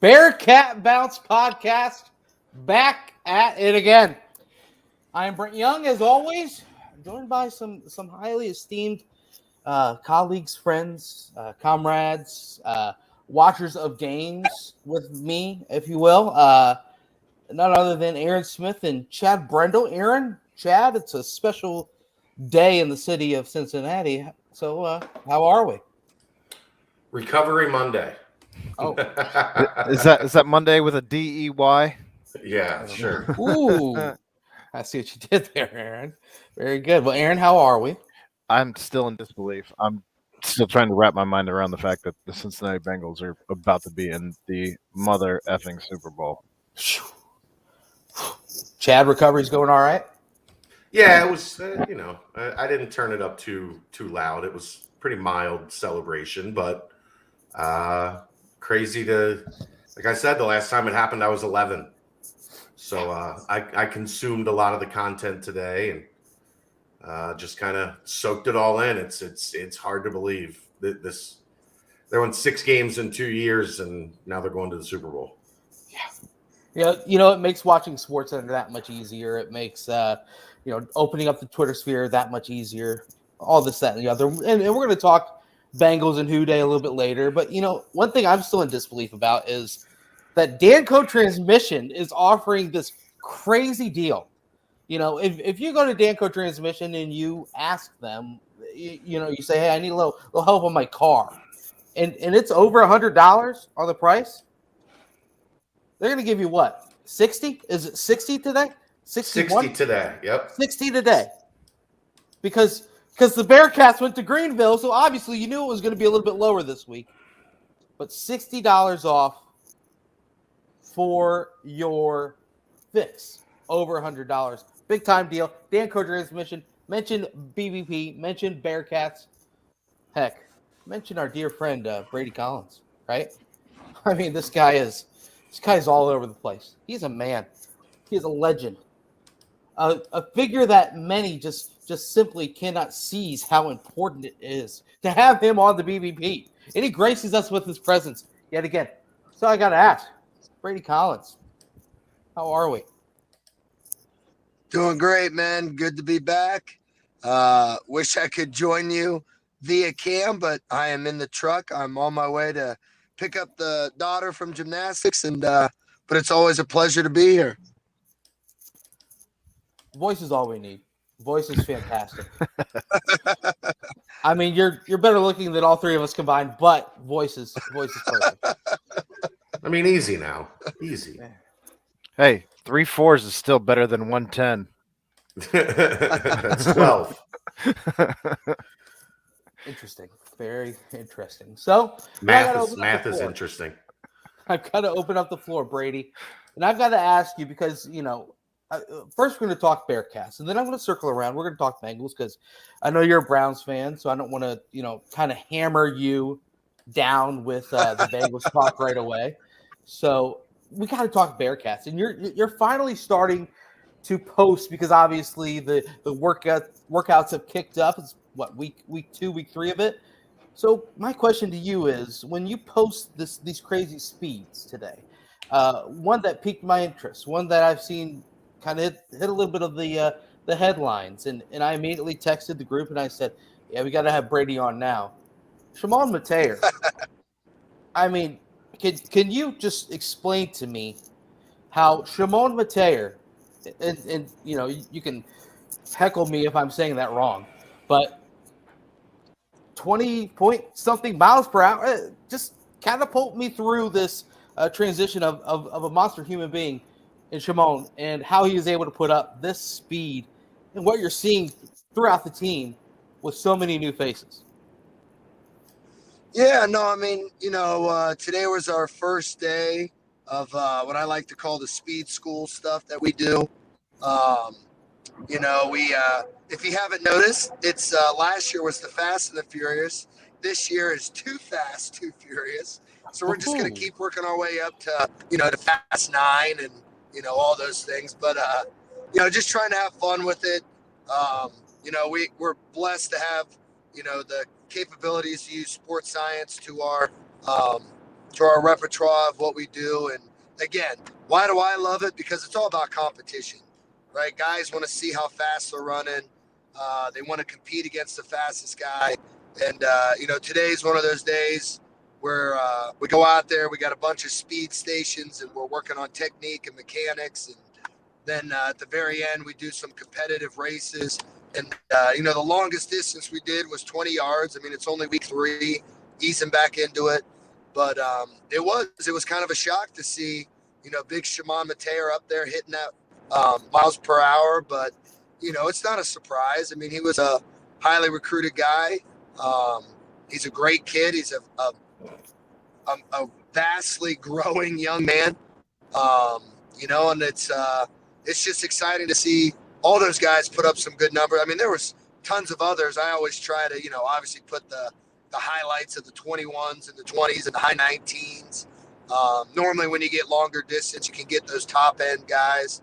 Bearcat Bounce Podcast, back at it again. I am Brent Young, as always, joined by some highly esteemed colleagues, friends, comrades, watchers of games with me, if you will. None other than Aaron Smith and Chad Brendel. Aaron, Chad, it's a special day in the city of Cincinnati. So how are we? Recovery Monday. Oh, is that Monday with a DEY? Yeah, sure. Ooh, I see what you did there, Aaron. Very good. Well, Aaron, how are we? I'm still in disbelief. I'm still trying to wrap my mind around the fact that the Cincinnati Bengals are about to be in the mother effing Super Bowl. Chad, recovery's going all right? Yeah, it was. I didn't turn it up too loud. It was pretty mild celebration, but crazy to. Like I said, the last time it happened, I was 11. So I consumed a lot of the content today and just kind of soaked it all in. It's hard to believe that they won 6 games in 2 years and now they're going to the Super Bowl. Yeah. It makes watching SportsCenter that much easier. It makes opening up the Twitter sphere that much easier. All this, that, and the other. And we're going to talk Bengals and Who Day a little bit later. But one thing I'm still in disbelief about is that Danco Transmission is offering this crazy deal. If you go to Danco Transmission and you ask them, you say, hey, I need a little help on my car, and it's over $100 on the price, they're going to give you what, 60? Is it 60 today? 61? 60 today, yep. 60 today. Because the Bearcats went to Greenville, so obviously you knew it was going to be a little bit lower this week. But $60 off for your fix, over $100. Big time deal. Danco Transmission, mention BBP, mention Bearcats. Heck, mention our dear friend Brady Collins, right? I mean, this guy's all over the place. He's a man. He's a legend. A figure that many just simply cannot seize how important it is to have him on the BBP. And he graces us with his presence yet again. So I got to ask, Brady Collins, how are we? Doing great, man. Good to be back. Wish I could join you via cam, but I am in the truck. I'm on my way to pick up the daughter from gymnastics, but it's always a pleasure to be here. Voice is all we need. Voice is fantastic. I mean, you're better looking than all three of us combined, but voice is perfect. I mean, easy now. Easy. Hey, 3 4s is still better than 110. That's 12. Interesting. Very interesting. So math is interesting. I've got to open up the floor, Brady. And I've got to ask you because, first we're going to talk Bearcats, and then I'm going to circle around. We're going to talk Bengals because I know you're a Browns fan, so I don't want to, kind of hammer you down with the Bengals talk right away. So we got to talk Bearcats, and you're finally starting to post because obviously the workouts have kicked up. It's what, week 2, week 3 of it. So my question to you is, when you post these crazy speeds today, one that piqued my interest, one that I've seen kind of hit a little bit of the headlines, and I immediately texted the group and I said, yeah, we got to have Brady on now. Shimon Mateer. I mean, can you just explain to me how Shimon Mateer, and you can heckle me if I'm saying that wrong, but 20-point-something miles per hour just catapult me through this transition of a monster human being in Shimon, and how he is able to put up this speed and what you're seeing throughout the team with so many new faces. Yeah, no, I mean, today was our first day of what I like to call the speed school stuff that we do. If you haven't noticed, it's last year was the Fast and the Furious. This year is Too Fast, Too Furious. So we're just going to keep working our way up to, to Fast 9 and, all those things. But, just trying to have fun with it. We're blessed to have, the capabilities to use sports science to our our repertoire of what we do. And again, why do I love it? Because it's all about competition, right? Guys want to see how fast they're running. They want to compete against the fastest guy. And, today's one of those days where we go out there, we got a bunch of speed stations, and we're working on technique and mechanics. And then at the very end, we do some competitive races. And, the longest distance we did was 20 yards. I mean, it's only week 3, easing back into it. But it was kind of a shock to see, big Shimon Mateer up there hitting that miles per hour. But, it's not a surprise. I mean, he was a highly recruited guy. He's a great kid. He's a vastly growing young man. And it's just exciting to see all those guys put up some good numbers. I mean, there was tons of others. I always try to, obviously put the highlights of the 21s and the 20s and the high 19s. Normally when you get longer distance, you can get those top end guys,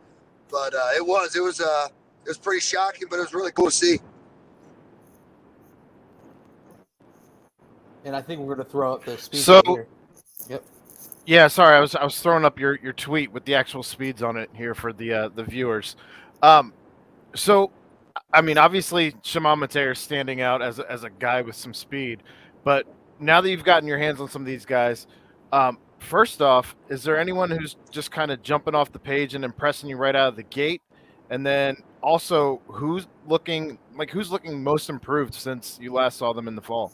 but it was pretty shocking, but it was really cool to see. And I think we're going to throw out the speed here. Yep. Yeah, sorry, I was throwing up your tweet with the actual speeds on it here for the viewers. So, I mean, obviously, Shimon Mateer is standing out as a guy with some speed. But now that you've gotten your hands on some of these guys, first off, is there anyone who's just kind of jumping off the page and impressing you right out of the gate? And then also, who's looking most improved since you last saw them in the fall?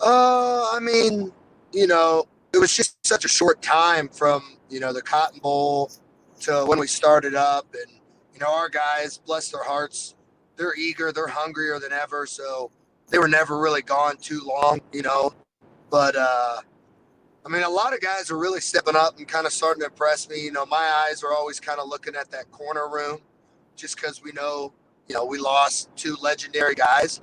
I mean, it was just such a short time from, the Cotton Bowl to when we started up. And, our guys, bless their hearts, they're eager, they're hungrier than ever. So they were never really gone too long, But, I mean, a lot of guys are really stepping up and kind of starting to impress me. My eyes are always kind of looking at that corner room just because we know, we lost 2 legendary guys.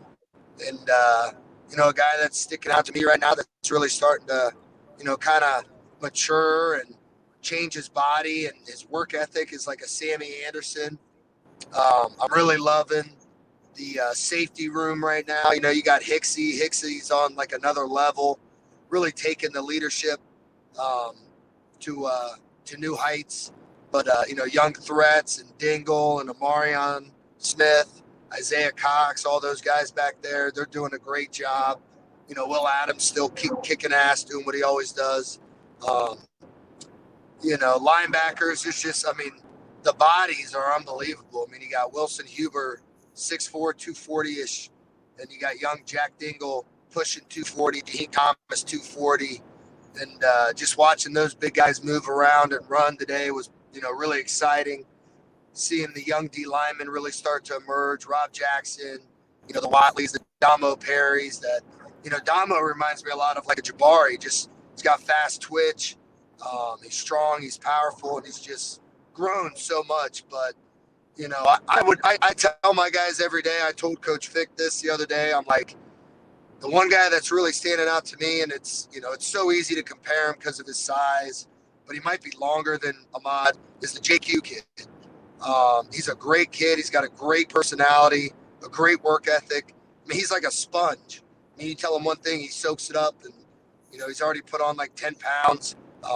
And, a guy that's sticking out to me right now that's really starting to, kind of mature and change his body and his work ethic is like a Sammy Anderson. I'm really loving the safety room right now. You got Hicksy. Hicksy's on like another level, really taking the leadership to new heights. But, young threats and Dingle and Amarion Smith, Isaiah Cox, all those guys back there, they're doing a great job. Will Adams still kicking ass, doing what he always does. Linebackers, it's just, I mean, the bodies are unbelievable. I mean, you got Wilson Huber, 6'4", 240-ish, and you got young Jack Dingle pushing 240, Dean Thomas 240. And just watching those big guys move around and run today was, really exciting. Seeing the young D linemen really start to emerge, Rob Jackson, the Watleys, the Damo Perrys. That, Damo reminds me a lot of like a Jabari. He's got fast twitch. He's strong, he's powerful, and he's just grown so much. But, I tell my guys every day, I told Coach Fick this the other day, I'm like, the one guy that's really standing out to me, and it's so easy to compare him because of his size, but he might be longer than Ahmad, is the JQ kid. He's a great kid. He's got a great personality, a great work ethic. I mean, he's like a sponge. I mean, you tell him one thing, he soaks it up, and, he's already put on like 10 pounds.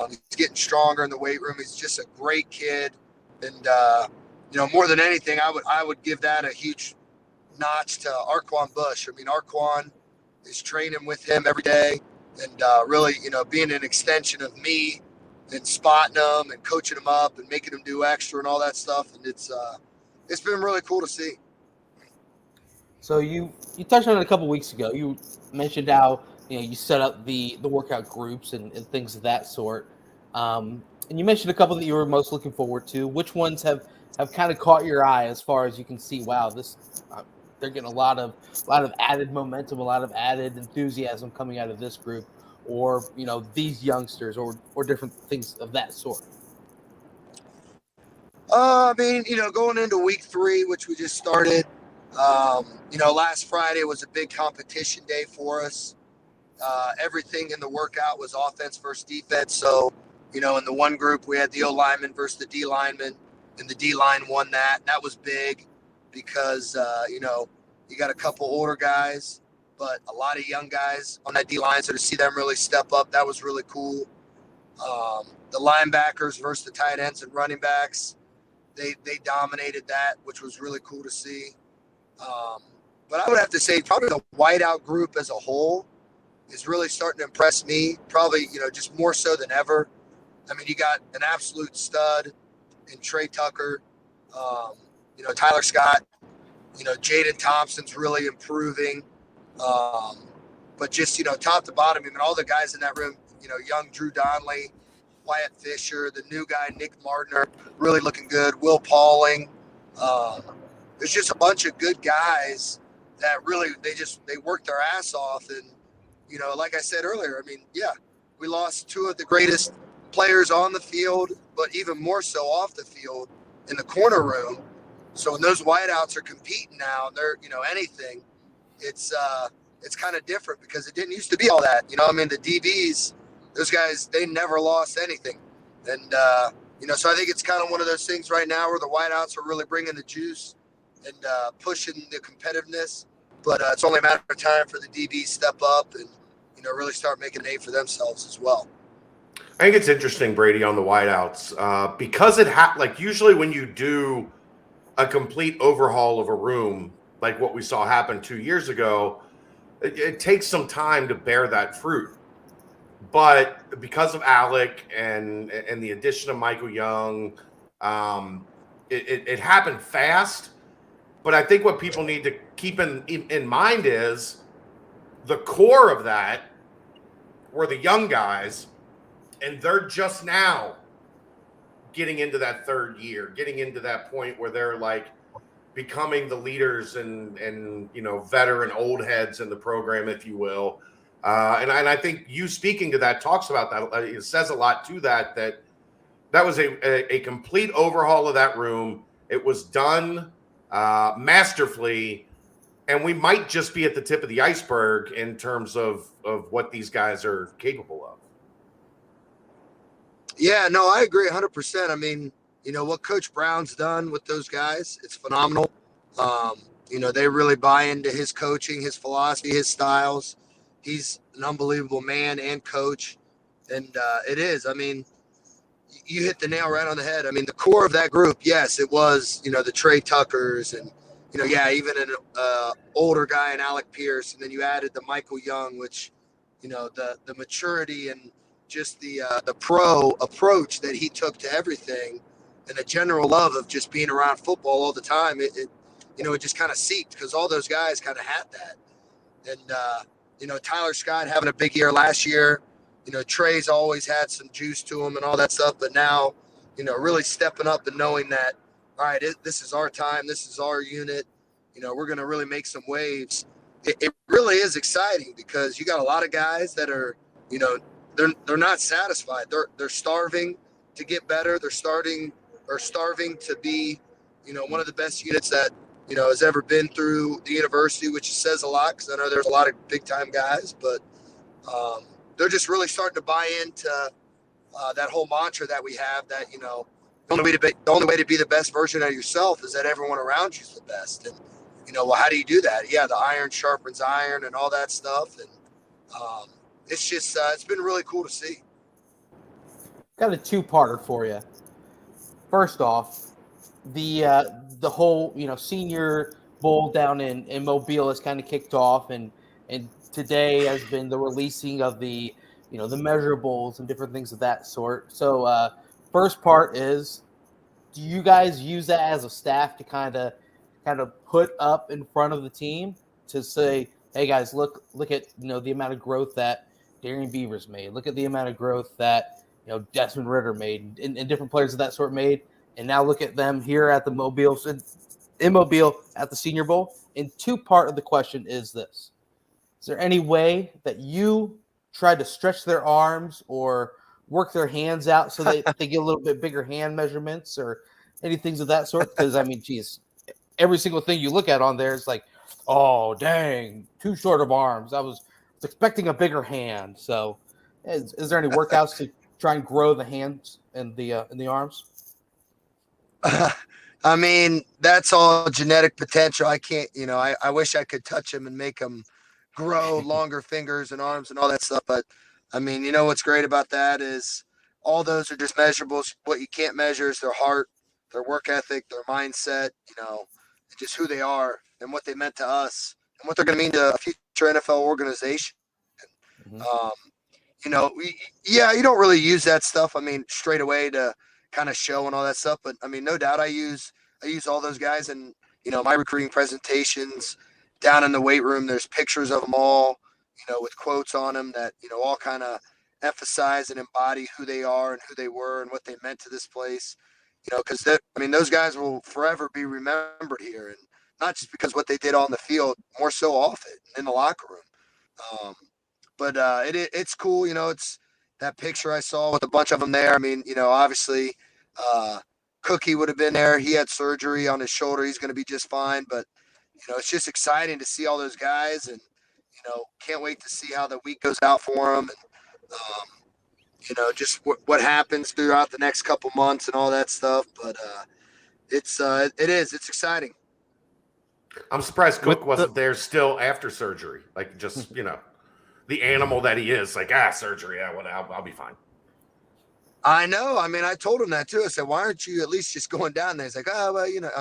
He's getting stronger in the weight room. He's just a great kid. And, more than anything, I would give that a huge notch to Arquan Bush. I mean, Arquan is training with him every day and really, being an extension of me and spotting them and coaching them up and making them do extra and all that stuff. And it's been really cool to see. So you touched on it a couple weeks ago. You mentioned how you set up the workout groups and things of that sort. And you mentioned a couple that you were most looking forward to. Which ones have kind of caught your eye as far as you can see? Wow, this they're getting a lot of added momentum, a lot of added enthusiasm coming out of this group, or these youngsters, or different things of that sort. I mean, going into week 3, which we just started. Last Friday was a big competition day for us. Everything in the workout was offense versus defense. So, in the one group, we had the O lineman versus the D lineman, and the D line won that. And that was big because, you got a couple older guys but a lot of young guys on that D line. So to see them really step up, that was really cool. The linebackers versus the tight ends and running backs, they dominated that, which was really cool to see. But I would have to say probably the whiteout group as a whole is really starting to impress me, probably, just more so than ever. I mean, you got an absolute stud in Trey Tucker, Tyler Scott, Jaden Thompson's really improving. But just, top to bottom, even all the guys in that room, young Drew Donnelly, Wyatt Fisher, the new guy, Nick Mardner, really looking good. Will Pauling. There's just a bunch of good guys that really, they worked their ass off. And, like I said earlier, I mean, yeah, we lost two of the greatest players on the field, but even more so off the field in the corner room. So when those wideouts are competing now, they're, anything, it's kind of different because it didn't used to be all that. The DBs, those guys, they never lost anything. And, so I think it's kind of one of those things right now where the wideouts are really bringing the juice and pushing the competitiveness. But it's only a matter of time for the DBs step up and, really start making a name for themselves as well. I think it's interesting, Brady, on the wideouts, because usually when you do a complete overhaul of a room, like what we saw happen 2 years ago, it takes some time to bear that fruit. But because of Alec and the addition of Michael Young, it happened fast. But I think what people need to keep in mind is the core of that were the young guys, and they're just now getting into that third year, getting into that point where they're like becoming the leaders and veteran old heads in the program, if you will. And I think you speaking to that talks about that. It says a lot to that was a complete overhaul of that room. It was done masterfully, and we might just be at the tip of the iceberg in terms of what these guys are capable of. Yeah, no, I agree 100%. I mean, what Coach Brown's done with those guys, it's phenomenal. They really buy into his coaching, his philosophy, his styles. He's an unbelievable man and coach. And it is. I mean, you hit the nail right on the head. I mean, the core of that group, yes, it was, the Trey Tuckers and, even an older guy in Alec Pierce. And then you added the Michael Young, which, the maturity and just the pro approach that he took to everything and the general love of just being around football all the time. It just kind of seeped because all those guys kind of had that. And, Tyler Scott having a big year last year, Trey's always had some juice to him and all that stuff. But now, really stepping up and knowing that, all right, this is our time. This is our unit. We're going to really make some waves. It really is exciting because you got a lot of guys that are, they're not satisfied. They're starving to get better. They're starving to be, one of the best units that, has ever been through the university, which says a lot because I know there's a lot of big time guys, but they're just really starting to buy into that whole mantra that we have that, the only way to be the best version of yourself is that everyone around you is the best. And, well, how do you do that? Yeah, the iron sharpens iron and all that stuff. And it's just, it's been really cool to see. Got a two-parter for you. First off, the whole Senior Bowl down in Mobile has kind of kicked off, and today has been the releasing of the the measurables and different things of that sort. So first part is, do you guys use that as a staff to kind of put up in front of the team to say, hey guys, look at the amount of growth that Darian Beavers made, look at the amount of growth that Desmond Ritter made and different players of that sort made, and now look at them here at the Mobile at the Senior Bowl. And two part of the question is this: is there any way that you try to stretch their arms or work their hands out so they get a little bit bigger hand measurements or any things of that sort? Because I mean, geez, every single thing you look at on there is like, oh dang, too short of arms. I was expecting a bigger hand. So is there any workouts to try and grow the hands and the arms? I mean, that's all genetic potential. I can't, I wish I could touch him and make him grow longer fingers and arms and all that stuff. But I mean, you know what's great about that is all those are just measurables. What you can't measure is their heart, their work ethic, their mindset, just who they are and what they meant to us and what they're going to mean to a future NFL organization. Mhm. You don't really use that stuff. I mean, straight away to kind of show and all that stuff. But I mean, no doubt I use all those guys in, my recruiting presentations down in the weight room. There's pictures of them all, with quotes on them that, all kind of emphasize and embody who they are and who they were and what they meant to this place. Because those guys will forever be remembered here, and not just because what they did on the field, more so off it in the locker room. But it's cool. It's that picture I saw with a bunch of them there. I mean, obviously, Cookie would have been there. He had surgery on his shoulder. He's going to be just fine. But, it's just exciting to see all those guys, and, can't wait to see how the week goes out for them. And, just what happens throughout the next couple months and all that stuff. But it's exciting. I'm surprised Cook wasn't there still after surgery. Like, just, the animal that he is, like, surgery, I'll be fine. I know. I mean, I told him that too. I said, why aren't you at least just going down there? He's like, oh, well, you know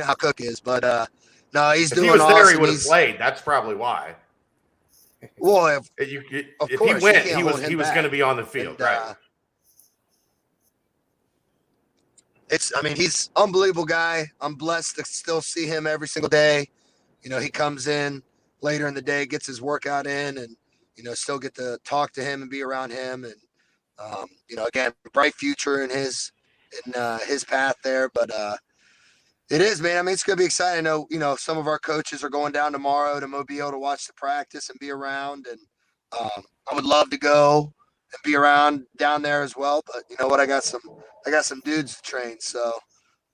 how Cook is. But no, he's doing awesome. If he was there, he would have played. That's probably why. Well, if he went, he was going to be on the field, right? He's an unbelievable guy. I'm blessed to still see him every single day. He comes in later in the day, gets his workout in, and, still get to talk to him and be around him. And, again, bright future in his path there. But it is, man. I mean, it's going to be exciting. I know, some of our coaches are going down tomorrow to Mobile to watch the practice and be around. And I would love to go and be around down there as well. But you know what? I got some dudes to train. So,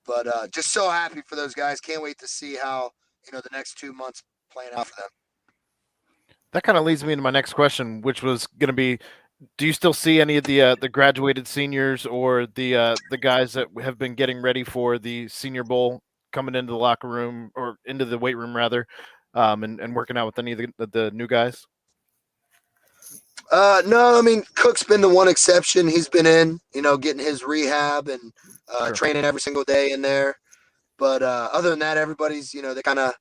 but just so happy for those guys. Can't wait to see how, the next 2 months playing out for them. That kind of leads me into my next question, which was going to be, do you still see any of the graduated seniors or the guys that have been getting ready for the Senior Bowl coming into the locker room or into the weight room rather, and working out with any of the new guys? No, I mean, Cook's been the one exception. He's been in, getting his rehab and training every single day in there. But other than that, everybody's, they kind of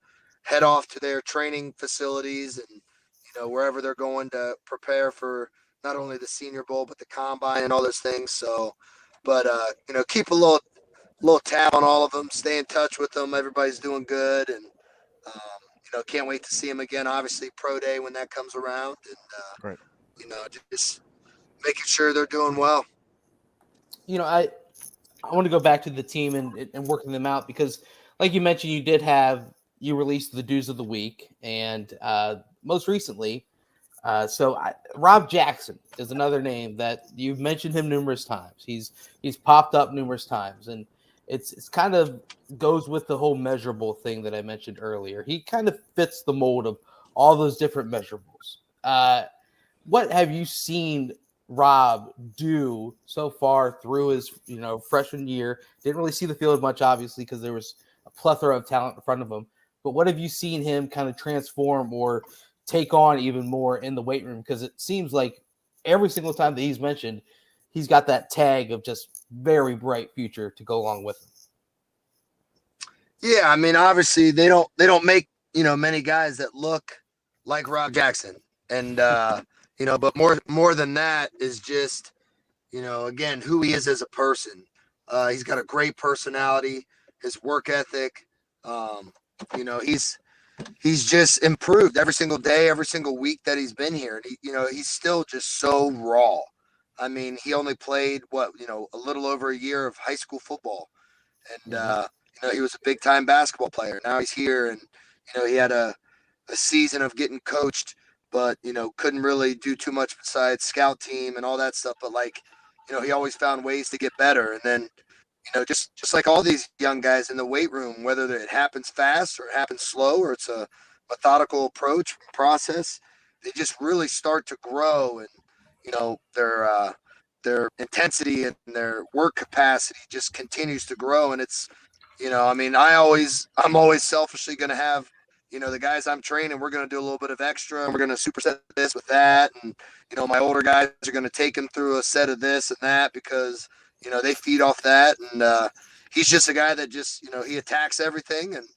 head off to their training facilities and, wherever they're going to prepare for not only the Senior Bowl, but the Combine and all those things. So, but, keep a little tab on all of them, stay in touch with them. Everybody's doing good. And, can't wait to see them again, obviously, Pro Day when that comes around. And, right. Just making sure they're doing well. I want to go back to the team and working them out because, like you mentioned, you released the dues of the week, and most recently, Rob Jackson is another name that you've mentioned him numerous times. He's popped up numerous times, and it's kind of goes with the whole measurable thing that I mentioned earlier. He kind of fits the mold of all those different measurables. What have you seen Rob do so far through his, freshman year? Didn't really see the field much, obviously, because there was a plethora of talent in front of him. But what have you seen him kind of transform or take on even more in the weight room? Because it seems like every single time that he's mentioned, he's got that tag of just very bright future to go along with him. Yeah, I mean, obviously they don't make, many guys that look like Rob Jackson. And but more than that is just, again, who he is as a person. He's got a great personality, his work ethic. He's just improved every single day, every single week that he's been here. And he's still just so raw. I mean, he only played a little over a year of high school football. And, he was a big time basketball player. Now he's here and, he had a season of getting coached, but, couldn't really do too much besides scout team and all that stuff. But he always found ways to get better. And then, just like all these young guys in the weight room, whether it happens fast or it happens slow or it's a methodical approach process, they just really start to grow. And, their intensity and their work capacity just continues to grow. And it's, I'm always selfishly going to have, the guys I'm training, we're going to do a little bit of extra, and we're going to superset this with that. And, my older guys are going to take him through a set of this and that because, they feed off that. And he's just a guy that just, he attacks everything. And,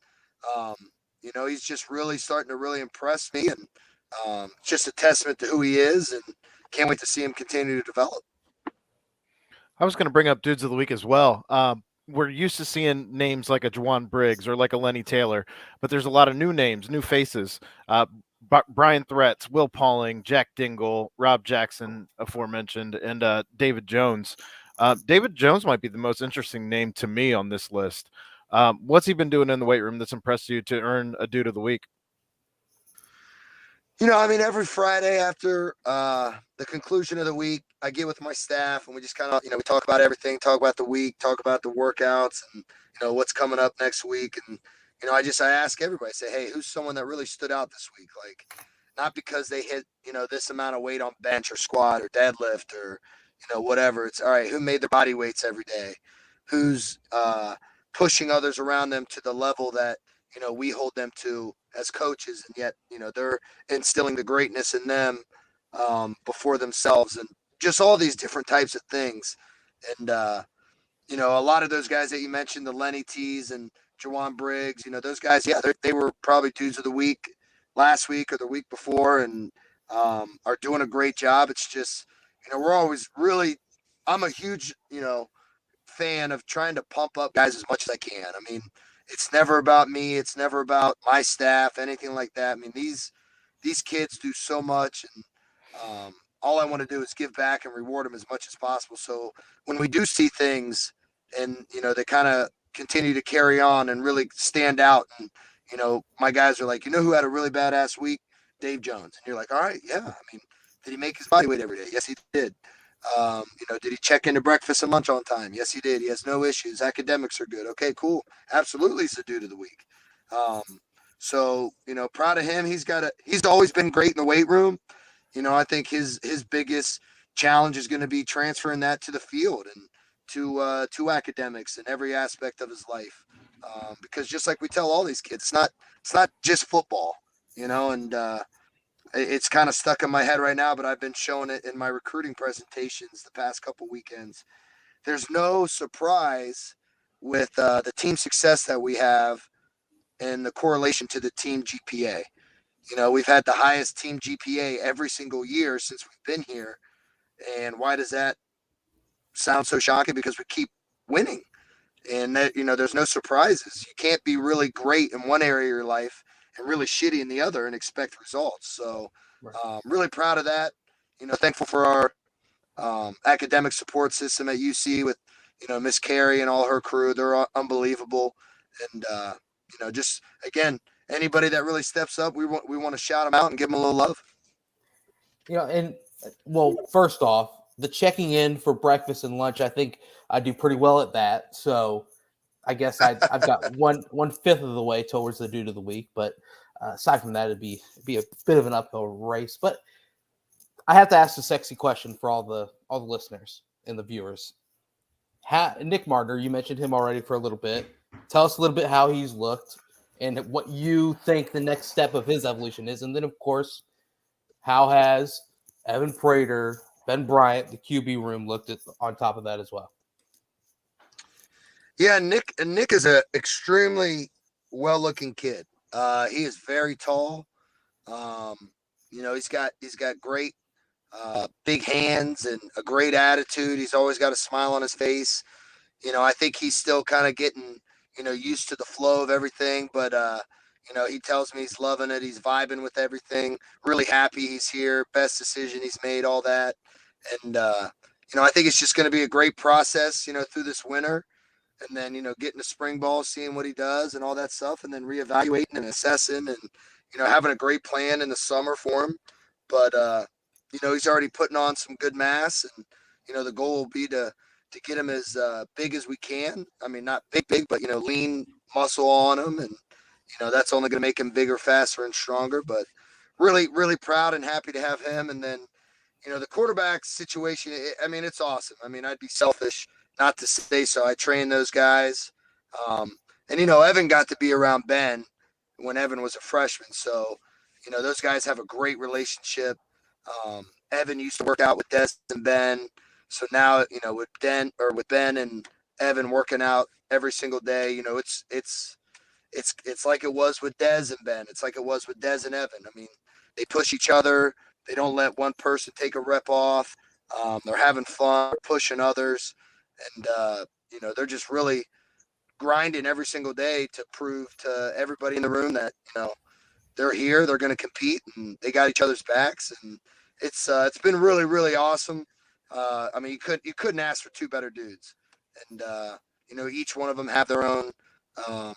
he's just really starting to really impress me. And just a testament to who he is. And can't wait to see him continue to develop. I was going to bring up dudes of the week as well. We're used to seeing names like a Juwan Briggs or like a Lenny Taylor, but there's a lot of new names, new faces. Brian Threats, Will Pauling, Jack Dingle, Rob Jackson, aforementioned, and David Jones. David Jones might be the most interesting name to me on this list. What's he been doing in the weight room that's impressed you to earn a dude of the week? Every Friday after the conclusion of the week, I get with my staff and we just kind of, we talk about everything, talk about the week, talk about the workouts and, what's coming up next week. And, I ask everybody, say, hey, who's someone that really stood out this week? Like, not because they hit, this amount of weight on bench or squat or deadlift or, whatever. It's all right. Who made their body weights every day? Who's pushing others around them to the level that, we hold them to as coaches, and yet, they're instilling the greatness in them before themselves, and just all these different types of things. And, a lot of those guys that you mentioned, the Lenny T's and Juwan Briggs, those guys, yeah, they were probably dudes of the week last week or the week before, and are doing a great job. It's just, we're always really, I'm a huge, fan of trying to pump up guys as much as I can. It's never about me. It's never about my staff, anything like that. These kids do so much, and all I want to do is give back and reward them as much as possible. So when we do see things and, they kind of continue to carry on and really stand out, and, my guys are like, who had a really badass week? Dave Jones. And you're like, all right, yeah. Did he make his body weight every day? Yes, he did. Did he check into breakfast and lunch on time? Yes, he did. He has no issues. Academics are good. Okay, cool. Absolutely, he's the dude of the week. So proud of him. He's always been great in the weight room. I think his biggest challenge is going to be transferring that to the field and to academics in every aspect of his life. Because just like we tell all these kids, it's not just football, and it's kind of stuck in my head right now, but I've been showing it in my recruiting presentations the past couple weekends. There's no surprise with the team success that we have and the correlation to the team GPA. We've had the highest team GPA every single year since we've been here. And why does that sound so shocking? Because we keep winning. And that, there's no surprises. You can't be really great in one area of your life and really shitty in the other and expect results. So really proud of that. Thankful for our academic support system at UC with, Miss Carrie and all her crew. They're unbelievable. And, just, again, anybody that really steps up, we want to shout them out and give them a little love. And, well, first off, the checking in for breakfast and lunch, I think I do pretty well at that. So I guess I've got 1/5 of the way towards the dude of the week. But aside from that, it'd be a bit of an uphill race. But I have to ask the sexy question for all the listeners and the viewers. Nick Martin, you mentioned him already for a little bit. Tell us a little bit how he's looked and what you think the next step of his evolution is. And then, of course, how has Evan Prater, Ben Bryant, the QB room looked at on top of that as well? Yeah, Nick is an extremely well-looking kid. He is very tall. He's got great big hands and a great attitude. He's always got a smile on his face. I think he's still kind of getting, used to the flow of everything, but he tells me he's loving it. He's vibing with everything. Really happy he's here. Best decision he's made, all that. And, I think it's just going to be a great process, through this winter. And then, getting to spring ball, seeing what he does and all that stuff, and then reevaluating and assessing and, having a great plan in the summer for him. But, he's already putting on some good mass, and, the goal will be to get him as big as we can. Not big, but, lean muscle on him. And, that's only going to make him bigger, faster, and stronger. But really, really proud and happy to have him. And then, the quarterback situation, it's awesome. I'd be selfish not to say so. I train those guys. And, Evan got to be around Ben when Evan was a freshman. So, those guys have a great relationship. Evan used to work out with Des and Ben. So now, with Ben and Evan working out every single day, it's like it was with Des and Ben. It's like it was with Des and Evan. I mean, they push each other. They don't let one person take a rep off. They're having fun, pushing others, and they're just really grinding every single day to prove to everybody in the room that they're here, they're going to compete, and they got each other's backs, and it's been really, really awesome. I mean, you couldn't ask for two better dudes, and each one of them have their own um,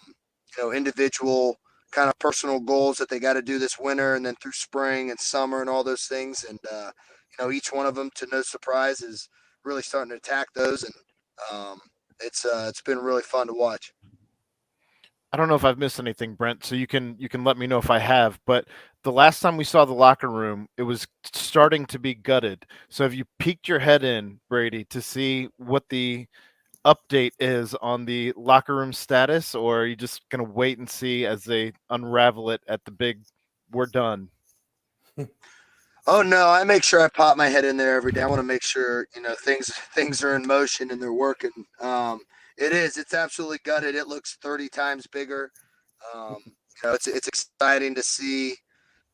individual kind of personal goals that they got to do this winter, and then through spring and summer and all those things, and each one of them, to no surprise, is really starting to attack those, and it's been really fun to watch. I don't know if I've missed anything, Brent, so you can let me know if I have, but the last time we saw the locker room, it was starting to be gutted. So have you peeked your head in, Brady, to see what the update is on the locker room status, or are you just going to wait and see as they unravel it at the big we're done? Oh no, I make sure I pop my head in there every day. I want to make sure, things are in motion and they're working. It's absolutely gutted. It looks 30 times bigger. It's exciting to see,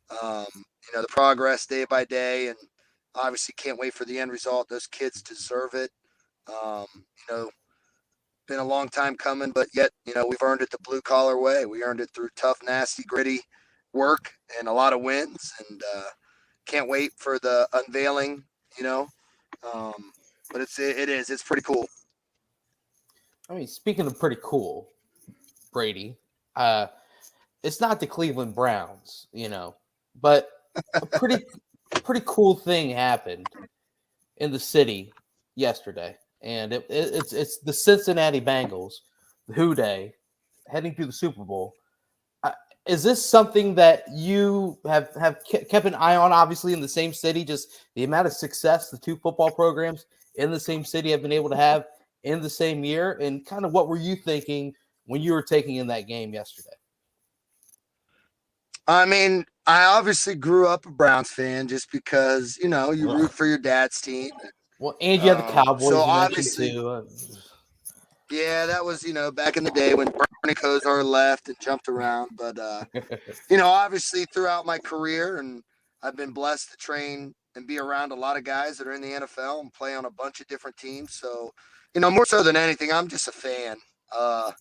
the progress day by day, and obviously can't wait for the end result. Those kids deserve it. Um, you know, been a long time coming, but yet, we've earned it the blue collar way. We earned it through tough, nasty, gritty work and a lot of wins, and can't wait for the unveiling, but it's pretty cool. I mean, speaking of pretty cool, Brady, it's not the Cleveland Browns, but a pretty cool thing happened in the city yesterday, and it's the Cincinnati Bengals, the Who Day, heading to the Super Bowl. Is this something that you have kept an eye on? Obviously, in the same city, just the amount of success the two football programs in the same city have been able to have in the same year, and kind of what were you thinking when you were taking in that game yesterday? I mean, I obviously grew up a Browns fan just because, you root for your dad's team. Well, and you had the Cowboys So you mentioned obviously, too. yeah, that was, back in the day when Bernie Kosar left and jumped around. But, obviously throughout my career, and I've been blessed to train and be around a lot of guys that are in the NFL and play on a bunch of different teams. So, more so than anything, I'm just a fan. I'm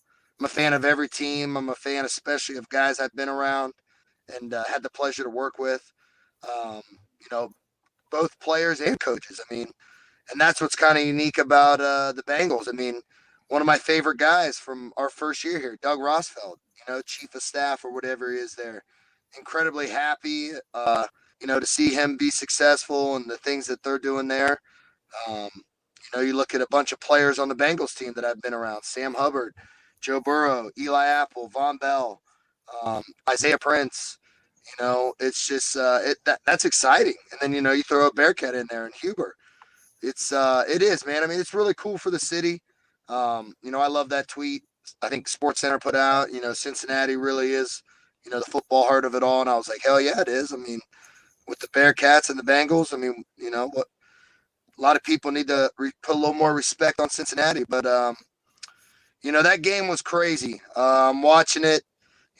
a fan of every team. I'm a fan especially of guys I've been around and had the pleasure to work with, um, both players and coaches. I mean, and that's what's kind of unique about the Bengals. I mean, one of my favorite guys from our first year here, Doug Rosfeld, chief of staff or whatever he is there. Incredibly happy, to see him be successful and the things that they're doing there. Um, you look at a bunch of players on the Bengals team that I've been around: Sam Hubbard, Joe Burrow, Eli Apple, Von Bell, Isaiah Prince. It's just that's exciting. And then you throw a Bearcat in there and Huber. It is, man. I mean, it's really cool for the city. I love that tweet. I think Sports Center put out. Cincinnati really is, the football heart of it all. And I was like, hell yeah, it is. I mean, with the Bearcats and the Bengals, I mean, what a lot of people need to put a little more respect on Cincinnati. But that game was crazy. I'm watching it.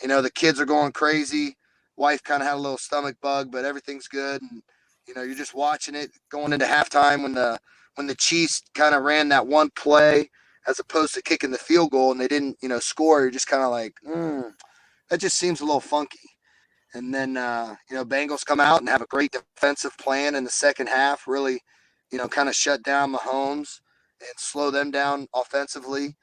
The kids are going crazy. Wife kind of had a little stomach bug, but everything's good. And, you're just watching it going into halftime when the Chiefs kind of ran that one play as opposed to kicking the field goal and they didn't, score. You're just kind of like, that just seems a little funky. And then, Bengals come out and have a great defensive plan in the second half, really, kind of shut down Mahomes and slow them down offensively.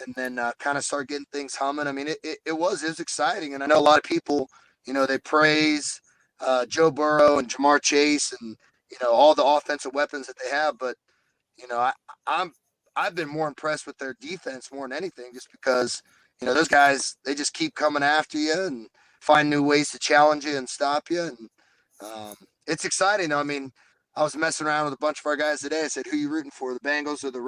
And then kind of start getting things humming. I mean, it was exciting. And I know a lot of people, they praise Joe Burrow and Jamar Chase and, all the offensive weapons that they have. But, I've been more impressed with their defense more than anything, just because, those guys, they just keep coming after you and find new ways to challenge you and stop you. And it's exciting. I mean, I was messing around with a bunch of our guys today. I said, who are you rooting for, the Bengals or the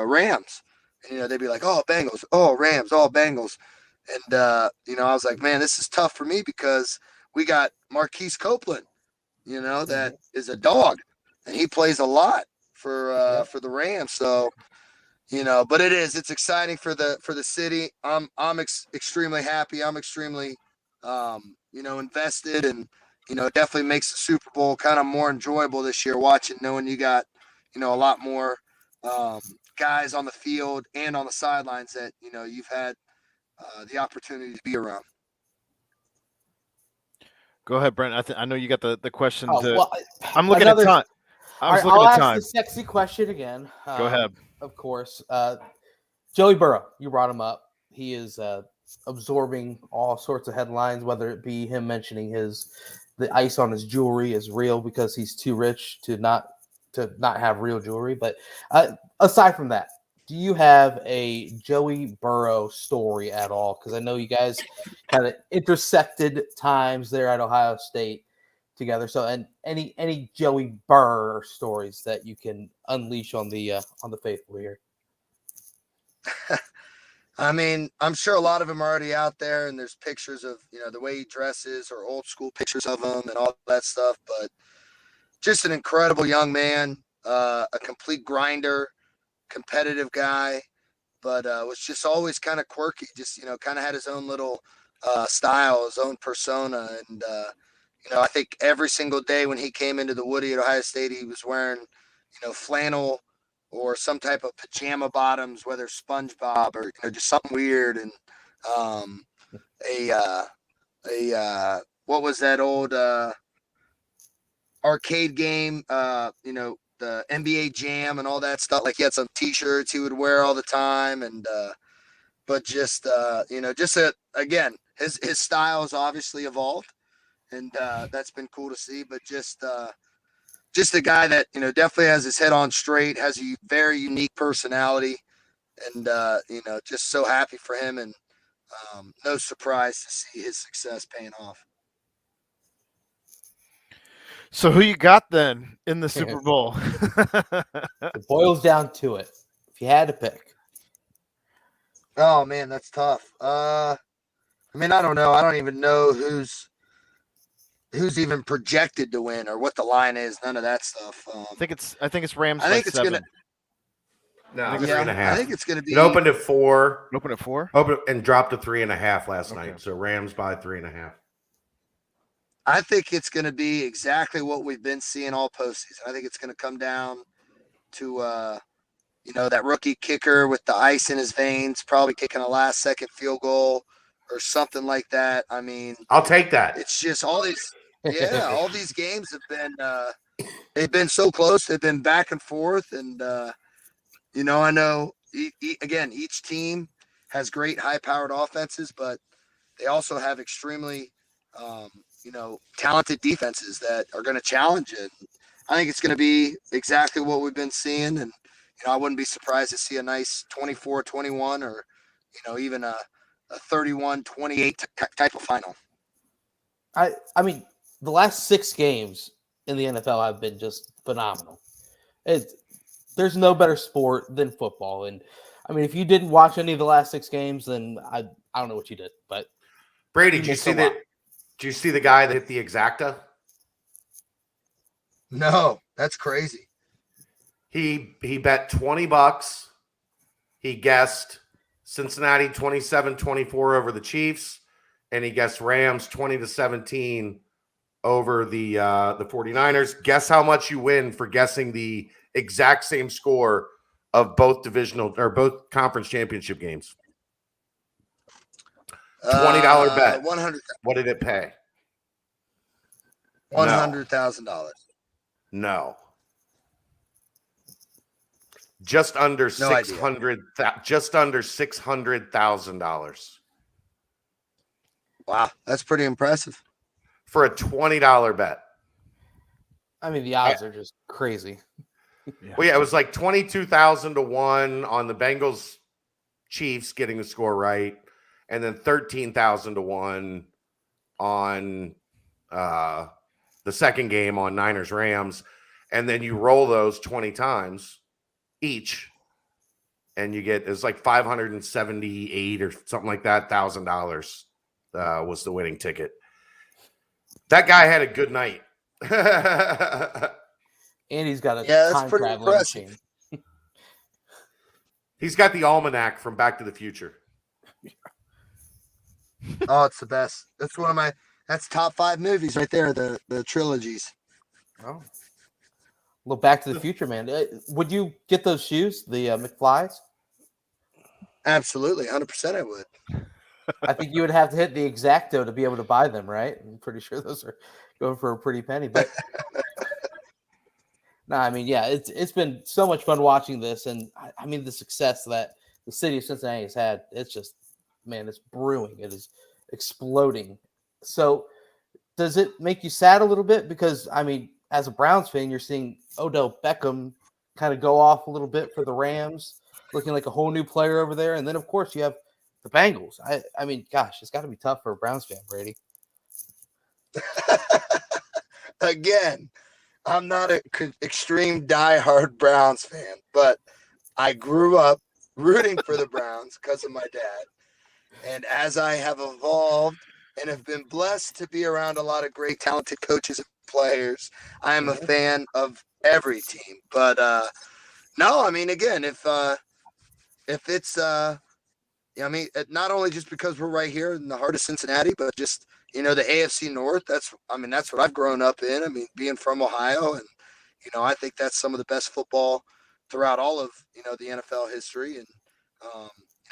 Rams? And, they'd be like, oh, Bengals, oh, Rams, oh, Bengals. And, I was like, man, this is tough for me because we got Marquise Copeland, that is a dog, and he plays a lot for the Rams. So, but it's exciting for the city. I'm extremely happy. I'm extremely, invested, and, it definitely makes the Super Bowl kind of more enjoyable this year watching, knowing you got, a lot more guys on the field and on the sidelines that, you've had the opportunity to be around. Go ahead, Brent. I know you got the question. Oh, well, I'm looking at time. I was looking I'll at ask time. the sexy question again. Go ahead. Of course. Joey Burrow, you brought him up. He is absorbing all sorts of headlines, whether it be him mentioning the ice on his jewelry is real because he's too rich to not have real jewelry. But aside from that, do you have a Joey Burrow story at all? Because I know you guys kind of intersected times there at Ohio State together. So, and any Joey Burrow stories that you can unleash on the faithful here? I mean, I'm sure a lot of them are already out there, and there's pictures of, the way he dresses or old school pictures of him and all that stuff. But just an incredible young man, a complete grinder, competitive guy, but was just always kind of quirky, just, kind of had his own little style, his own persona. And, I think every single day when he came into the Woody at Ohio State, he was wearing, flannel or some type of pajama bottoms, whether SpongeBob or, just something weird. And what was that old arcade game, the NBA Jam and all that stuff. Like he had some T-shirts he would wear all the time, and but just again, his style has obviously evolved, and that's been cool to see. But just a guy that definitely has his head on straight, has a very unique personality, and just so happy for him, and no surprise to see his success paying off. So who you got then in the Super Bowl? It boils down to it. If you had to pick. Oh man, that's tough. I mean, I don't know. I don't even know who's even projected to win or what the line is. None of that stuff. I think it's Rams. I think it's 7. gonna. No, Yeah, 3.5. I think it's gonna be. It opened at 4. Open at 4. Opened and dropped to 3.5 last Okay. night. So Rams by 3.5. I think it's going to be exactly what we've been seeing all postseason. I think it's going to come down to, that rookie kicker with the ice in his veins, probably kicking a last-second field goal or something like that. I mean, I'll take that. It's just all these games have been, they've been so close. They've been back and forth, and I know again each team has great high-powered offenses, but they also have extremely talented defenses that are going to challenge it. I think it's going to be exactly what we've been seeing. And, I wouldn't be surprised to see a nice 24-21 or, even a 31-28 type of final. I mean, the last 6 games in the NFL have been just phenomenal. There's no better sport than football. And I mean, if you didn't watch any of the last 6 games, then I don't know what you did, but Brady, did you see that? Do you see the guy that hit the exacta? No, that's crazy. He bet $20. He guessed Cincinnati 27-24 over the Chiefs, and he guessed Rams 20-17 over the 49ers. Guess how much you win for guessing the exact same score of both divisional or both conference championship games? $20 bet. 100. What did it pay? $100,000. No. Just under $600,000. Wow, that's pretty impressive for a $20 bet. I mean, the odds are just crazy. Well, yeah, it was like 22,000 to 1 on the Bengals Chiefs getting the score right, and then 13,000 to 1 on the second game on Niners Rams, and then you roll those 20 times each, and you get it's like $578 or something like that $1,000 was the winning ticket. That guy had a good night. And he's got a that's time pretty traveling impressive. machine. He's got the almanac from Back to the Future. Oh, it's the best. That's top 5 movies right there, the trilogies. Oh. Look, Back to the Future, man. Would you get those shoes, the McFlys? Absolutely, 100% I would. I think you would have to hit the Exacto to be able to buy them, right? I'm pretty sure those are going for a pretty penny. But no, I mean, yeah, it's been so much fun watching this, and I mean the success that the city of Cincinnati has had. It's just, man, it's brewing. It is exploding. So, does it make you sad a little bit? Because I mean, as a Browns fan, you're seeing Odell Beckham kind of go off a little bit for the Rams, looking like a whole new player over there, and then of course you have the Bengals. I mean, gosh, it's got to be tough for a Browns fan, Brady. Again, I'm not an extreme diehard Browns fan, but I grew up rooting for the Browns because of my dad. And as I have evolved and have been blessed to be around a lot of great, talented coaches and players, I am a fan of every team. But no, I mean, again, if it's I mean, not only just because we're right here in the heart of Cincinnati, but just, the AFC North, that's what I've grown up in. I mean, being from Ohio, and, I think that's some of the best football throughout all of, the NFL history. And,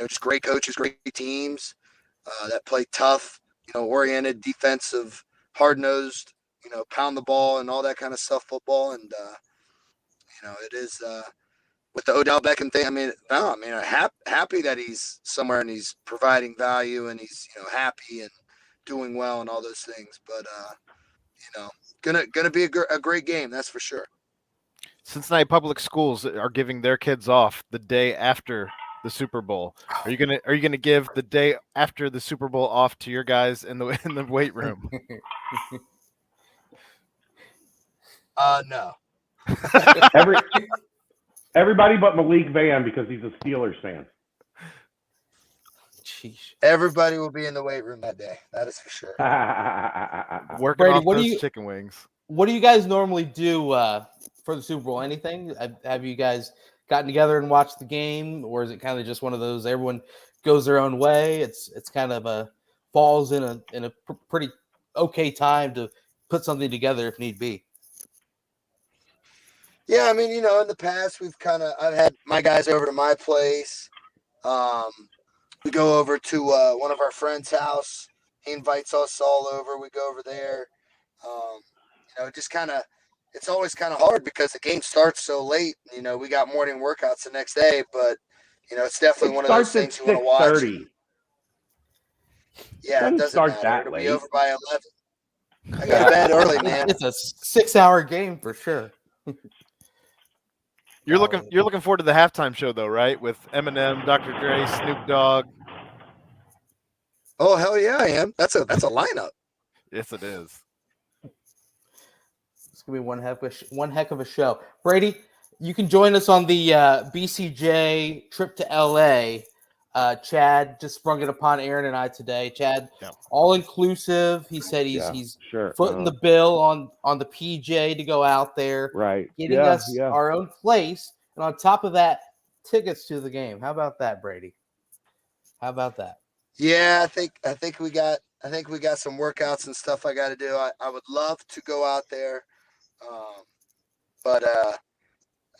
just great coaches, great teams that play tough, oriented, defensive, hard-nosed, pound the ball and all that kind of stuff football. And, it is with the Odell Beckham thing, I'm happy that he's somewhere and he's providing value and he's, happy and doing well and all those things. But, gonna be a great game, that's for sure. Cincinnati Public Schools are giving their kids off the day after the Super Bowl. Are you gonna give the day after the Super Bowl off to your guys in the weight room? No. Everybody but Malik Van because he's a Steelers fan. Sheesh. Everybody will be in the weight room that day. That is for sure. Working Brady, off those chicken wings. What do you guys normally do for the Super Bowl? Anything? Have you guys gotten together and watched the game, or is it kind of just one of those everyone goes their own way? It's kind of falls in a pretty okay time to put something together if need be. Yeah, I mean, in the past I've had my guys over to my place. We go over to one of our friends' house. He invites us all over. We go over there. Just it's always kind of hard because the game starts so late. We got morning workouts the next day, but it's definitely one of those things you want to watch. Yeah, it doesn't start matter. that It'll late. be over by 11. I got to bed early, man. It's a 6-hour game for sure. You're looking forward to the halftime show though, right? With Eminem, Dr. Dre, Snoop Dogg. Oh hell yeah, I am. That's a lineup. Yes, it is. It's gonna be one heck of a show. Brady, you can join us on the BCJ trip to LA. Chad just sprung it upon Aaron and I today. Chad, all inclusive. He said he's sure. footing the bill on the PJ to go out there, Right, getting us our own place, and on top of that, tickets to the game. How about that, Brady? How about that? Yeah, I think we got some workouts and stuff I got to do. I would love to go out there, but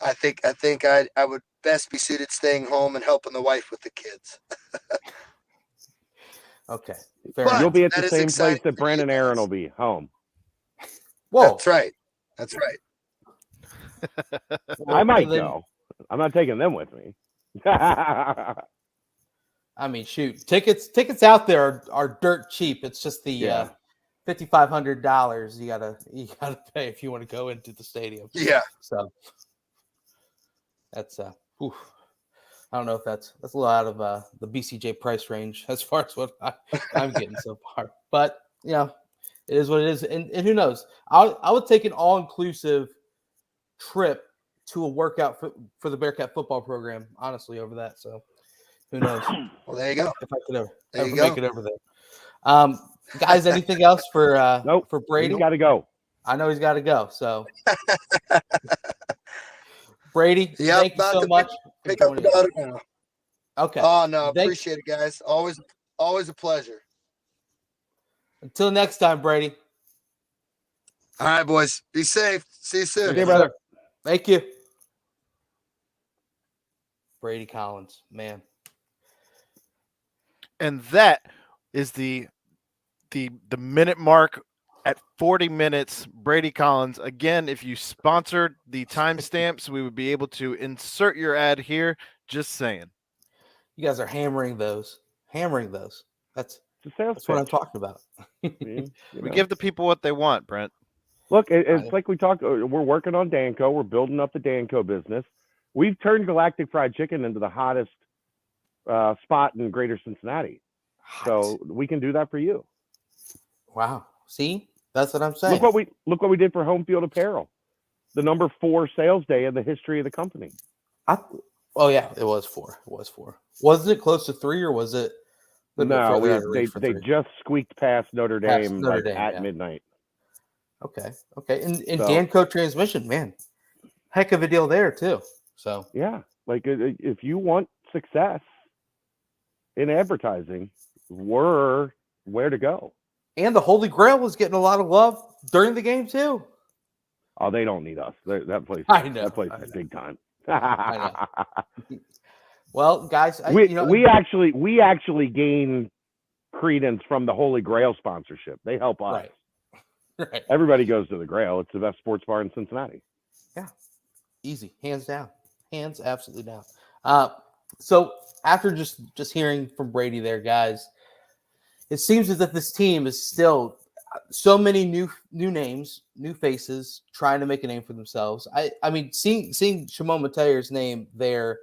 I think I would best be suited staying home and helping the wife with the kids. Okay, You'll be at the same exciting place that Brent and Aaron will be, home. Whoa, That's right. I might go. I'm not taking them with me. I mean, shoot, tickets out there are dirt cheap. It's just the $5,500 you gotta pay if you want to go into the stadium. Yeah. So that's I don't know if that's a little out of the BCJ price range as far as what I'm getting so far. But it is what it is, and who knows? I would take an all inclusive trip to a workout for the Bearcat football program, honestly, over that. So who knows Well, there you go. if I could ever There you make go. it over there. Guys, anything else for Nope. for Brady? He's got to go. I know he's got to go. So Brady, Yep, thank you about so to much for Pick up joining us. about it now. Okay. Oh no, Thank- appreciate it, guys. Always a pleasure. Until next time, Brady. All right, boys. Be safe. See you soon. Okay, brother. Thank you. Brady Collins, man. And that is the minute mark at 40 minutes. Brady Collins. Again, if you sponsored the timestamps, we would be able to insert your ad here. Just saying. You guys are hammering those. That's It's a sales what I'm pitch. talking about. You We know. give the people what they want, Brent. Look, it's like we talked. We're working on Danco. We're building up the Danco business. We've turned Galactic Fried Chicken into the hottest spot in Greater Cincinnati. So we can do that for you. Wow. See? That's what I'm saying. Look what we did for Home Field Apparel. The number 4 sales day in the history of the company. Oh yeah, it was 4. It was 4. Wasn't it close to 3 or was it a little bit No, further out of reach for they 3? just squeaked past Notre Dame, Past Notre Dame, at yeah. midnight. Okay. And So- Danco transmission, man. Heck of a deal there too. So Yeah, like if you want success in advertising, we're where to go. and the Holy Grail was getting a lot of love during the game too. Oh, they don't need us. That place, I know, that place I is know. big time. Well, guys, we actually gain credence from the Holy Grail sponsorship. They help us. Right. Everybody goes to the Grail. It's the best sports bar in Cincinnati. Easy, hands down, hands absolutely down. So after just hearing from Brady there, guys, it seems as if this team is still so many new names, new faces trying to make a name for themselves. I mean, seeing Shimon Mateer's name there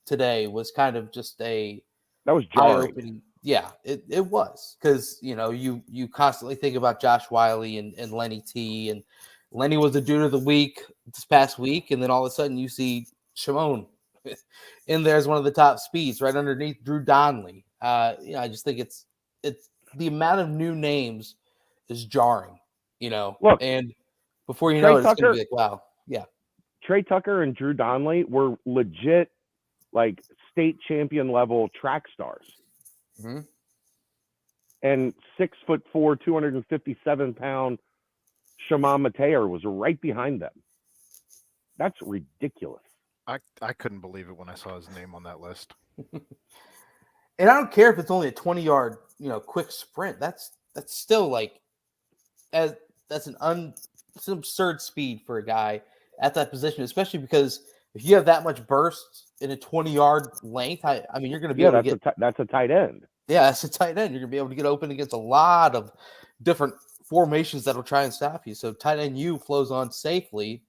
today was kind of just That was jarring. eye-opening. Yeah, it was, because you constantly think about Josh Wiley and Lenny T, and Lenny was the dude of the week this past week, and then all of a sudden you see Shimon in there as one of the top speeds right underneath Drew Donnelly. I just think it's the amount of new names is jarring, Look, and before you Trey know it, it's Tucker- going to be like, wow, yeah, Trey Tucker and Drew Donnelly were legit, like, state champion level track stars. Mhm. And 6'4", 257-pound Shimon Mateer was right behind them. That's ridiculous. I couldn't believe it when I saw his name on that list. And I don't care if it's only a 20-yard, quick sprint. That's still like, that's an absurd speed for a guy at that position, especially because if you have that much burst in a 20-yard length, I mean, you're going to be able to get. That's a tight end. Yeah, that's a tight end. You're going to be able to get open against a lot of different formations that will try and stop you. So tight end U flows on safely.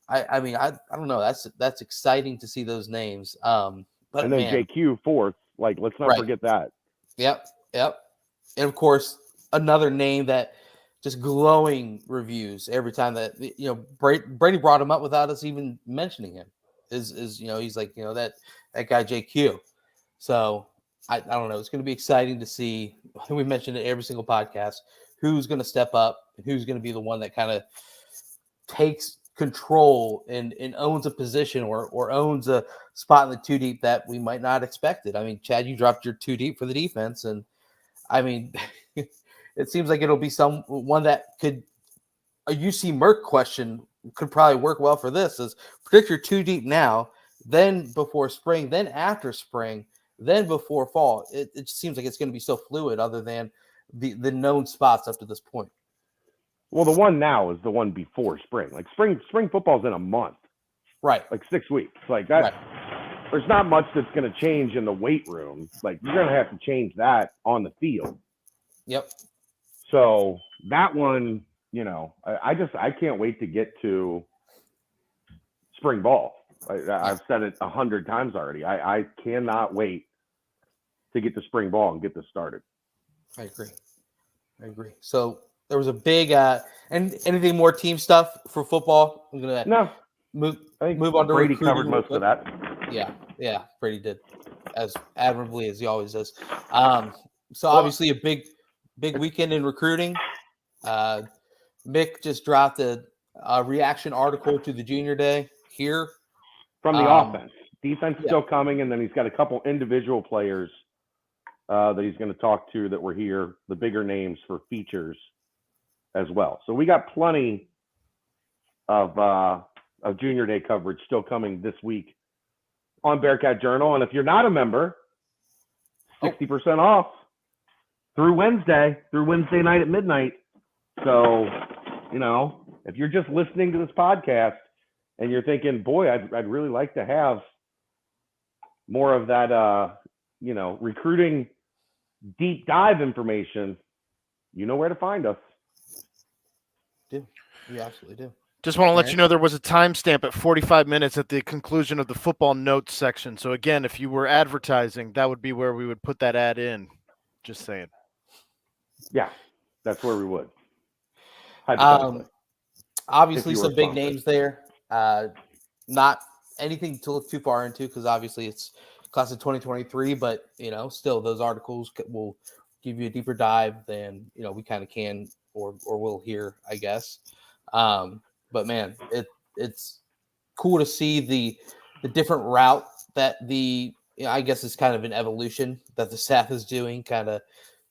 I mean, I don't know. That's exciting to see those names. But And then man, JQ fourth. Like, let's not Right. forget that. Yep. And of course, another name that just glowing reviews every time that Brady brought him up without us even mentioning him. Is he's like that guy JQ. So I don't know. It's going to be exciting to see. We mentioned it every single podcast. Who's going to step up and who's going to be the one that kind of takes control and owns a position or owns a spot in the 2 deep that we might not expect it. I mean, Chad, you dropped your 2 deep for the defense, and I mean, it seems like it'll be one that could a UC Merck question could probably work well for this. Is predict your 2 deep now, then before spring, then after spring, then before fall. It just seems like it's going to be so fluid, other than the known spots up to this point. Well, the one now is the one before spring. Like spring football's in a month, Right. like 6 weeks. Like that. Right. There's not much that's going to change in the weight room. Like you're going to have to change that on the field. Yep. So that one, I can't wait to get to spring ball. I've said it 100 times already. I cannot wait to get to spring ball and get this started. I agree. So there was a big and anything more team stuff for football? No. move I think on to Brady recruiting covered real most quick. of that. Yeah, Brady did as admirably as he always does. So obviously a big weekend in recruiting. Mick just dropped a reaction article to the junior day here. From the offense. Defense yeah. still coming, and then he's got a couple individual players that he's going to talk to that were here, the bigger names for features as well. So we got plenty of junior day coverage still coming this week on Bearcat Journal. And if you're not a member, 60% off through Wednesday night at midnight. So, if you're just listening to this podcast and you're thinking, boy, I'd really like to have more of that, recruiting deep dive information, you know where to find us. You absolutely do. Just want to let you know there was a timestamp at 45 minutes at the conclusion of the football notes section. So again, if you were advertising, that would be where we would put that ad in. Just saying. Yeah, that's where we would. Obviously some big names there. Not anything to look too far into because obviously it's class of 2023, but still those articles will give you a deeper dive than we kind of can or will here, I guess. But man, it's cool to see the different route that I guess it's kind of an evolution that the staff is doing, kind of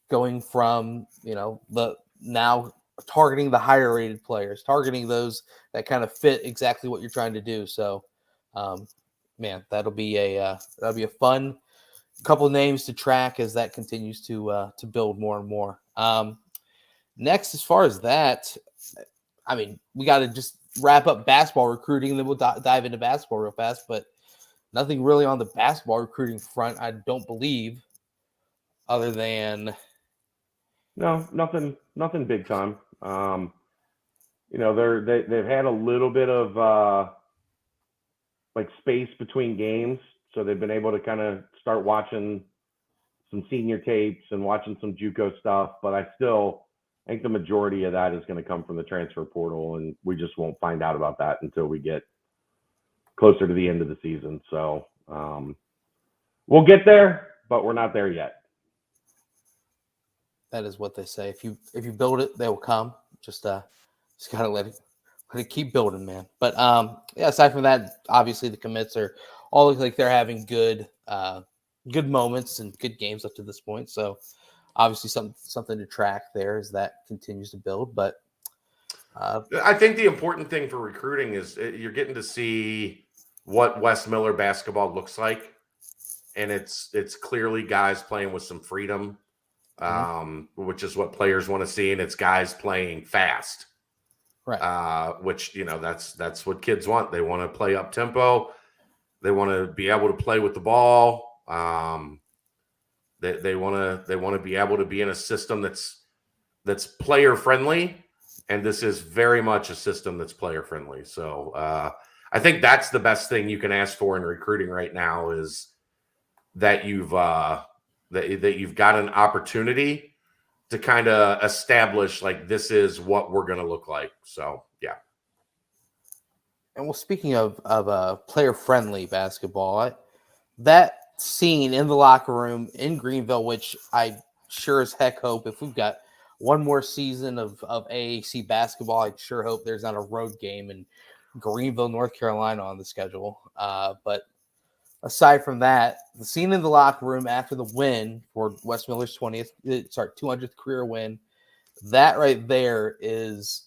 going from the now targeting the higher rated players, targeting those that kind of fit exactly what you're trying to do. So, man, that'll be a fun couple of names to track as that continues to build more and more. Next, as far as that, I mean, we got to just wrap up basketball recruiting, and then we'll dive into basketball real fast. But nothing really on the basketball recruiting front, I don't believe, other than nothing big time. They've had a little bit of space between games, so they've been able to kind of start watching some senior tapes and watching some JUCO stuff. But I think the majority of that is going to come from the transfer portal, and we just won't find out about that until we get closer to the end of the season. So we'll get there, but we're not there yet. That is what they say. If you build it, they will come. Just gotta let it keep building, man. But aside from that, obviously the commits are all look like they're having good moments and good games up to this point. So obviously something to track there as that continues to build. But I think the important thing for recruiting is you're getting to see what West Miller basketball looks like, and it's clearly guys playing with some freedom. Which is what players want to see, and it's guys playing fast, right? Which that's what kids want. They want to play up tempo. They want to be able to play with the ball. They want to be able to be in a system that's player friendly, and this is very much a system that's player friendly. So I think that's the best thing you can ask for in recruiting right now is that you've that you've got an opportunity to kind of establish this is what we're going to look like. So, yeah. And well, speaking of player friendly basketball, that scene in the locker room in Greenville, which I sure as heck hope if we've got one more season of AAC basketball, I sure hope there's not a road game in Greenville, North Carolina on the schedule. But aside from that, the scene in the locker room after the win for West Miller's 200th career win, that right there is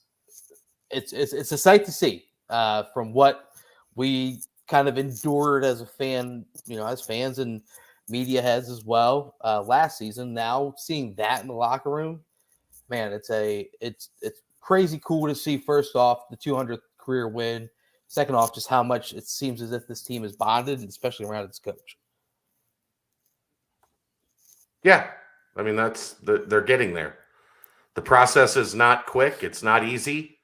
it's a sight to see from what we kind of endured as a fan, as fans and media heads as well last season. Now seeing that in the locker room, man, it's crazy cool to see. First off, the 200th career win. Second off, just how much it seems as if this team is bonded, especially around its coach. Yeah. I mean, they're getting there. The process is not quick. It's not easy,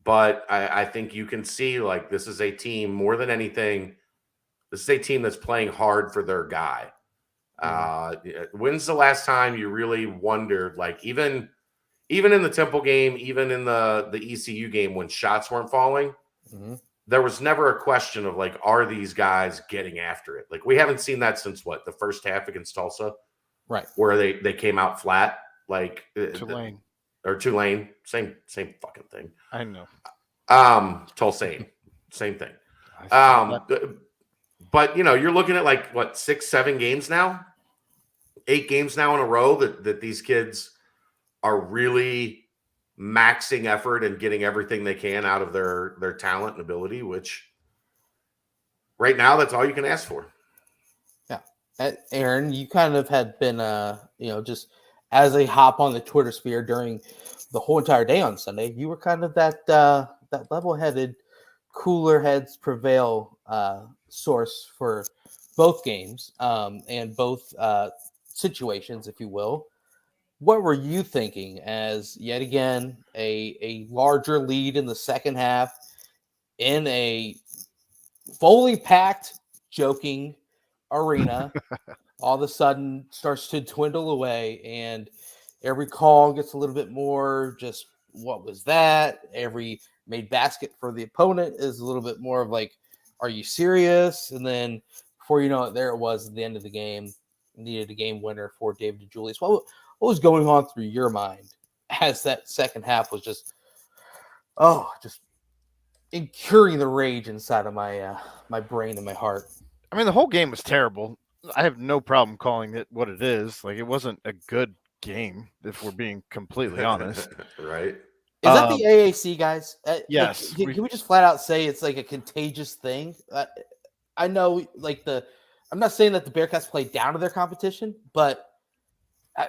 but I think you can see this is a team more than anything. This is a team that's playing hard for their guy. When's the last time you really wondered, even in the Temple game, even in the ECU game when shots weren't falling, there was never a question of like, are these guys getting after it? Like we haven't seen that since what, the first half against Tulsa, Right? where they came out flat, like Tulane. Tulane, same fucking thing. I know. Tulsa, same thing. I saw that. But you're looking at like what 6, 7 games now, 8 games now in a row that these kids are really maxing effort and getting everything they can out of their talent and ability, which right now that's all you can ask for. Yeah. Aaron, you kind of had been just as a hop on the Twitter sphere during the whole entire day on Sunday, you were kind of that level-headed, cooler heads prevail source for both games and both situations, if you will. What were you thinking as yet again a larger lead in the second half in a fully packed, joking arena all of a sudden starts to dwindle away, and every call gets a little bit more just what was that? Every made basket for the opponent is a little bit more of like, are you serious? And then before you know it, there it was at the end of the game. Needed a game winner for David DeJulius. What was going on through your mind as that second half was just incurring the rage inside of my my brain and my heart? I mean, the whole game was terrible. I have no problem calling it what it is. Like, it wasn't a good game, if we're being completely honest. Right? Is that the AAC, guys? Yes. Can we just flat out say it's like a contagious thing? I know, I'm not saying that the Bearcats play down to their competition, but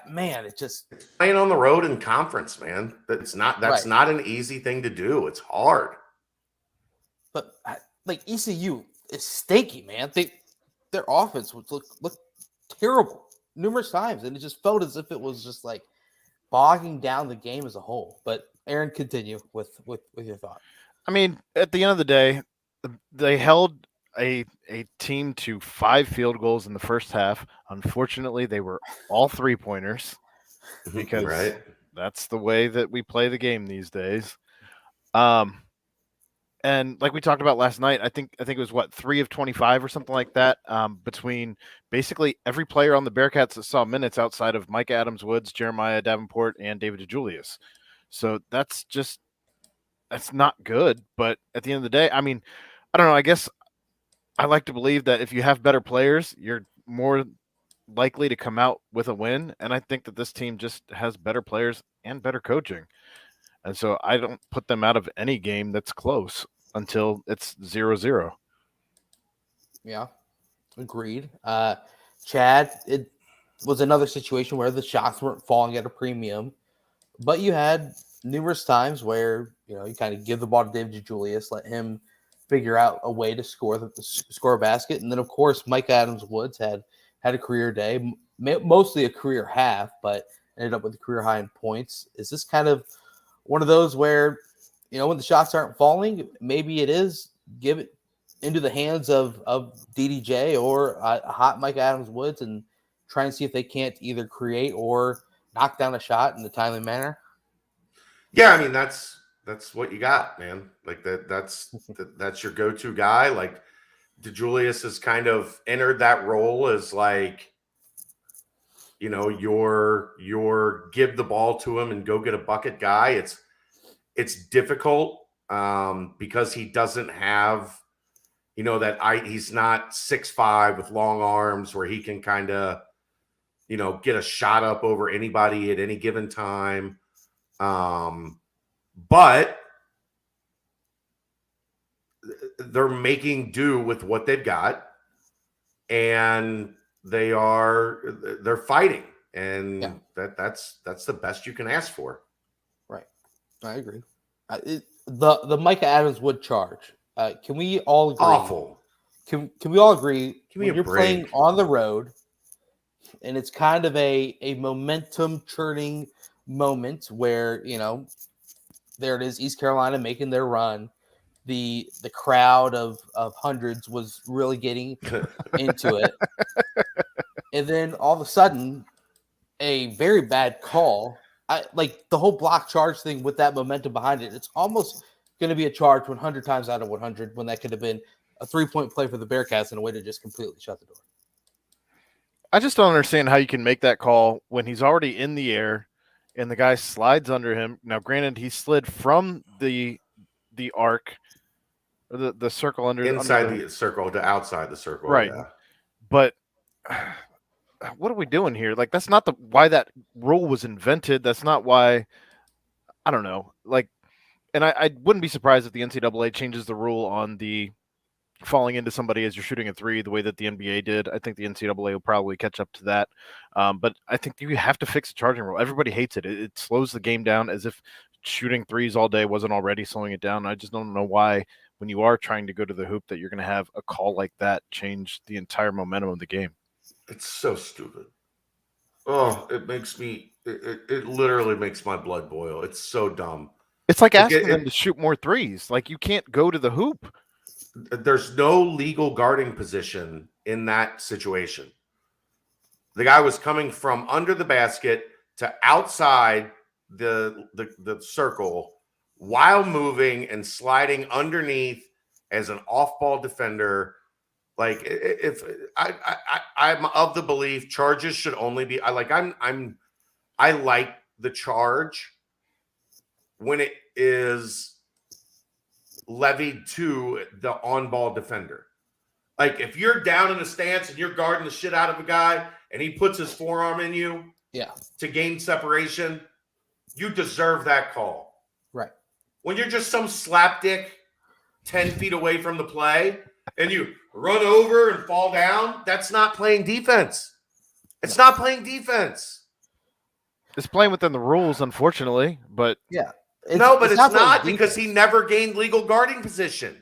man, it just Playing on the road in conference, man. That's Right. not an easy thing to do. It's hard. But like ECU is stinky, man. Their offense would look terrible numerous times, and it just felt as if it was just like bogging down the game as a whole. But Aaron, continue with your thought. I mean, at the end of the day, they held a team to 5 field goals in the first half. Unfortunately, they were all 3-pointers because Right. that's the way that we play the game these days. And like we talked about last night, I think it was 3 of 25 or something like that, between basically every player on the Bearcats that saw minutes outside of Micah Adams-Woods, Jeremiah Davenport, and David DeJulius. So that's not good. But at the end of the day, I mean, I don't know. I guess I like to believe that if you have better players, you're more likely to come out with a win. And I think that this team just has better players and better coaching. And so I don't put them out of any game that's close until it's 0-0. Yeah, agreed. Chad, it was another situation where the shots weren't falling at a premium, but you had numerous times where you kind of give the ball to David DeJulius, let him figure out a way to score a basket, and then of course Mike Adams-Woods had a career day, mostly a career half, but ended up with a career high in points. Is this kind of one of those where when the shots aren't falling, maybe it is give it into the hands of DDJ or a hot Mike Adams-Woods and try and see if they can't either create or knock down a shot in a timely manner? Yeah, I mean that's what you got, man. Like that's your go-to guy. Like DeJulius has kind of entered that role as like your give the ball to him and go get a bucket guy. It's difficult because he doesn't have he's not 6'5" with long arms where he can kind of get a shot up over anybody at any given time. But they're making do with what they've got, and they're fighting, and that's the best you can ask for. Right, I agree. The Micah Adams-Wood charge. Can we all agree? Awful. Can we all agree when you're playing on the road, and it's kind of a momentum churning moment where there it is, East Carolina making their run. The crowd of hundreds was really getting into it. And then all of a sudden, a very bad call. Like the whole block charge thing with that momentum behind it, it's almost going to be a charge 100 times out of 100 when that could have been a 3-point play for the Bearcats in a way to just completely shut the door. I just don't understand how you can make that call when he's already in the air and the guy slides under him. Now, granted, he slid from the arc or the circle inside under the circle to outside the circle. Right. Yeah. But what are we doing here? Like, that's not why that rule was invented. That's not why. I don't know. Like, and I wouldn't be surprised if the NCAA changes the rule on the falling into somebody as you're shooting a three the way that the NBA did. I think the NCAA will probably catch up to that. But I think you have to fix the charging rule. Everybody hates it. It slows the game down, as if shooting threes all day wasn't already slowing it down. I just don't know why, when you are trying to go to the hoop, that you're going to have a call like that change the entire momentum of the game. It's so stupid. Oh, it makes me. It literally makes my blood boil. It's so dumb. It's like asking them to shoot more threes. Like, you can't go to the hoop. There's no legal guarding position in that situation. The guy was coming from under the basket to outside the circle while moving and sliding underneath as an off-ball defender. Like, if I'm of the belief charges should only be. I like the charge when it is levied to the on-ball defender. Like, if you're down in the stance and you're guarding the shit out of a guy and he puts his forearm in you to gain separation, you deserve that call. Right. When you're just some slapdick 10 feet away from the play and you run over and fall down, that's not playing defense. It's not playing defense. It's playing within the rules, unfortunately, but yeah. It's not because he never gained legal guarding position.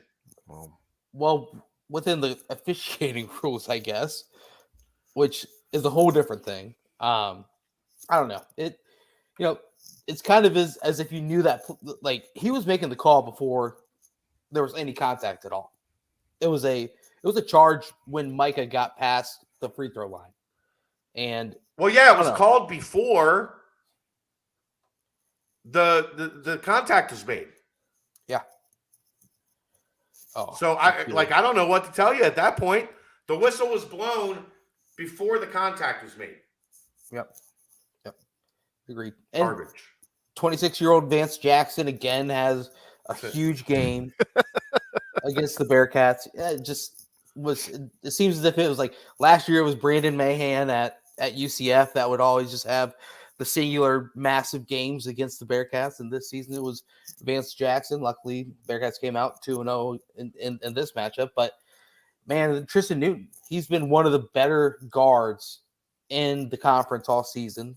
Well, within the officiating rules, I guess, which is a whole different thing. I don't know. It's kind of as if you knew that, like, he was making the call before there was any contact at all. It was a charge when Micah got past the free throw line. And it was called before the contact was made. Yeah. Oh, so I don't know what to tell you at that point. The whistle was blown before the contact was made. Yep. Agreed. And garbage. 26-year-old Vance Jackson again has a huge game against the Bearcats. It seems as if it was like last year it was Brandon Mahan at UCF that would always just have the singular massive games against the Bearcats, and this season it was Vance Jackson. Luckily, Bearcats came out 2-0 in this matchup. But man, Tristan Newton, he's been one of the better guards in the conference all season.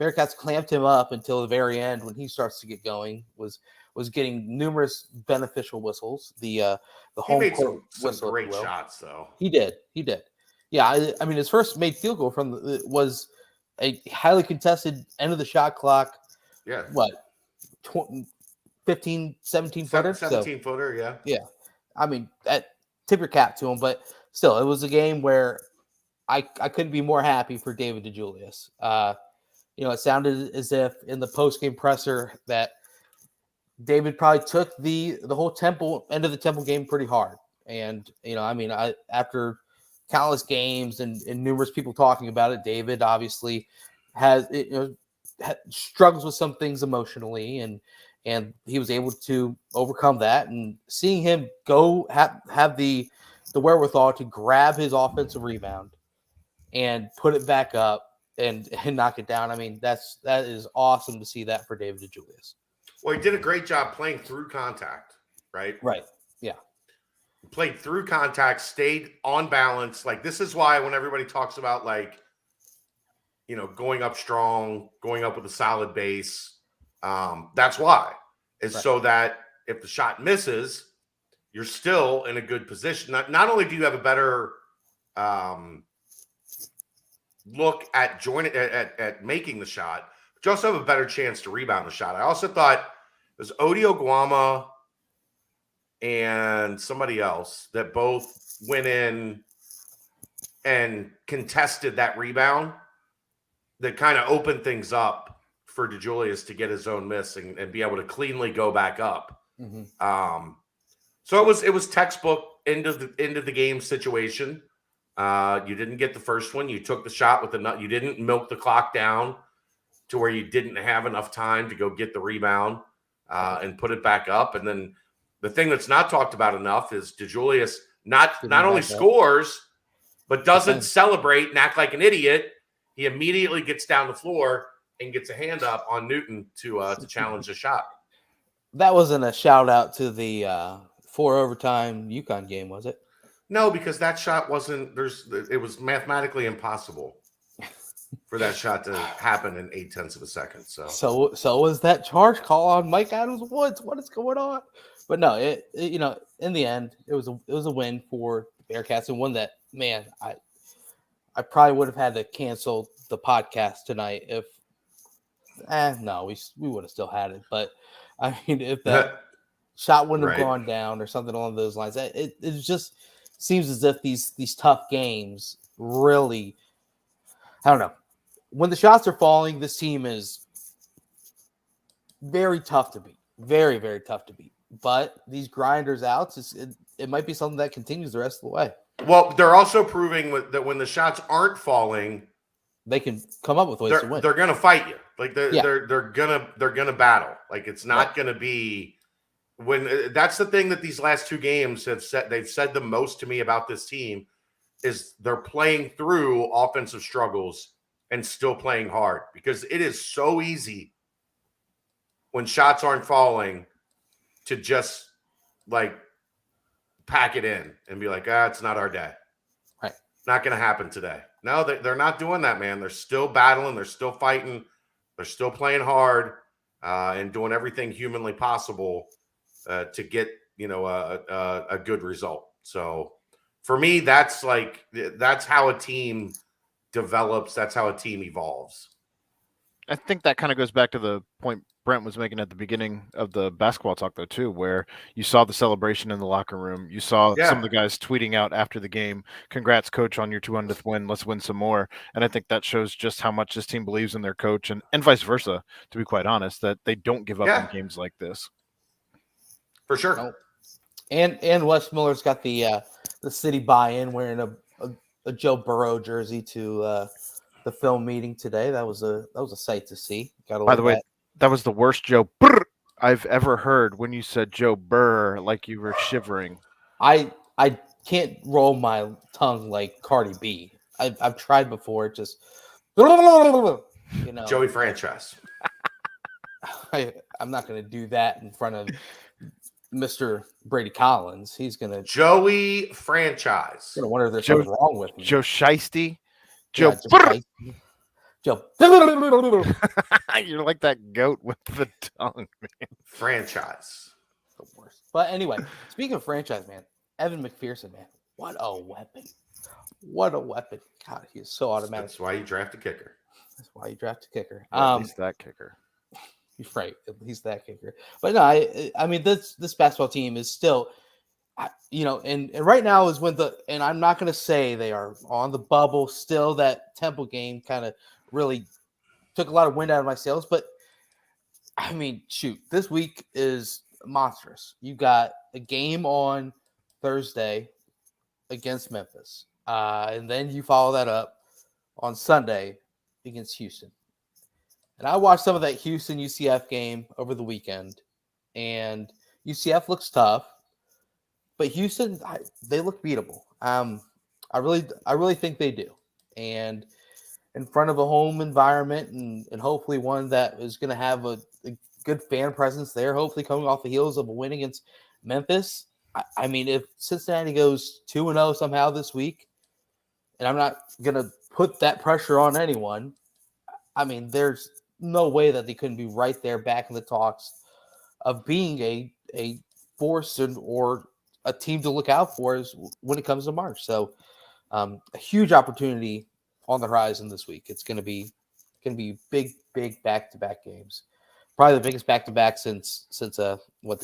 Bearcats clamped him up until the very end when he starts to get going. Was getting numerous beneficial whistles. The home court whistle, great shots though. He did. Yeah, I mean, his first made field goal was a highly contested end of the shot clock. Yeah. What? 15, 17 footer? 17 footer, yeah. Yeah. I mean, tip your cap to him, but still, it was a game where I couldn't be more happy for David DeJulius. It sounded as if in the post-game presser that David probably took the whole end of the Temple game pretty hard. And, after countless games and numerous people talking about it, David obviously struggles with some things emotionally, and he was able to overcome that. And seeing him go have the wherewithal to grab his offensive rebound and put it back up and knock it down. I mean, that is awesome to see that for David DeJulius. Well, he did a great job playing through contact, right? Right. Yeah. Played through contact, stayed on balance. Like, this is why when everybody talks about, like, going up strong, going up with a solid base, that's why. So that if the shot misses, you're still in a good position. Not only do you have a better look at at making the shot, but you also have a better chance to rebound the shot. I also thought it was Odio Guama and somebody else that both went in and contested that rebound that kind of opened things up for DeJulius to get his own miss and be able to cleanly go back up. So it was textbook end of the game situation. You didn't get the first one. You took the shot with the nut. You didn't milk the clock down to where you didn't have enough time to go get the rebound and put it back up. And then the thing that's not talked about enough is DeJulius not only scores, but doesn't celebrate and act like an idiot. He immediately gets down the floor and gets a hand up on Newton to challenge the shot. That wasn't a shout out to the 4 overtime UConn game, was it? No, because that shot wasn't. It was mathematically impossible for that shot to happen in 0.8 of a second. So was that charge call on Mike Adams-Woods? What is going on? But no, it in the end, it was a win for the Bearcats, and one that, man, I probably would have had to cancel the podcast tonight if no, we would have still had it. But I mean, if that shot wouldn't have gone down or something along those lines, it just seems as if these tough games really, I don't know. When the shots are falling, this team is very tough to beat. Very, very tough to beat. But these grinders outs, it might be something that continues the rest of the way. Well, they're also proving that when the shots aren't falling, they can come up with ways to win. They're gonna fight you. Like they're gonna battle. Like it's not gonna be when that's the thing that these last 2 games they've said the most to me about this team is they're playing through offensive struggles and still playing hard, because it is so easy when shots aren't falling to just like pack it in and be like, it's not our day. Right. Not going to happen today. No, they're not doing that, man. They're still battling. They're still fighting. They're still playing hard and doing everything humanly possible to get, a good result. So for me, that's how a team develops. That's how a team evolves. I think that kind of goes back to the point Brent was making at the beginning of the basketball talk, though, too, where you saw the celebration in the locker room. You saw some of the guys tweeting out after the game, "Congrats, coach, on your 200th win. Let's win some more." And I think that shows just how much this team believes in their coach, and vice versa, to be quite honest, that they don't give up in games like this. For sure. And Wes Miller's got the city buy-in, wearing a Joe Burrow jersey to the film meeting today. That was a sight to see. By the way, that was the worst Joe Burr I've ever heard when you said Joe Burr, like you were shivering. I can't roll my tongue like Cardi B. I've tried before. It just Joey Franchise. I'm not going to do that in front of Mr. Brady Collins. He's going to Joey Franchise. I wonder if there's something wrong with me. Joe Shiesty. Joe. Joe. You're like that goat with the tongue, man. Franchise. The worst. But anyway, speaking of franchise, man, Evan McPherson, man, what a weapon. What a weapon. God, he is so automatic. That's why you draft a kicker. That's why you draft a kicker. At least that kicker. He's right. At least that kicker. But no, I mean, this basketball team is still, and right now is when and I'm not going to say they are on the bubble. Still, that Temple game kind of really took a lot of wind out of my sails. But I mean, shoot, this week is monstrous. You got a game on Thursday against Memphis, and then you follow that up on Sunday against Houston. And I watched some of that Houston UCF game over the weekend, and UCF looks tough, but Houston, they look beatable. I really think they do. And in front of a home environment and hopefully one that is going to have a good fan presence there, hopefully coming off the heels of a win against Memphis. I mean, if Cincinnati goes 2-0 somehow this week, and I'm not going to put that pressure on anyone, I mean, there's no way that they couldn't be right there back in the talks of being a force or a team to look out for when it comes to March. So a huge opportunity on the horizon this week. It's going to be big back-to-back games. Probably the biggest back-to-back since the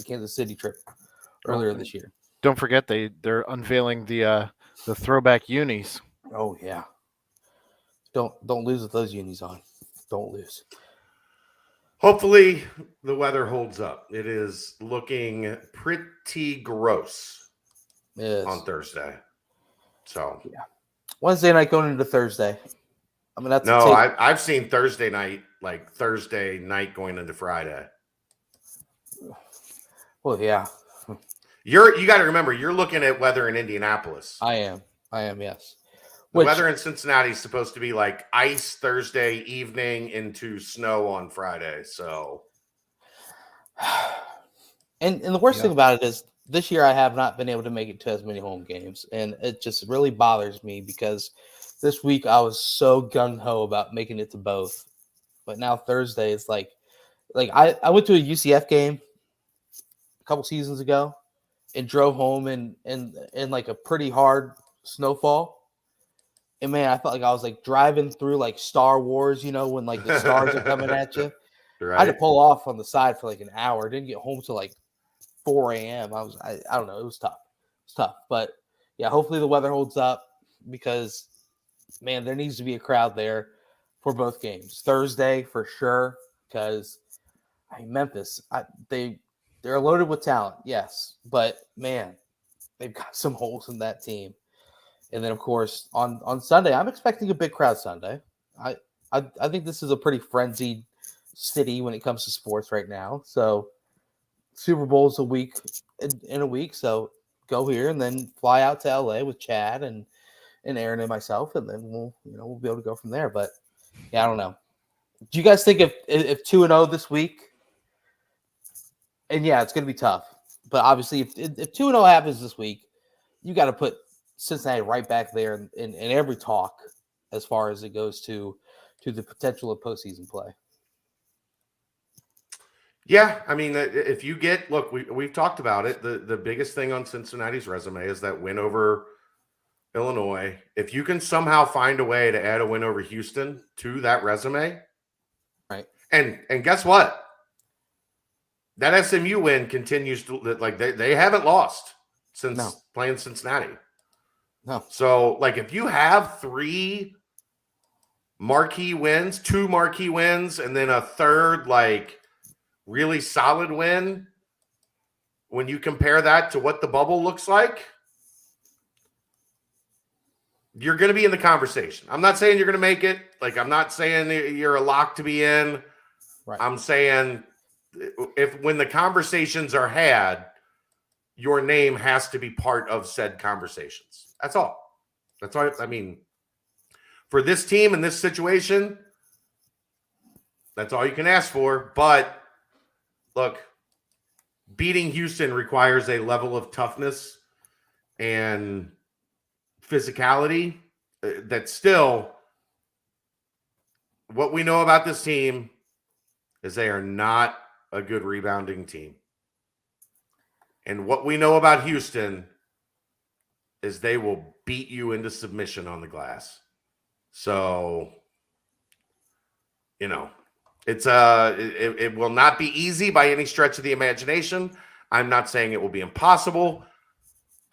Kansas City trip earlier this year. Don't forget they're unveiling the throwback unis. Oh yeah. Don't lose with those unis on. Don't lose. Hopefully the weather holds up. It is looking pretty gross on Thursday. So yeah, Wednesday night going into Thursday. I mean, that's no, I've seen Thursday night, like Thursday night going into Friday. Well, yeah, You got to remember, you're looking at weather in Indianapolis. I am, yes. The weather in Cincinnati is supposed to be like ice Thursday evening into snow on Friday. So, and the worst thing about it is this year I have not been able to make it to as many home games, and it just really bothers me because this week I was so gung ho about making it to both, but now Thursday is like I went to a UCF game a couple seasons ago and drove home in like a pretty hard snowfall. And man, I felt like I was like driving through like Star Wars, when like the stars are coming at you. right. I had to pull off on the side for like an hour. Didn't get home till like 4 a.m. I don't know. It was tough. But yeah, hopefully the weather holds up because man, there needs to be a crowd there for both games. Thursday for sure, because Memphis, they're loaded with talent, yes, but man, they've got some holes in that team. And then, of course, on Sunday, I'm expecting a big crowd Sunday. I think this is a pretty frenzied city when it comes to sports right now. So Super Bowl is a week in a week. So go here and then fly out to LA with Chad and Aaron and myself, and then we'll be able to go from there. But yeah, I don't know. Do you guys think if 2-0 this week? And yeah, it's going to be tough. But obviously, if 2-0 happens this week, you got to put Cincinnati right back there in every talk as far as it goes to the potential of postseason play. Yeah, I mean, if you get we've talked about it. The biggest thing on Cincinnati's resume is that win over Illinois. If you can somehow find a way to add a win over Houston to that resume, right? And guess what? That SMU win continues to they haven't lost since playing Cincinnati. No. So if you have 3 marquee wins, 2 marquee wins, and then a third really solid win, when you compare that to what the bubble looks like, you're going to be in the conversation. I'm not saying you're going to make it. I'm not saying you're a lock to be in. Right. I'm saying when the conversations are had, your name has to be part of said conversations. That's all. I mean, for this team in this situation, that's all you can ask for. But look, beating Houston requires a level of toughness and physicality that still, what we know about this team is they are not a good rebounding team. And what we know about Houston is they will beat you into submission on the glass. So, it will not be easy by any stretch of the imagination. I'm not saying it will be impossible.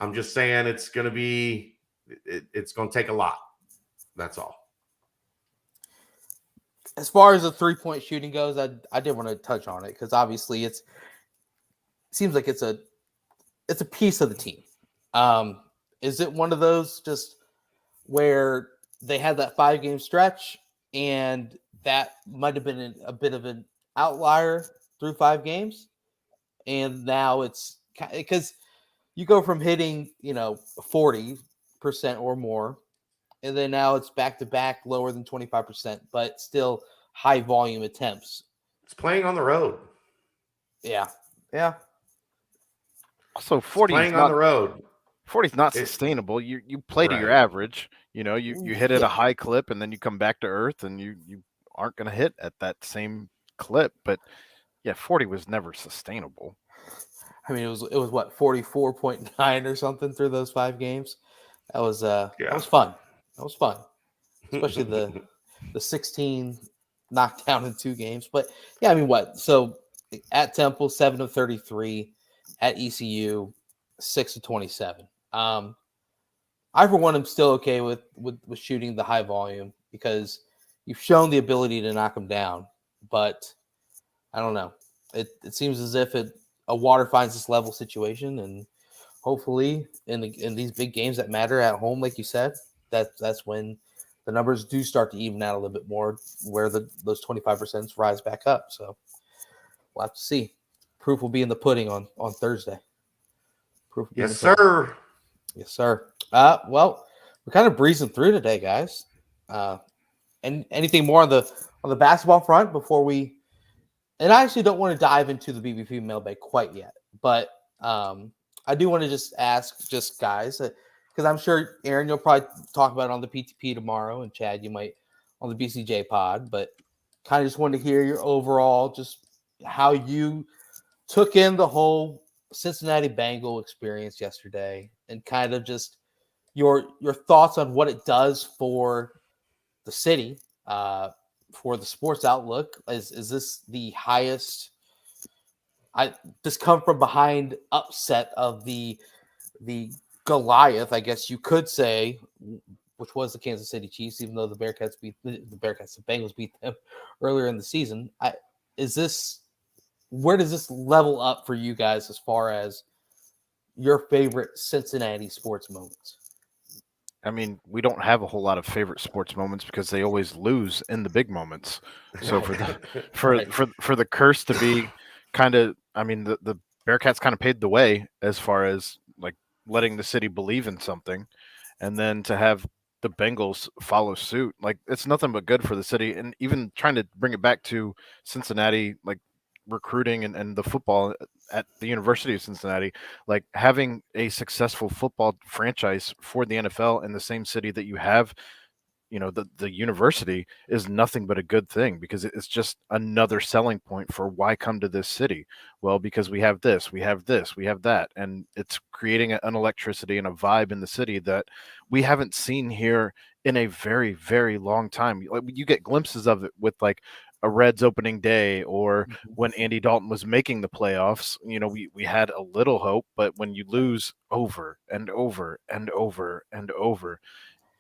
I'm just saying it's going to take a lot. That's all. As far as the 3-point shooting goes, I did want to touch on it because obviously it seems like it's a piece of the team. Is it one of those just where they had that 5-game stretch and that might have been a bit of an outlier through 5 games, and now it's because you go from hitting 40% or more, and then now it's back to back lower than 25%, but still high volume attempts. It's playing on the road. Yeah. Also, 40 playing on the road. 40 is not sustainable. You play to your average. You hit at a high clip, and then you come back to earth, and you aren't going to hit at that same clip. But yeah, 40 was never sustainable. I mean, it was what, 44.9 or something through those 5 games. That was that was fun. That was fun, especially the 16 knocked down in 2 games. But yeah, I mean, what? So at Temple, 7 of 33. At ECU, 6 of 27. I, for one, am still okay with shooting the high volume because you've shown the ability to knock them down. But I don't know. It seems as if a water finds its level situation, and hopefully in these big games that matter at home, like you said, that's when the numbers do start to even out a little bit more, where those 25% rise back up. So we'll have to see. Proof will be in the pudding on Thursday. Proof will be in Yes, the pudding. sir. Yes, sir. Well, we're kind of breezing through today, guys. And anything more on the basketball front before we? And I actually don't want to dive into the BBP mailbag quite yet, but I do want to just ask, guys, because I'm sure Aaron, you'll probably talk about it on the PTP tomorrow, and Chad, you might on the BCJ pod, but kind of just wanted to hear your overall, just how you took in the whole Cincinnati Bengal experience yesterday, and kind of just your thoughts on what it does for the city, for the sports outlook. Is this the highest this come from behind upset of the Goliath, I guess you could say, which was the Kansas City Chiefs, even though the Bengals beat them earlier in the season. Where does this level up for you guys as far as your favorite Cincinnati sports moments? I mean, we don't have a whole lot of favorite sports moments because they always lose in the big moments. So for the curse to be kind of, I mean, the Bearcats kind of paved the way as far as like letting the city believe in something, and then to have the Bengals follow suit, like it's nothing but good for the city. And even trying to bring it back to Cincinnati, like recruiting and the football at the University of Cincinnati, like having a successful football franchise for the NFL in the same city that you have, the university, is nothing but a good thing, because it's just another selling point for why come to this city. Well, because we have this, we have this, we have that, and it's creating an electricity and a vibe in the city that we haven't seen here in a very, very long time. Like, you get glimpses of it with like a Reds opening day, or when Andy Dalton was making the playoffs, we had a little hope, but when you lose over and over and over and over,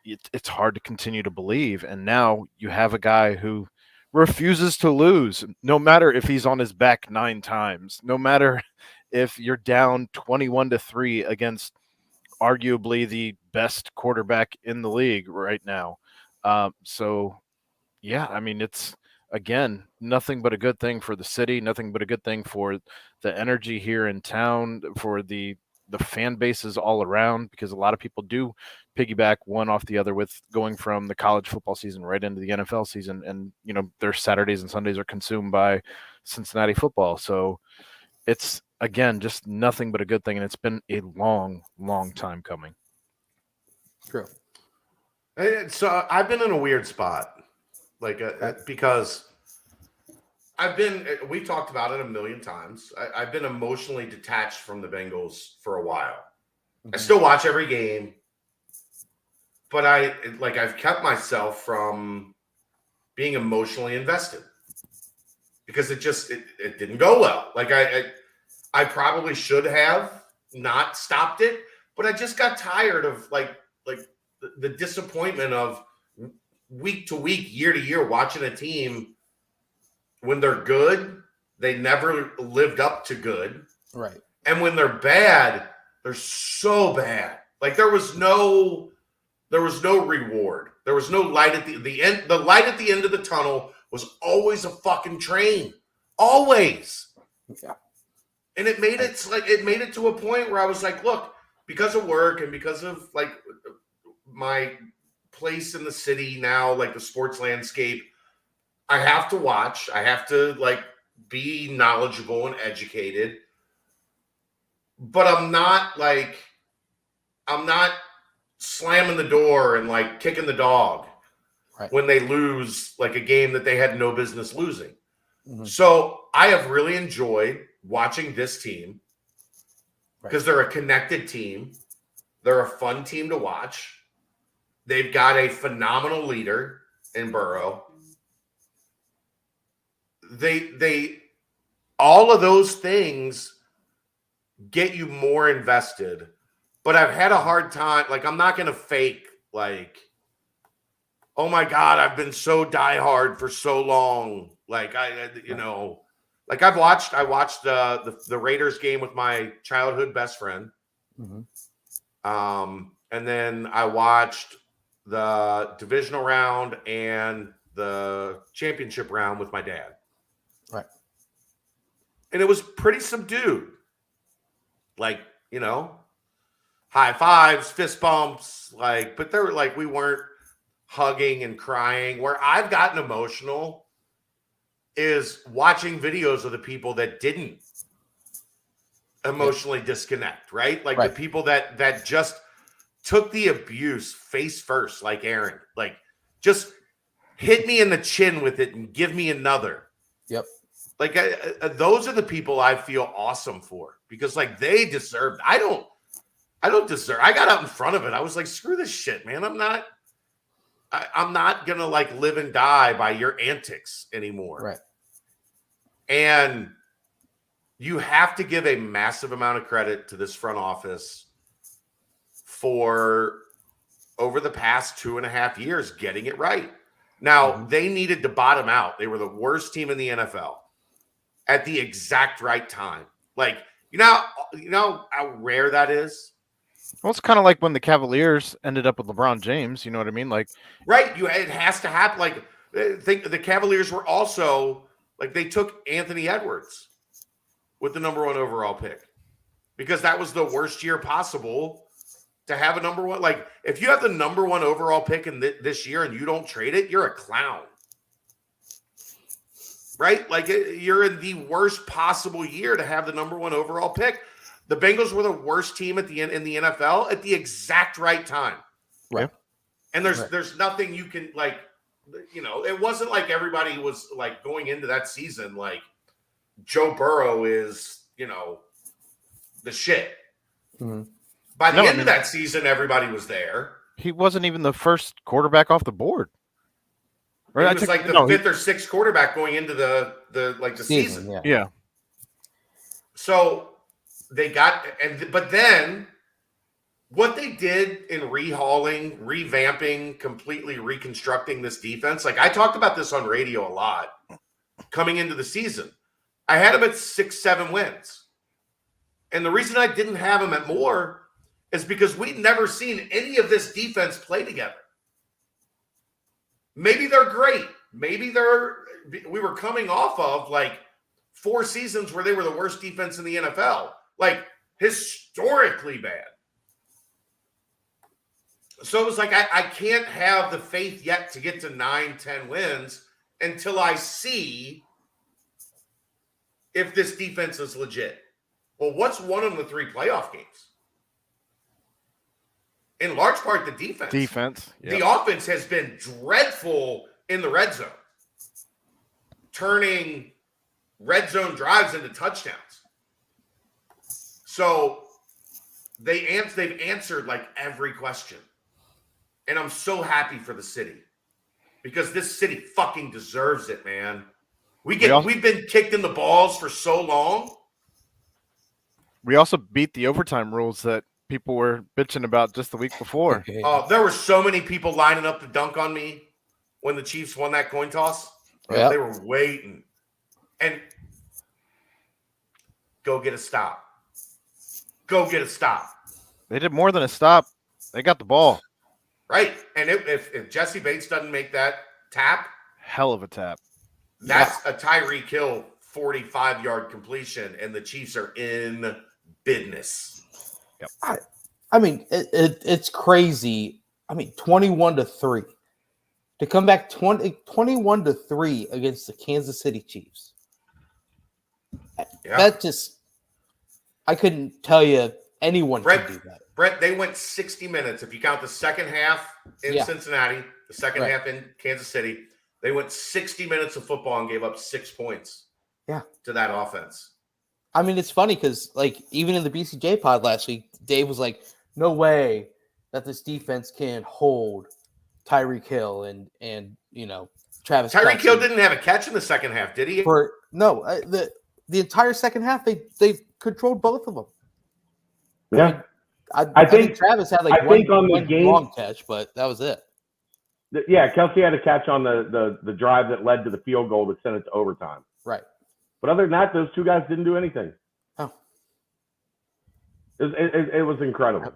it's hard to continue to believe. And now you have a guy who refuses to lose, no matter if he's on his back 9 times, no matter if you're down 21-3 against arguably the best quarterback in the league right now. So yeah, I mean, it's, again, nothing but a good thing for the city, nothing but a good thing for the energy here in town, for the fan bases all around, because a lot of people do piggyback one off the other with going from the college football season right into the NFL season, and their Saturdays and Sundays are consumed by Cincinnati football. So it's, again, just nothing but a good thing, and it's been a long, long time coming. True. So I've been in a weird spot, because we talked about it a million times. I've been emotionally detached from the Bengals for a while. I still watch every game, but I've kept myself from being emotionally invested because it didn't go well. Like I probably should have not stopped it, but I just got tired of like the disappointment of week to week, year to year, watching a team, when they're good, they never lived up to good. Right. And when they're bad, they're so bad. Like there was no reward. There was no light at the end. The light at the end of the tunnel was always a fucking train. Always. Yeah. And it made it to a point where I was like, look, because of work and because of like my place in the city now, like the sports landscape, I have to watch. I have to like be knowledgeable and educated. But I'm not slamming the door and like kicking the dog when they lose like a game that they had no business losing. Mm-hmm. So I have really enjoyed watching this team because they're a connected team. They're a fun team to watch. They've got a phenomenal leader in Burrow. They all of those things get you more invested. But I've had a hard time. Like, I'm not going to fake, like, oh, my God, I've been so diehard for so long. Like, like Like I watched the Raiders game with my childhood best friend. Mm-hmm. And then I watched the divisional round and the championship round with my dad. Right. And it was pretty subdued. Like, high fives, fist bumps, but they were we weren't hugging and crying. Where I've gotten emotional is watching videos of the people that didn't emotionally disconnect, right? Like the people that just took the abuse face first, like Aaron, just hit me in the chin with it and give me another. Yep. Those are the people I feel awesome for because they deserve. I don't deserve. I got out in front of it. I was like, screw this shit, man. I'm not gonna live and die by your antics anymore. Right. And you have to give a massive amount of credit to this front office for over the past 2.5 years getting it right. Now, they needed to bottom out. They were the worst team in the NFL at the exact right time. You know how rare that is? Well, it's kind of like when the Cavaliers ended up with LeBron James. You know what I mean? Right. It has to happen. Think the Cavaliers were also they took Anthony Edwards with the number 1 overall pick because that was the worst year possible to have a number 1. If you have the number 1 overall pick in this year and you don't trade it, you're a clown. Right? You're in the worst possible year to have the number 1 overall pick. The Bengals were the worst team in the NFL at the exact right time. Right. And there's nothing you can it wasn't like everybody was going into that season Joe Burrow is, the shit. Mm-hmm. By the end of that season, everybody was there. He wasn't even the first quarterback off the board. Right? He was the 5th or 6th quarterback going into the season. Yeah. So they got but then what they did in rehauling, revamping, completely reconstructing this defense, I talked about this on radio a lot coming into the season. I had them at 6-7 wins. And the reason I didn't have them at more is because we'd never seen any of this defense play together. Maybe they're great. Maybe we were coming off of 4 seasons where they were the worst defense in the NFL. Historically bad. So it was I can't have the faith yet to get to 9-10 wins until I see if this defense is legit. Well, what's won them the 3 playoff games? In large part, the defense. Yep. The offense has been dreadful in the red zone, turning red zone drives into touchdowns. So they've answered every question. And I'm so happy for the city because this city fucking deserves it, man. We've been kicked in the balls for so long. We also beat the overtime rules that people were bitching about just the week before. There were so many people lining up to dunk on me when the Chiefs won that coin toss. Yep. They were waiting. And go get a stop. They did more than a stop. They got the ball. Right. And if Jesse Bates doesn't make that tap. Hell of a tap. That's a Tyreek Hill 45-yard completion, and the Chiefs are in business. Yep. I mean, it's crazy. I mean, 21-3 to come back 21-3 against the Kansas City Chiefs. Yeah. That just, I couldn't tell you anyone could do that. Brent, they went 60 minutes. If you count the second half in Cincinnati, the second half in Kansas City, they went 60 minutes of football and gave up 6 points. To that offense. I mean, it's funny because, even in the BCJ pod last week, Dave was like, no way that this defense can hold Tyreek Hill and Travis Tyreek Kelce. Hill didn't have a catch in the second half, did he? The entire second half, they controlled both of them. Yeah. I think Travis had one game, long catch, but that was it. Yeah, Kelce had a catch on the drive that led to the field goal that sent it to overtime. Right. But other than that, those two guys didn't do anything. Oh. It was incredible.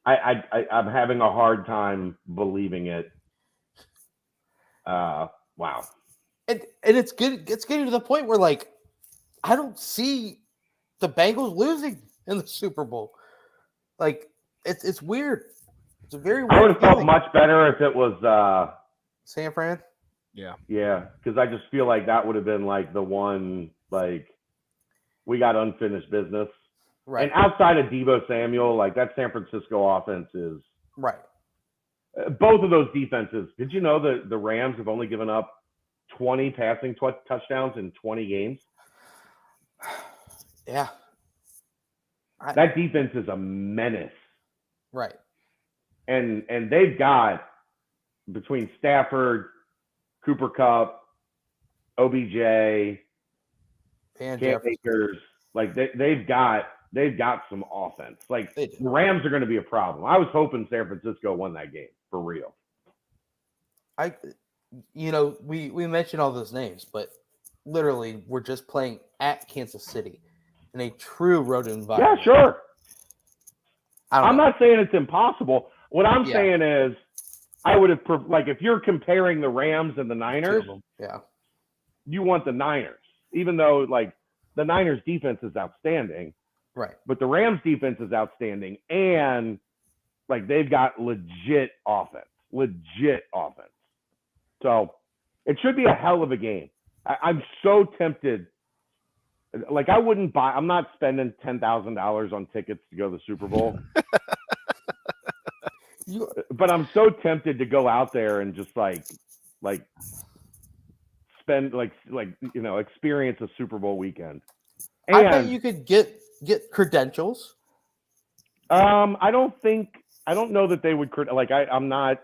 I'm having a hard time believing it. Wow. And it's good. It's getting to the point where, like, I don't see the Bengals losing in the Super Bowl. Like, it's weird. It's a very weird. I would have felt feeling. much better if it was San Fran. Yeah, because I just feel like that would have been like the one, like, we got unfinished business. Right. And outside of Deebo Samuel, like, that San Francisco offense is Right. Both of those defenses. Did you know that the Rams have only given up 20 passing touchdowns in 20 games? Yeah. That defense is a menace. Right. And they've got, between Stafford, Cooper Kupp, OBJ, Cam Akers, like they've got some offense. Like, They do. the Rams are going to be a problem. I was hoping San Francisco won that game for real. We mentioned all those names, but literally we're just playing at Kansas City in a true road environment. Yeah, sure. I'm not saying it's impossible. What I'm saying is, I would have, like, if you're comparing the Rams and the Niners, yeah, you want the Niners, even though, like, the Niners defense is outstanding, right. but the Rams defense is outstanding, and, like, they've got legit offense. So it should be a hell of a game. I'm so tempted. Like, I'm not spending $10,000 on tickets to go to the Super Bowl. But I'm so tempted to go out there and just like spend experience a Super Bowl weekend. And I bet you could get credentials. I don't know that they would I'm not.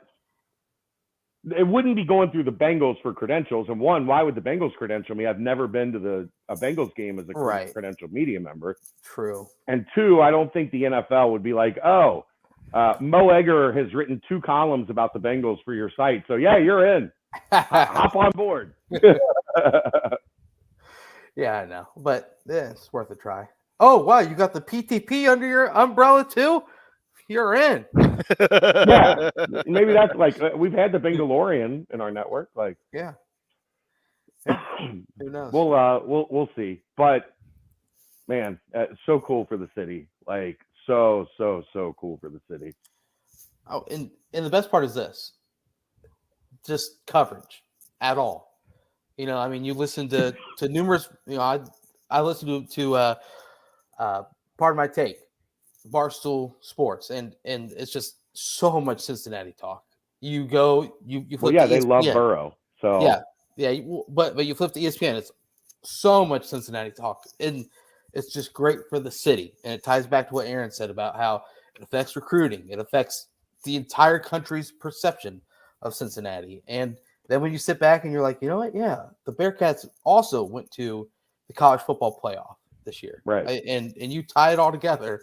It wouldn't be going through the Bengals for credentials. And one, why would the Bengals credential me? I've never been to a Bengals game as a credentialed media member. True. And two, I don't think the NFL would be like, oh, Mo Egger has written 2 columns about the Bengals for your site. So, yeah, you're in. Hop on board. Yeah, I know. But it's worth a try. Oh, wow. You got the PTP under your umbrella, too? You're in. Yeah. Maybe that's like, we've had the Bengalorean in our network. Like, yeah. Who knows? We'll see. But, man, so cool for the city. Like, so cool for the city. Oh, and the best part is this. Just coverage at all. I mean, you listen to numerous, I listen to Pardon My Take, Barstool Sports, and it's just so much Cincinnati talk. You go, you flip to they ESPN. love Burrow. So yeah, but you flip to ESPN, it's so much Cincinnati talk, and it's just great for the city. And it ties back to what Aaron said about how it affects recruiting. It affects the entire country's perception of Cincinnati. And then when you sit back and you're like, you know what? Yeah, the Bearcats also went to the college football playoff this year. Right. And you tie it all together.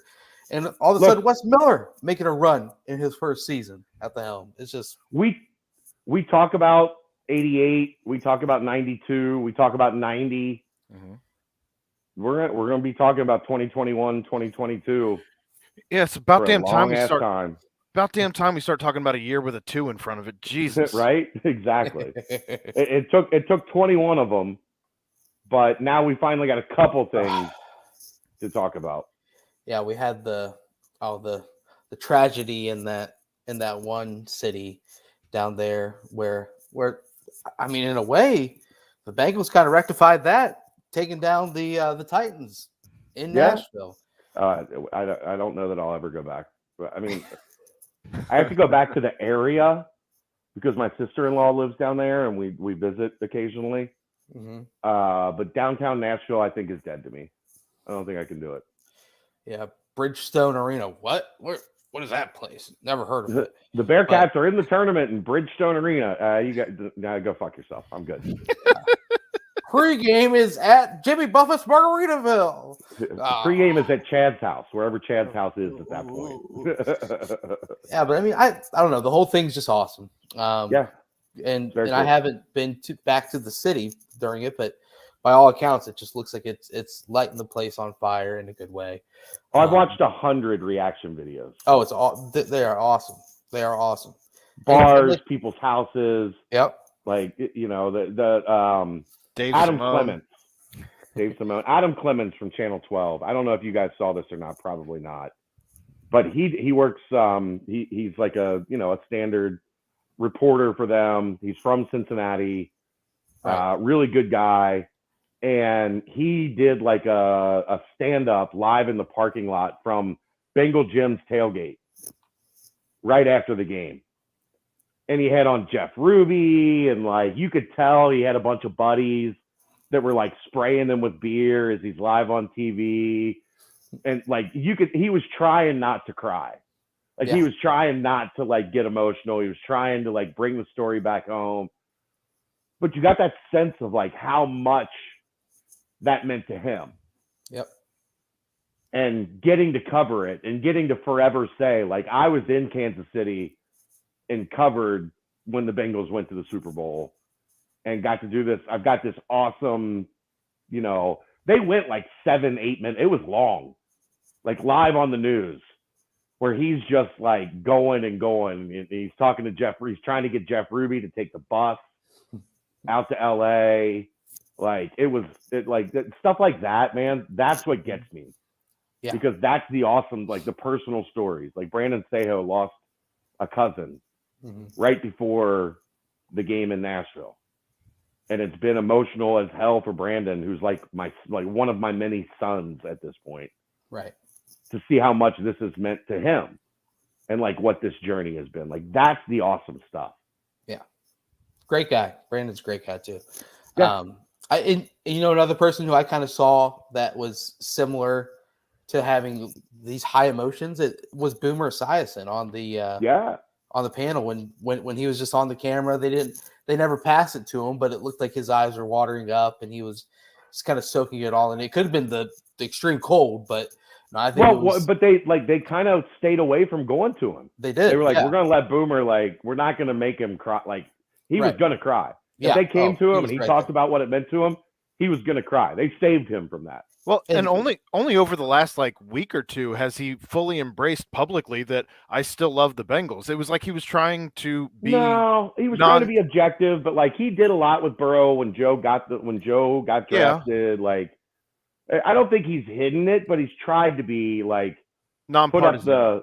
And all of a sudden, Wes Miller making a run in his first season at the helm. It's just we talk about 88, we talk about 92, we talk about 90. Mm-hmm. We're going to be talking about 2021, 2022. Yeah, it's about damn time we start talking about a year with a 2 in front of it. Jesus. Right? Exactly. it took 21 of them, but now we finally got a couple things to talk about. Yeah, we had the tragedy in that one city down there where I mean, in a way, the Bengals kind of rectified that, taking down the Titans in Nashville. I don't know that I'll ever go back. But I mean, I have to go back to the area because my sister-in-law lives down there and we visit occasionally. Mm-hmm. But downtown Nashville, I think, is dead to me. I don't think I can do it. Yeah, Bridgestone Arena. What is that place? Never heard of it. The Bearcats are in the tournament in Bridgestone Arena. You got go fuck yourself. I'm good. Pre-game is at Jimmy Buffett's Margaritaville. Pre-game is at Chad's house, wherever Chad's house is at that point. Yeah, but I mean, I don't know. The whole thing's just awesome. Yeah. and Very I cool. haven't been back to the city during it, but by all accounts, it just looks like it's lighting the place on fire in a good way. Oh, I've watched 100 reaction videos. Oh, it's all they are awesome. They are awesome. Bars, people's houses. Yep. Like the Dave Adam Simone. Clements. Dave Simone. Adam Clements from Channel 12. I don't know if you guys saw this or not. Probably not. But he works. He's like a standard reporter for them. He's from Cincinnati. Right. Really good guy. And he did like a stand-up live in the parking lot from Bengal Jim's tailgate right after the game. And he had on Jeff Ruby, and like you could tell he had a bunch of buddies that were like spraying them with beer as he's live on TV. And like he was trying not to cry. Like he was trying not to like get emotional. He was trying to like bring the story back home. But you got that sense of like how much that meant to him. Yep. And getting to cover it and getting to forever say, like, I was in Kansas City and covered when the Bengals went to the Super Bowl and got to do this. I've got this awesome, they went like 7-8 minutes. It was long, like live on the news, where he's just like going and going. He's talking to Jeff. He's trying to get Jeff Ruby to take the bus out to LA. Like stuff like that, man. That's what gets me. Yeah. Because that's the awesome, like the personal stories. Like Brandon Sejo lost a cousin right before the game in Nashville. And it's been emotional as hell for Brandon, who's like one of my many sons at this point. Right. To see how much this has meant to him and like what this journey has been. Like that's the awesome stuff. Yeah. Great guy. Brandon's a great guy too. Yeah. Another person who I kind of saw that was similar to having these high emotions, it was Boomer Esiason on the panel when he was just on the camera. They never passed it to him, but it looked like his eyes were watering up and he was just kind of soaking it all in. It could have been the extreme cold, but no, I think but they kind of stayed away from going to him. They did. They were like, we're going to let Boomer, like, we're not going to make him cry. Like he was going to cry. Yeah. If they came to him and he right talked there. about what it meant to him, he was going to cry. They saved him from that. Well, and only over the last like week or two has he fully embraced publicly that I still love the Bengals. It was like he was trying to be. No, he was trying to be objective, but like he did a lot with Burrow when Joe got drafted. Like, I don't think he's hidden it, but he's tried to be like nonpartisan.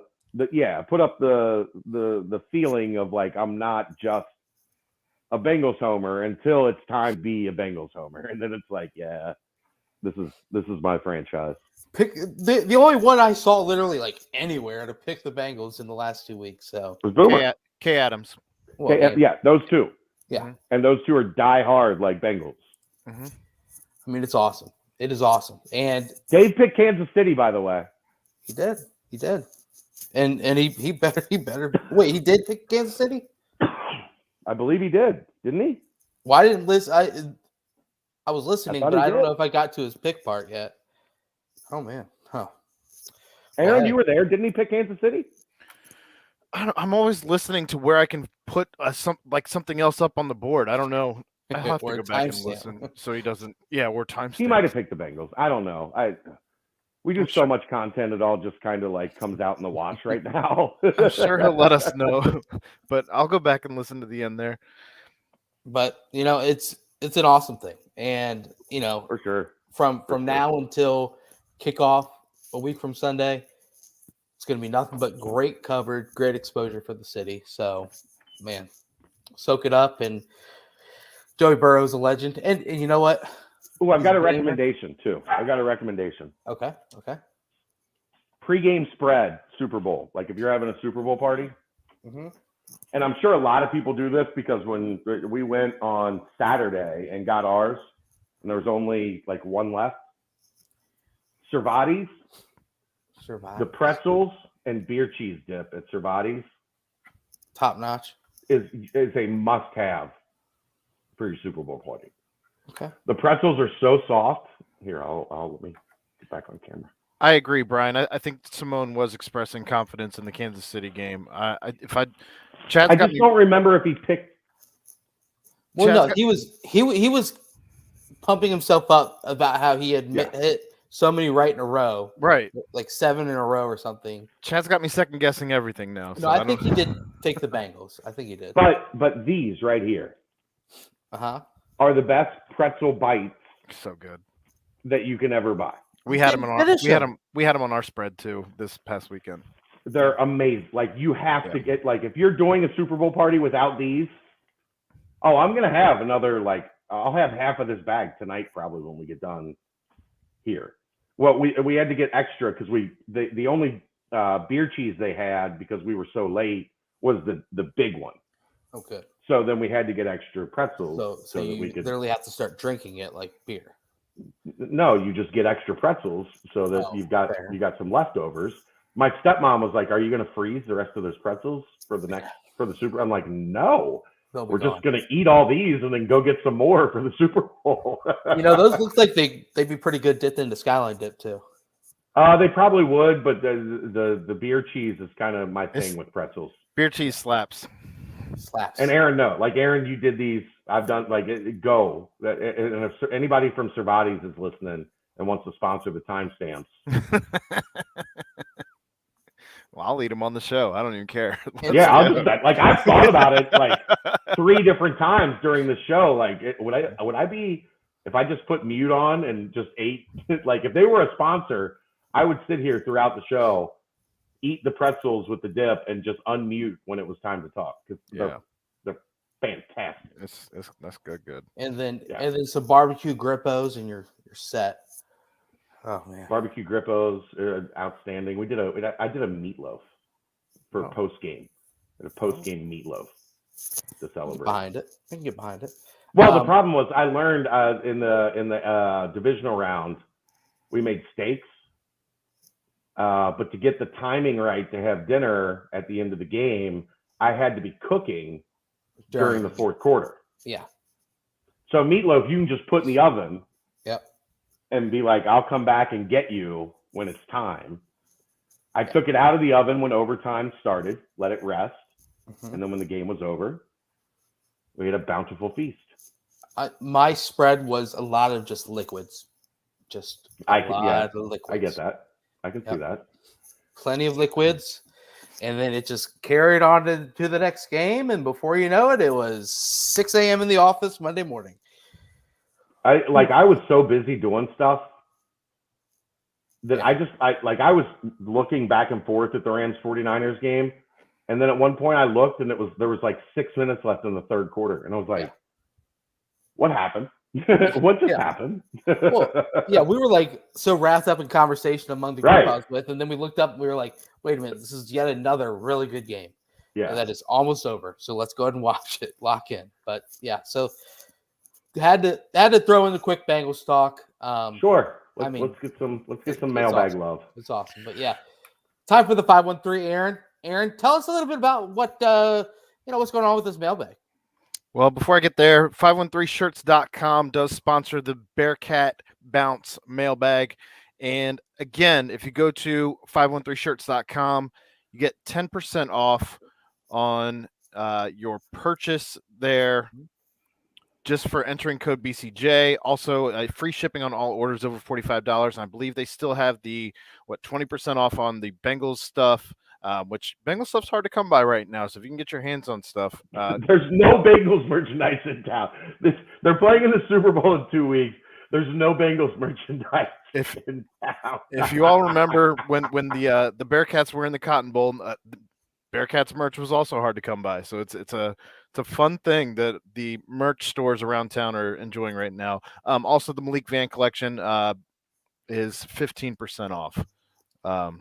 Put up the feeling of like I'm not just a Bengals homer until it's time to be a Bengals homer, and then it's like, yeah. This is my franchise. Pick the only one I saw literally like anywhere to pick the Bengals in the last 2 weeks. So it was Boomer. K. Adams. Well, those two. Yeah, and those two are die hard like Bengals. I mean, it's awesome. It is awesome. And Dave picked Kansas City, by the way. He did, and he better. Wait, he did pick Kansas City? I believe he did, didn't he? Well, I didn't listen. I was listening, but I don't know if I got to his pick part yet. Oh, man. Huh. Aaron, you were there. Didn't he pick Kansas City? I'm always listening to where I can put something else up on the board. I don't know. I have to go back and listen so he doesn't. Yeah, or time. He might have picked the Bengals. I don't know. We do so much content, it all just kind of like comes out in the wash right now. I'm sure he'll let us know, but I'll go back and listen to the end there. But it's an awesome thing. And, for sure. From now until kickoff a week from Sunday, it's going to be nothing but great coverage, great exposure for the city. So, man, soak it up. And Joey Burrow's a legend. And you know what? Oh, I've got a recommendation too. Okay. Pre-game spread, Super Bowl. Like if you're having a Super Bowl party. And I'm sure a lot of people do this because when we went on Saturday and got ours, and there was only like one left, Cervati's, the pretzels and beer cheese dip at Cervati's, top notch, is a must-have for your Super Bowl party. Okay. The pretzels are so soft. Here, I'll let me get back on camera. I agree, Brian. I think Simone was expressing confidence in the Kansas City game. I just don't remember if he picked Well, Chad's no, got- he was pumping himself up about how he had Yeah. hit so many right in a row, right. like 7 in a row or something. Chad's got me second guessing everything now. No, So I think he did take the Bengals. I think he did. But these right here Uh-huh. are the best pretzel bites So good. that you can ever buy. We had him on our Finish him. we had him on our spread too this past weekend. They're amazing. Like you have to Yeah. get like if you're doing a Super Bowl party without these, oh, I'm gonna have another like I'll have half of this bag tonight probably when we get done here. Well, we had to get extra because the only beer cheese they had because we were so late was the big one. Okay. So then we had to get extra pretzels So that you we could. literally have to start drinking it like beer. No, you just get extra pretzels so that Oh, you got some leftovers. My stepmom was like, "Are you going to freeze the rest of those pretzels for the Super?" I'm like, "No, They'll be we're gone. just going to eat all these and then go get some more for the Super Bowl." Those look like they'd be pretty good dipped into Skyline dip too. They probably would, but the beer cheese is kind of my thing with pretzels. Beer cheese slaps. Slaps. And Aaron, no, like Aaron, you did these. I've done like go. And if anybody from Cervati's is listening and wants to sponsor the timestamps, Well, I'll eat them on the show. I don't even care. yeah, I'll just like I've thought about it like 3 different times during the show. Like, would I be if I just put mute on and just ate? Like, if they were a sponsor, I would sit here throughout the show, eat the pretzels with the dip, and just unmute when it was time to talk because they're fantastic. That's good. and then some barbecue grippos and you're set. Oh man. Barbecue grippos are outstanding. I did a meatloaf for post game. A post game meatloaf to celebrate. Behind it. I can get behind it. Well, the problem was I learned in the divisional round we made steaks, but to get the timing right to have dinner at the end of the game, I had to be cooking during the fourth quarter. Yeah. So meatloaf you can just put in the oven. Yep. And be like, I'll come back and get you when it's time. I took it out of the oven when overtime started, let it rest, and then when the game was over, we had a bountiful feast. My spread was a lot of just liquids. Just a lot of liquids. I get that. I can see that. Plenty of liquids. And then it just carried on to the next game. And before you know it, it was 6 a.m. in the office Monday morning. I was so busy doing stuff that I was looking back and forth at the Rams 49ers game. And then at one point I looked and there was like 6 minutes left in the third quarter. And I was like, what happened? What just happened? Well, yeah, we were like so wrapped up in conversation among the group I was with. And then we looked up and we were like, wait a minute, this is yet another really good game. Yeah. And that is almost over. So let's go ahead and watch it, lock in. But yeah, so had to throw in the quick Bengals talk. Sure. Let's get some mailbag awesome. love. It's awesome. But yeah, time for the 513. Aaron, tell us a little bit about what what's going on with this mailbag. Well, before I get there, 513shirts.com does sponsor the Bearcat Bounce Mailbag. And again, if you go to 513shirts.com, you get 10% off on your purchase there just for entering code BCJ. Also, free shipping on all orders over $45. And I believe they still have the 20% off on the Bengals stuff. Which Bengals stuff's hard to come by right now. So if you can get your hands on stuff. There's no Bengals merchandise in town. They're playing in the Super Bowl in 2 weeks. There's no Bengals merchandise in town. If you all remember when the Bearcats were in the Cotton Bowl, Bearcats merch was also hard to come by. So it's a fun thing that the merch stores around town are enjoying right now. Also, the Malik Van collection is 15% off.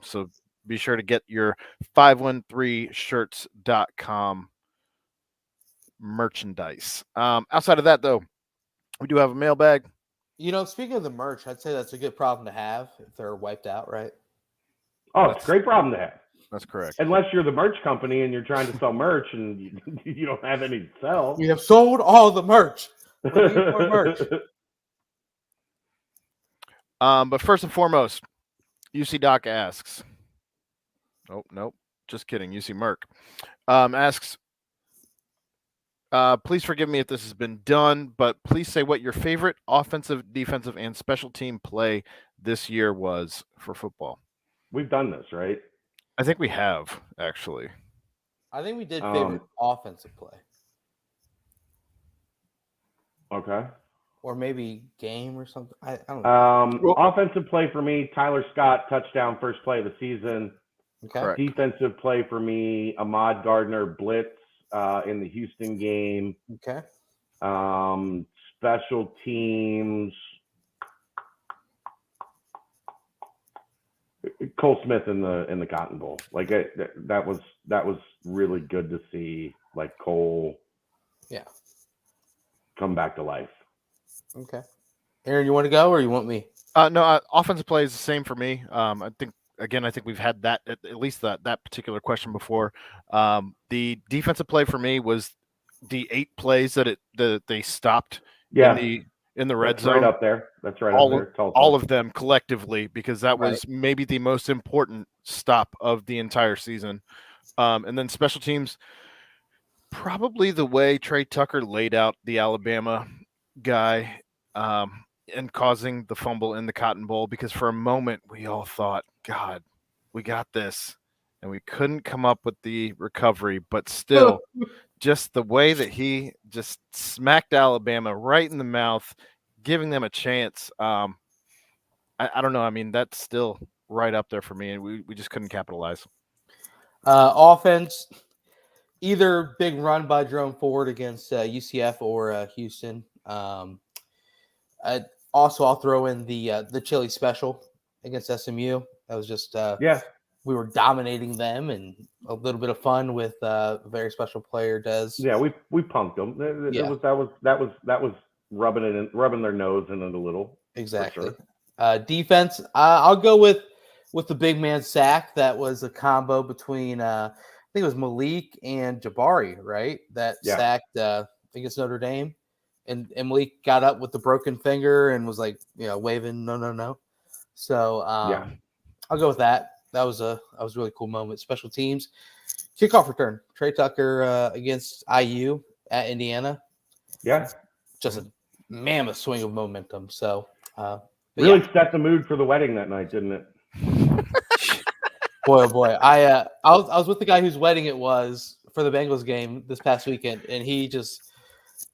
So be sure to get your 513shirts.com merchandise. Outside of that, though, we do have a mailbag. Speaking of the merch, I'd say that's a good problem to have if they're wiped out, right? Oh, it's a great problem to have. That's correct. Unless you're the merch company and you're trying to sell merch and you don't have any to sell. We have sold all the merch. We need more merch. But first and foremost, UC Doc asks. Oh, nope. Just kidding. UC Merck asks, Please forgive me if this has been done, but please say what your favorite offensive, defensive, and special team play this year was for football. We've done this, right? I think we have, actually. I think we did favorite offensive play. Okay. Or maybe game or something. I don't know. Offensive play for me, Tyler Scott, touchdown, first play of the season. Okay. Correct. Defensive play for me, Ahmad Gardner, blitz in the Houston game. Okay. Special teams, Cole Smith in the Cotton Bowl. Like that was really good to see. Like Cole, come back to life. Okay. Aaron, you want to go or you want me? No, offensive play is the same for me. I think we've had that at least that particular question before. The defensive play for me was the 8 plays that they stopped in the red zone. Right up there. That's right all up there. All of them collectively, because that was maybe the most important stop of the entire season. And then special teams, probably the way Trey Tucker laid out the Alabama guy and causing the fumble in the Cotton Bowl, because for a moment we all thought, God, we got this, and we couldn't come up with the recovery, but still just the way that he just smacked Alabama right in the mouth, giving them a chance. I don't know. I mean, that's still right up there for me, and we just couldn't capitalize. Offense, either big run by Jerome Ford against UCF or Houston. I'll throw in the Chili special against SMU. That was just we were dominating them, and a little bit of fun with a very special player, Des. Yeah, we punked them. That was rubbing their nose in it a little. Exactly. Sure. Defense, I'll go with the big man sack. That was a combo between I think it was Malik and Jabari, right? That sacked against Notre Dame. And Malik got up with the broken finger and was like, waving, no. So I'll go with that. That was a really cool moment. Special teams, kickoff return. Trey Tucker against IU at Indiana. Yeah, just a mammoth swing of momentum. So really set the mood for the wedding that night, didn't it? Boy, oh boy! I was with the guy whose wedding it was for the Bengals game this past weekend, and he just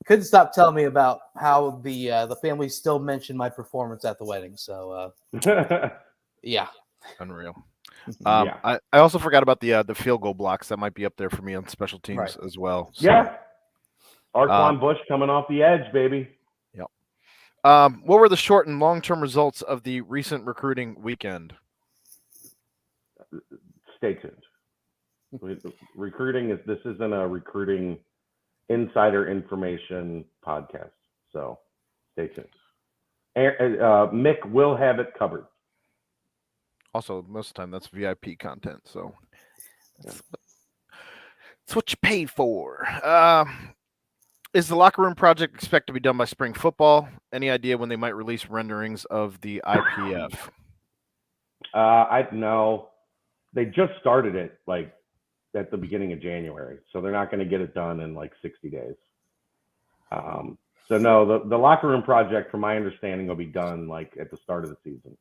couldn't stop telling me about how the family still mentioned my performance at the wedding. So yeah, unreal. I also forgot about the field goal blocks. That might be up there for me on special teams as well. So, yeah, Arquan Bush coming off the edge, baby. Yep. What were the short and long-term results of the recent recruiting weekend? Stay tuned. Recruiting this isn't a recruiting insider information podcast, so stay tuned. Mick will have it covered. Also, most of the time that's VIP content, so that's what you paid for. Is the locker room project expected to be done by spring football? Any idea when they might release renderings of the IPF? I know they just started it like at the beginning of January, so they're not going to get it done in like 60 days. So no, the locker room project, from my understanding, will be done like at the start of the season.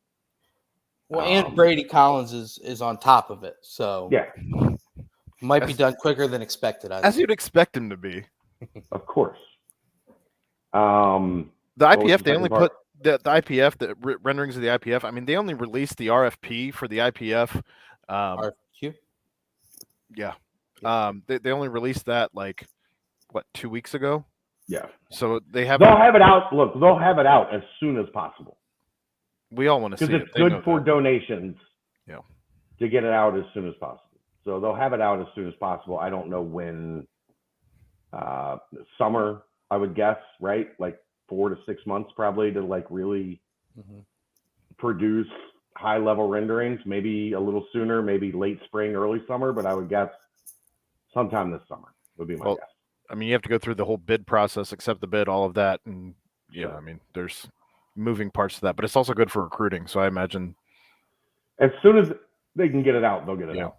Well, and Brady Collins is on top of it, so might be done quicker than expected. As you'd expect him to be, of course. The IPF, they only put the IPF, the renderings of the IPF. I mean, they only released the RFP for the IPF. RFQ. Yeah. They only released that 2 weeks ago. Yeah. So they'll have it out. Look, they'll have it out as soon as possible. We all want to see it. Because it's good for donations. Yeah. To get it out as soon as possible. So they'll have it out as soon as possible. I don't know when. Summer, I would guess, right? Like 4 to 6 months probably to really produce high level renderings. Maybe a little sooner, maybe late spring, early summer, but I would guess sometime this summer would be my guess. I mean, you have to go through the whole bid process, accept the bid, all of that. And I mean, there's moving parts to that, but it's also good for recruiting. So I imagine as soon as they can get it out, they'll get it out.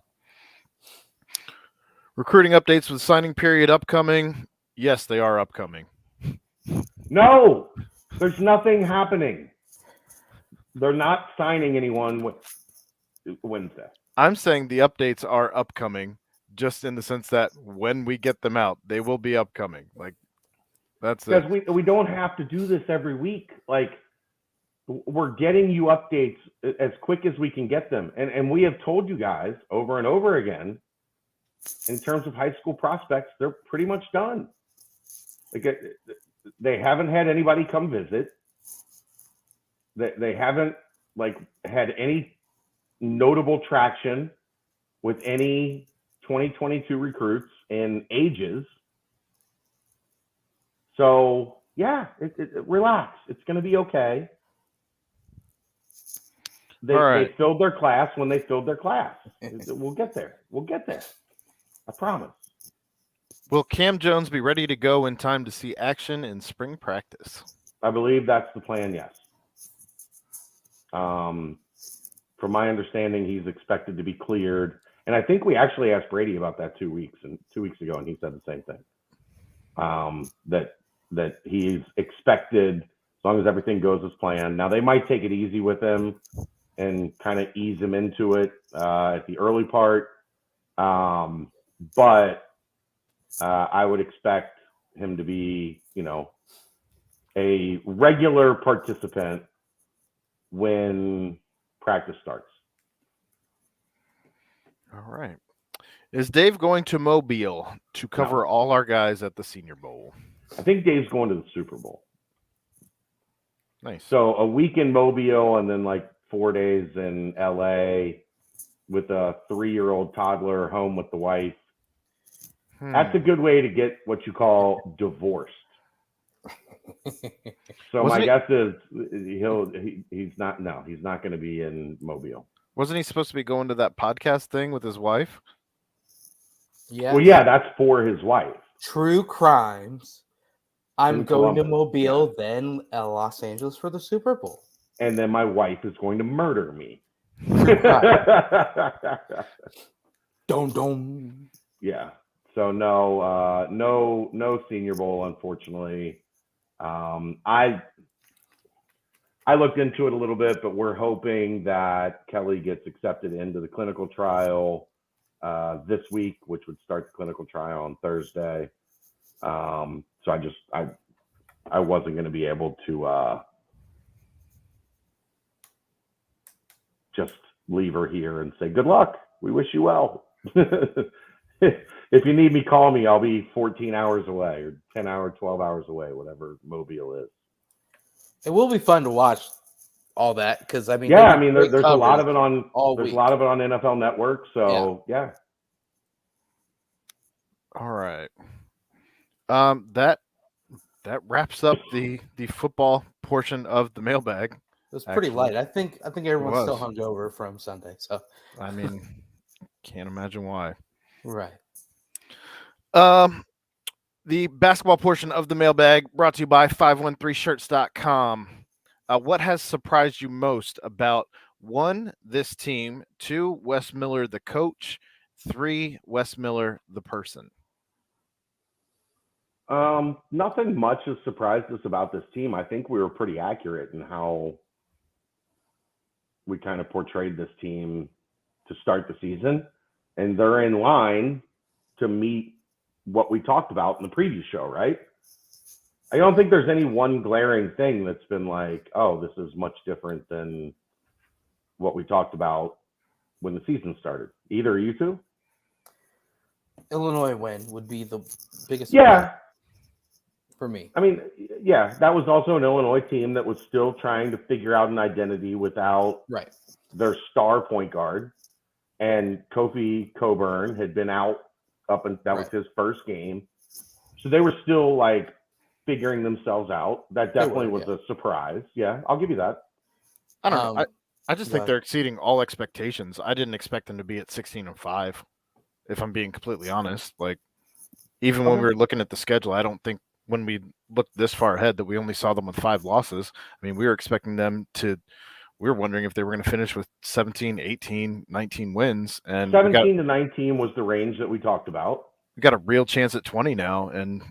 Recruiting updates with signing period upcoming. Yes, they are upcoming. No, there's nothing happening. They're not signing anyone Wednesday. I'm saying the updates are upcoming, just in the sense that when we get them out, they will be upcoming. Like, that's it. Because we don't have to do this every week. Like, we're getting you updates as quick as we can get them. And we have told you guys over and over again, in terms of high school prospects, they're pretty much done. Like, they haven't had anybody come visit. They haven't had any notable traction with any 2022 recruits in ages. So yeah, relax. It's going to be okay. They filled their class when they filled their class. We'll get there. I promise. Will Cam Jones be ready to go in time to see action in spring practice? I believe that's the plan, yes. From my understanding, he's expected to be cleared. And I think we actually asked Brady about that 2 weeks ago, and he said the same thing. That he's expected, as long as everything goes as planned. Now, they might take it easy with him and kind of ease him into it at the early part. But I would expect him to be, a regular participant when practice starts. All right. Is Dave going to Mobile to cover all our guys at the Senior Bowl? I think Dave's going to the Super Bowl. Nice. So a week in Mobile and then 4 days in LA with a 3-year-old toddler home with the wife. That's a good way to get what you call divorced. So my guess is he's not going to be in Mobile. Wasn't he supposed to be going to that podcast thing with his wife? Yeah. Well, yeah, that's for his wife. True crimes. I'm going to Columbus. Mobile, then Los Angeles for the Super Bowl. And then my wife is going to murder me. Dom. Yeah. So no Senior Bowl, unfortunately. I looked into it a little bit, but we're hoping that Kelly gets accepted into the clinical trial this week, which would start the clinical trial on Thursday. So I wasn't going to be able to just leave her here and say, good luck. We wish you well. If you need me, call me. I'll be 14 hours away or 10 hours, 12 hours away, whatever Mobile is. It will be fun to watch all that because there's a lot of it on week. A lot of it on NFL Network. So yeah. All right. That wraps up the football portion of the mailbag. It was pretty light. I think everyone's still hungover from Sunday. So I mean, can't imagine why. Right. The basketball portion of the mailbag brought to you by 513shirts.com. What has surprised you most about 1, this team, 2, Wes Miller, the coach, 3, Wes Miller, the person? Nothing much has surprised us about this team. I think we were pretty accurate in how we kind of portrayed this team to start the season. And they're in line to meet what we talked about in the previous show, right? I don't think there's any one glaring thing that's been like, oh, this is much different than what we talked about when the season started. Either of you two? Illinois win would be the biggest for me. I mean, yeah, that was also an Illinois team that was still trying to figure out an identity without their star point guard. And Kofi Coburn had been out and that was his first game. So they were still figuring themselves out. That definitely was a surprise. Yeah, I'll give you that. I don't know. I just think they're exceeding all expectations. I didn't expect them to be at 16-5, if I'm being completely honest. Even when we were looking at the schedule, I don't think when we looked this far ahead that we only saw them with 5 losses. I mean, we were expecting them to – we were wondering if they were going to finish with 17, 18, 19 wins. And 17 to 19 was the range that we talked about. we got a real chance at 20 now, and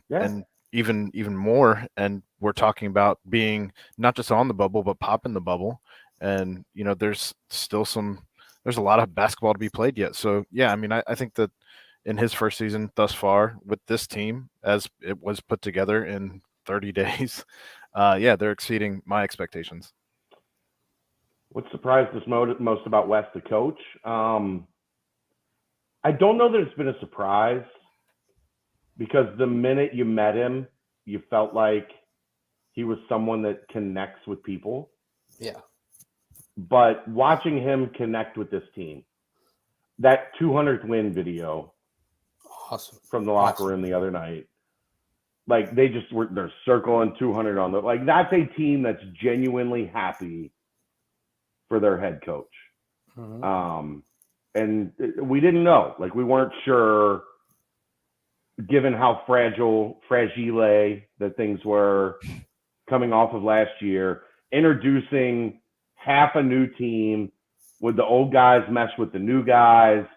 even more. And we're talking about being not just on the bubble, but popping the bubble. And there's a lot of basketball to be played yet. So yeah, I mean, I think that in his first season thus far with this team, as it was put together in 30 days, they're exceeding my expectations. What surprised us most about Wes, the coach? I don't know that it's been a surprise, because the minute you met him, you felt like he was someone that connects with people. Yeah. But watching him connect with this team, that 200th win video Awesome. from the locker room the other night, like they're circling 200 on the, like, that's a team that's genuinely happy for their head coach. Mm-hmm. And we didn't know, like, we weren't sure, given how fragile that things were coming off of last year, introducing half a new team with the old guys mesh with the new guys.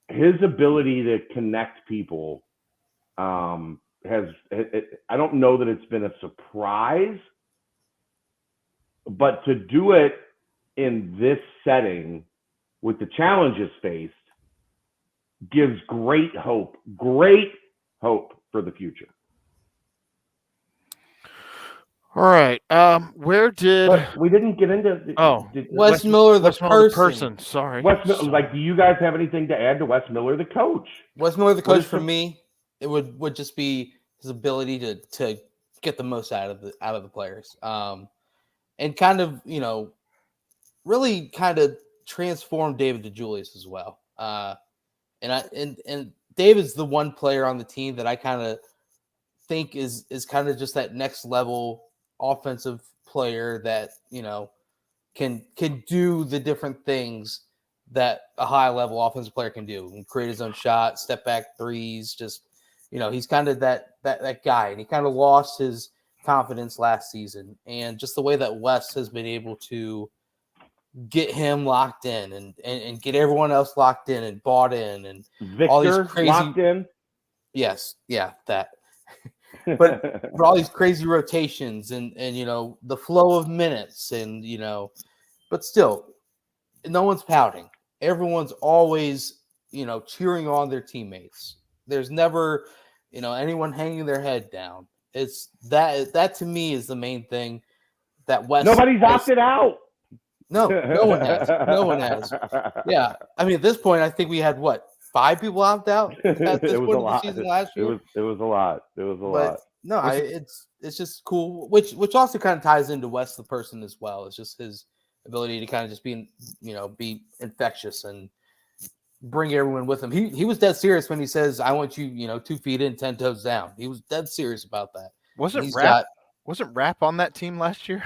His ability to connect people I don't know that it's been a surprise, but to do it in this setting with the challenges faced gives great hope for the future. All right. Where did But we didn't get into? Wes Miller, the person. Sorry. Like, do you guys have anything to add to Wes Miller, the coach? Wes Miller, the coach, for me, it would just be his ability to get the most out of the players, and kind of really kind of transform David DeJulius as well. And David's the one player on the team that I kind of think is kind of just that next level offensive player that can do the different things that a high level offensive player can do, and create his own shot, step back threes. Just he's kind of that guy, and he kind of lost his confidence last season, and just the way that Wes has been able to get him locked in and get everyone else locked in and bought in, and Victor all these crazy locked in. Yes, yeah, that. But for all these crazy rotations and the flow of minutes and but still, no one's pouting. Everyone's always cheering on their teammates. There's never anyone hanging their head down. It's that to me is the main thing that Wes. Nobody's opted out. No one has. No one has. Yeah, I mean, at this point, I think we had 5 people opt out at this point of the season last year. It was a lot. No, it's just cool, which also kind of ties into Wes the person as well. It's just his ability to kind of just be infectious and bring everyone with him. He was dead serious when he says, "I want you, 2 feet in, 10 toes down." He was dead serious about that. Wasn't Rap on that team last year?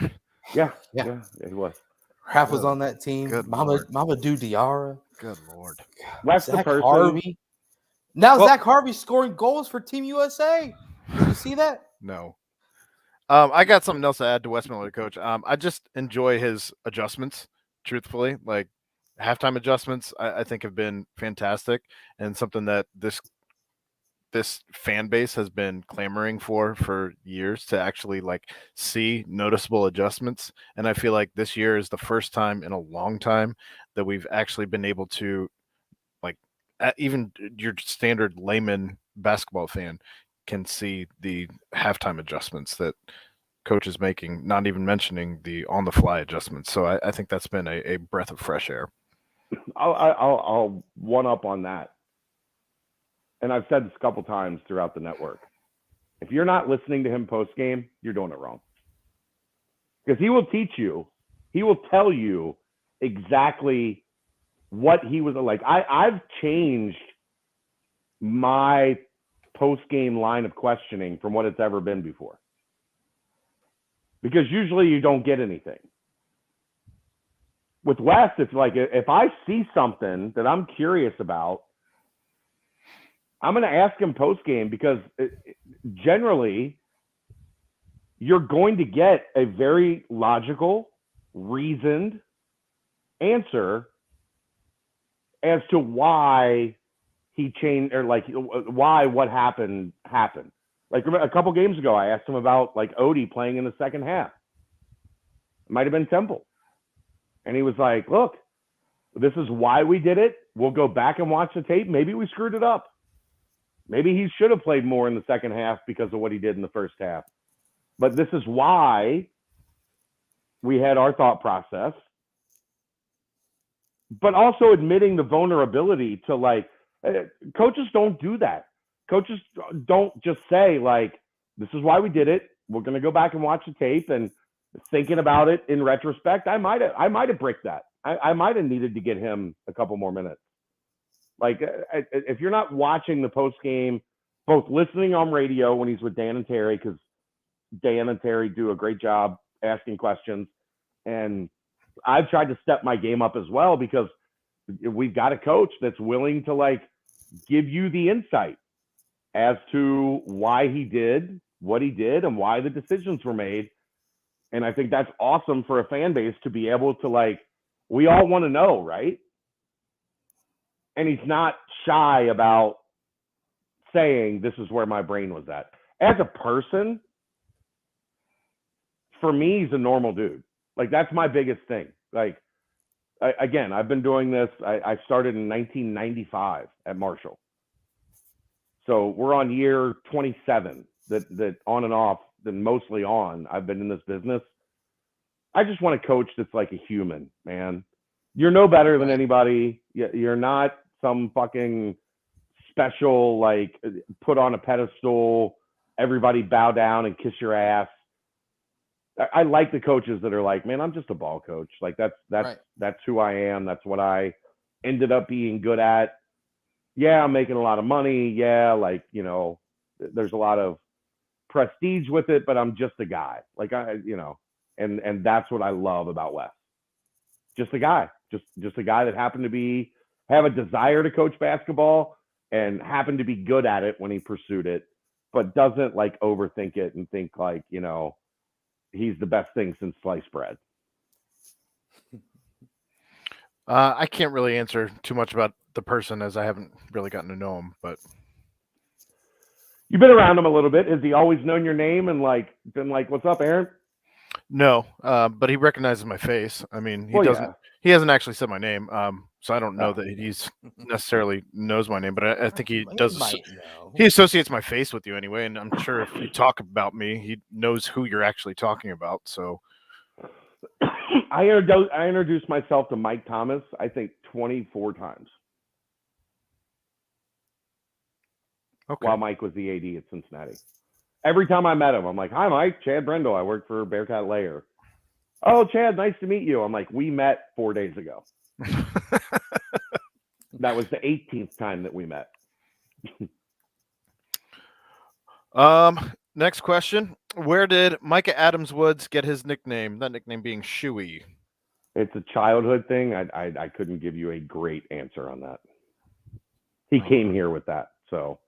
Yeah, he was. Rap was on that team. Good Mama Do Diarra. Good Lord. Wes Zach the person. Harvey. Now Zach Harvey's scoring goals for Team USA. Did you see that? No. I got something else to add to Wes Miller, coach. I just enjoy his adjustments, truthfully. Like, halftime adjustments, I think have been fantastic, and something that this fan base has been clamoring for years, to actually see noticeable adjustments. And I feel like this year is the first time in a long time that we've actually been able to, even your standard layman basketball fan can see the halftime adjustments that coach is making, not even mentioning the on the fly adjustments. So I think that's been a breath of fresh air. I'll one up on that. And I've said this a couple times throughout the network. If you're not listening to him post game, you're doing it wrong. Because he will teach you, he will tell you exactly what he was like. I've changed my post game line of questioning from what it's ever been before. Because usually you don't get anything. With Wes, it's like, if I see something that I'm curious about, I'm going to ask him post game, because generally you're going to get a very logical, reasoned answer as to why he changed, or like why what happened. Like a couple games ago, I asked him about like Odie playing in the second half. It might have been Temple. And he was like, look, this is why we did it. We'll go back and watch the tape. Maybe we screwed it up. Maybe he should have played more in the second half because of what he did in the first half. But this is why we had our thought process. But also admitting the vulnerability to like, coaches don't do that. Coaches don't just say like, this is why we did it. We're going to go back and watch the tape, and thinking about it in retrospect, I might have bricked that. I might have needed to get him a couple more minutes. Like if you're not watching the post game, both listening on radio when he's with Dan and Terry, because Dan and Terry do a great job asking questions. And I've tried to step my game up as well, because we've got a coach that's willing to like give you the insight as to why he did what he did and why the decisions were made. And I think that's awesome for a fan base to be able to like, we all want to know, right? And he's not shy about saying, this is where my brain was at. As a person, for me, he's a normal dude. Like, that's my biggest thing. Like, again, I've been doing this. I started in 1995 at Marshall. So we're on year 27 that on and off, then mostly on, I've been in this business. I just want a coach that's like a human, man. You're no better than anybody. You're not some fucking special, like, put on a pedestal, everybody bow down and kiss your ass. I like the coaches that are like, man, I'm just a ball coach. Like that's who I am. That's what I ended up being good at. Yeah, I'm making a lot of money. Yeah, like, you know, there's a lot of prestige with it, but I'm just a guy. Like and that's what I love about Wes. Just a guy. Just a guy that happened to have a desire to coach basketball and happened to be good at it when he pursued it, but doesn't like overthink it and think like, you know, he's the best thing since sliced bread. I can't really answer too much about the person, as I haven't really gotten to know him, but you've been around him a little bit. Has he always known your name and like been like, what's up, Aaron? No, but he recognizes my face. I mean, he hasn't actually said my name. So I don't know that he's necessarily knows my name, but I think he does. He associates my face with you anyway. And I'm sure if you talk about me, he knows who you're actually talking about. So I introduced myself to Mike Thomas, I think 24 times. Okay. While Mike was the AD at Cincinnati. Every time I met him, I'm like, hi, Mike, Chad Brendel. I work for Bearcat Layer. Oh, Chad, nice to meet you. I'm like, we met 4 days ago. That was the 18th time that we met. Next question. Where did Micah Adams-Woods get his nickname? That nickname being Shoey. It's a childhood thing. I couldn't give you a great answer on that. He came here with that. So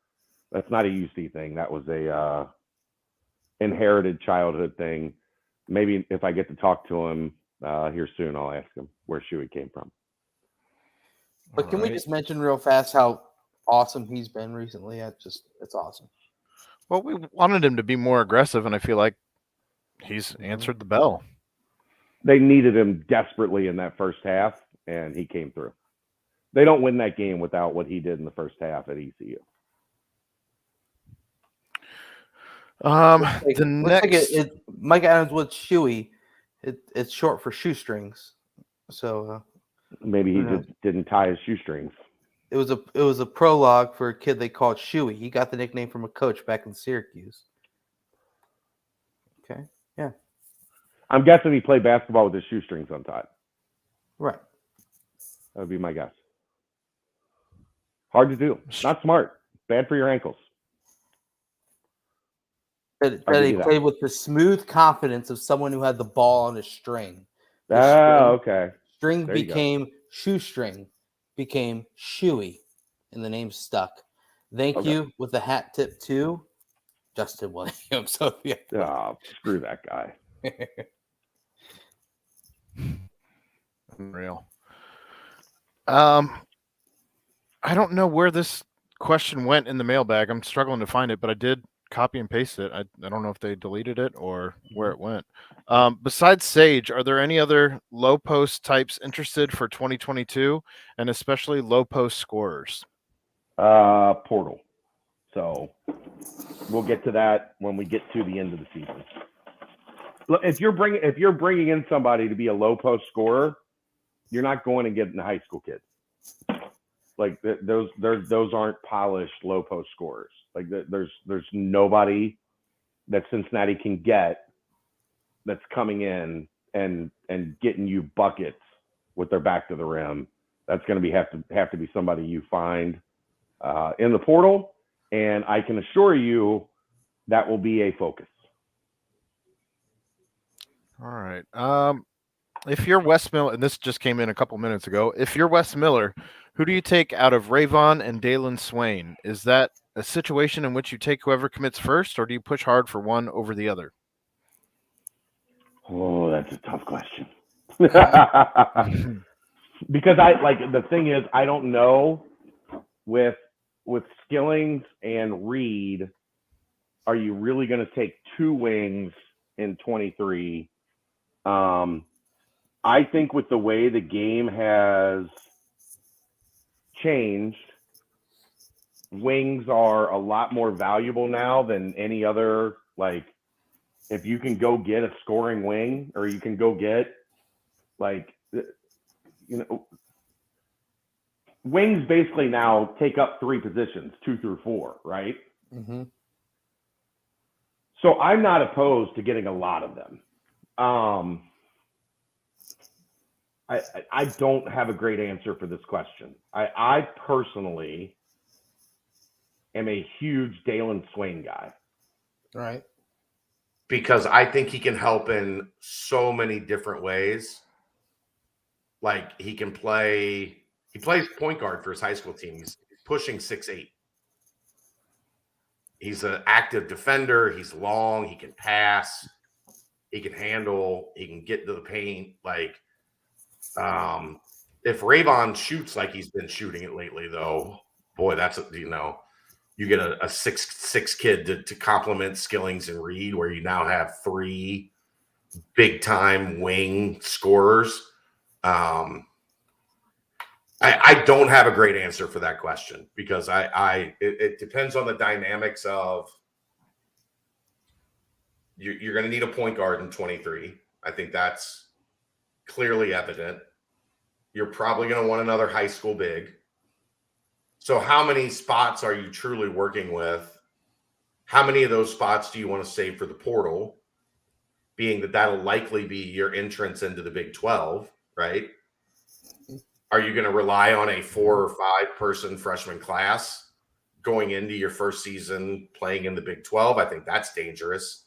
that's not a UC thing. That was a inherited childhood thing. Maybe if I get to talk to him here soon, I'll ask him where Shoey came from. But can we just mention real fast how awesome he's been recently? It's awesome. Well, we wanted him to be more aggressive, and I feel like he's answered the bell. They needed him desperately in that first half, and he came through. They don't win that game without what he did in the first half at ECU. Mike Adams-Woods Shoey. It's short for shoestrings. So maybe he just didn't tie his shoestrings. It was a prologue for a kid they called Shoey. He got the nickname from a coach back in Syracuse. Okay, yeah. I'm guessing he played basketball with his shoestrings untied. Right. That would be my guess. Hard to do. Not smart. Bad for your ankles. That he played with the smooth confidence of someone who had the ball on a string. Okay. String became shoestring, became Shoey, and the name stuck. Thank you with the hat tip to Justin Williams. So, yeah. Oh, screw that guy. Unreal. I don't know where this question went in the mailbag. I'm struggling to find it, but I did copy and paste it. I don't know if they deleted it or where it went. Besides Sage, are there any other low post types interested for 2022, and especially low post scorers? Portal. So we'll get to that when we get to the end of the season. Look, if you're bringing in somebody to be a low post scorer, you're not going to get in high school kids. Like those aren't polished low post scorers. Like there's nobody that Cincinnati can get that's coming in and getting you buckets with their back to the rim. That's going to have to be somebody you find in the portal, and I can assure you that will be a focus. All right. If you're Wes Miller, and this just came in a couple minutes ago, if you're Wes Miller, who do you take out of Rayvon and Dalen Swain? Is that a situation in which you take whoever commits first, or do you push hard for one over the other? Oh, that's a tough question. Because the thing is, I don't know with Skillings and Reed, are you really going to take two wings in 23? I think with the way the game has changed, wings are a lot more valuable now than any other. Like, if you can go get a scoring wing, or you can go get, wings basically now take up three positions, 2 through 4, right? Mm-hmm. So I'm not opposed to getting a lot of them. I don't have a great answer for this question. I personally am a huge Dalen Swain guy. Right. Because I think he can help in so many different ways. Like he plays point guard for his high school team. He's pushing 6'8". He's an active defender. He's long. He can pass. He can handle. He can get to the paint. Like, if Rayvon shoots like he's been shooting it lately, though, boy, that's you get a 6'6" kid to complement Skillings and Reed, where you now have three big time wing scorers. I don't have a great answer for that question, because it depends on the dynamics of you're going to need a point guard in 23. I think that's clearly evident. You're probably going to want another high school big. So how many spots are you truly working with? How many of those spots do you want to save for the portal? Being that'll likely be your entrance into the Big 12, right? Are you going to rely on a 4 or 5 person freshman class going into your first season playing in the Big 12? I think that's dangerous.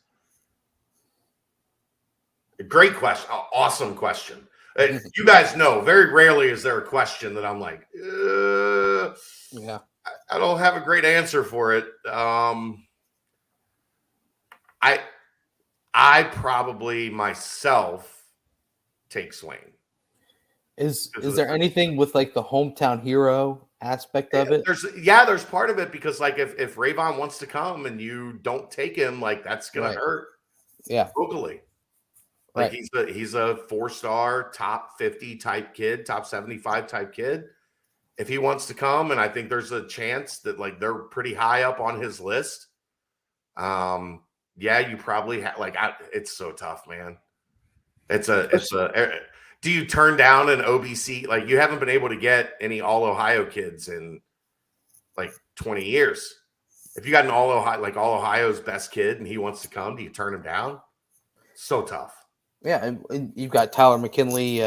Great question. Awesome question. You guys know, very rarely is there a question that I'm like, yeah, I don't have a great answer for it. I probably myself take Swain. Is there anything with like the hometown hero aspect of it? There's part of it, because like if Rayvon wants to come and you don't take him, like that's gonna hurt. Yeah, locally. Like he's a 4-star, top 50 type kid, top 75 type kid. If he wants to come, and I think there's a chance that like they're pretty high up on his list. You probably it's so tough, man. Do you turn down an OBC? Like, you haven't been able to get any All Ohio kids in like 20 years. If you got an All Ohio's best kid and he wants to come, do you turn him down? So tough. Yeah, and you've got Tyler McKinley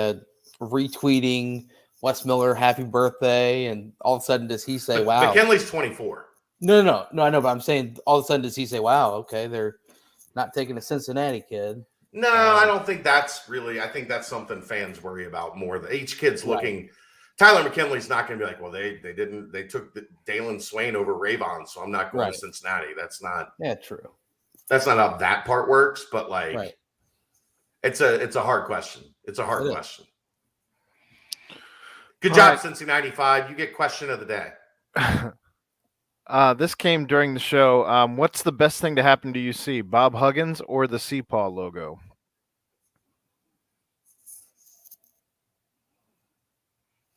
retweeting Wes Miller happy birthday, and all of a sudden does he say, "Wow"? McKinley's 24. No, I know, but I'm saying all of a sudden does he say, "Wow, okay, they're not taking a Cincinnati kid"? No, I don't think that's really. I think that's something fans worry about more. Each kid's looking. Right. Tyler McKinley's not going to be like, well, they took Dalen Swain over Rayvon, so I'm not going to Cincinnati. That's not. Yeah, true. That's not how that part works, but like, it's a hard question. It's a hard question. Good job, Cincinnati 5. You get question of the day. This came during the show. What's the best thing to happen to UC, Bob Huggins or the Seapaw logo?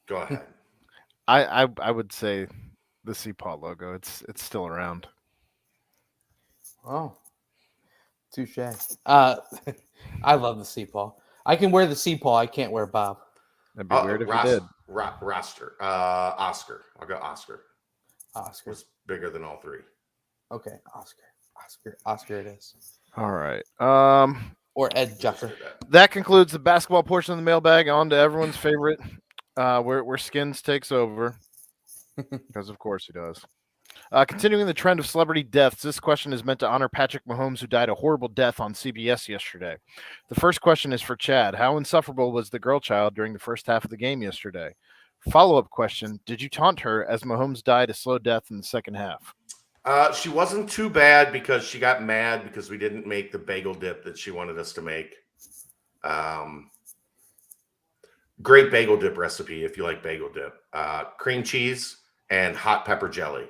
Go ahead. I would say the Seapaw logo. It's still around. Oh, touche. I love the Seapaw. I can wear the Seapaw. I can't wear Bob. That'd be weird if you did. Roster. Oscar. I'll go Oscar. Oscar. Was bigger than all three. Okay, Oscar it is. All right. Or Ed Jucker. That concludes the basketball portion of the mailbag. On to everyone's favorite, where Skins takes over, because of course he does. Continuing the trend of celebrity deaths, this question is meant to honor Patrick Mahomes, who died a horrible death on CBS yesterday. The first question is for Chad. How insufferable was the girl child during the first half of the game yesterday? Follow-up question, did you taunt her as Mahomes died a slow death in the second half? She wasn't too bad because she got mad because we didn't make the bagel dip that she wanted us to make. Great bagel dip recipe if you like bagel dip. Cream cheese and hot pepper jelly.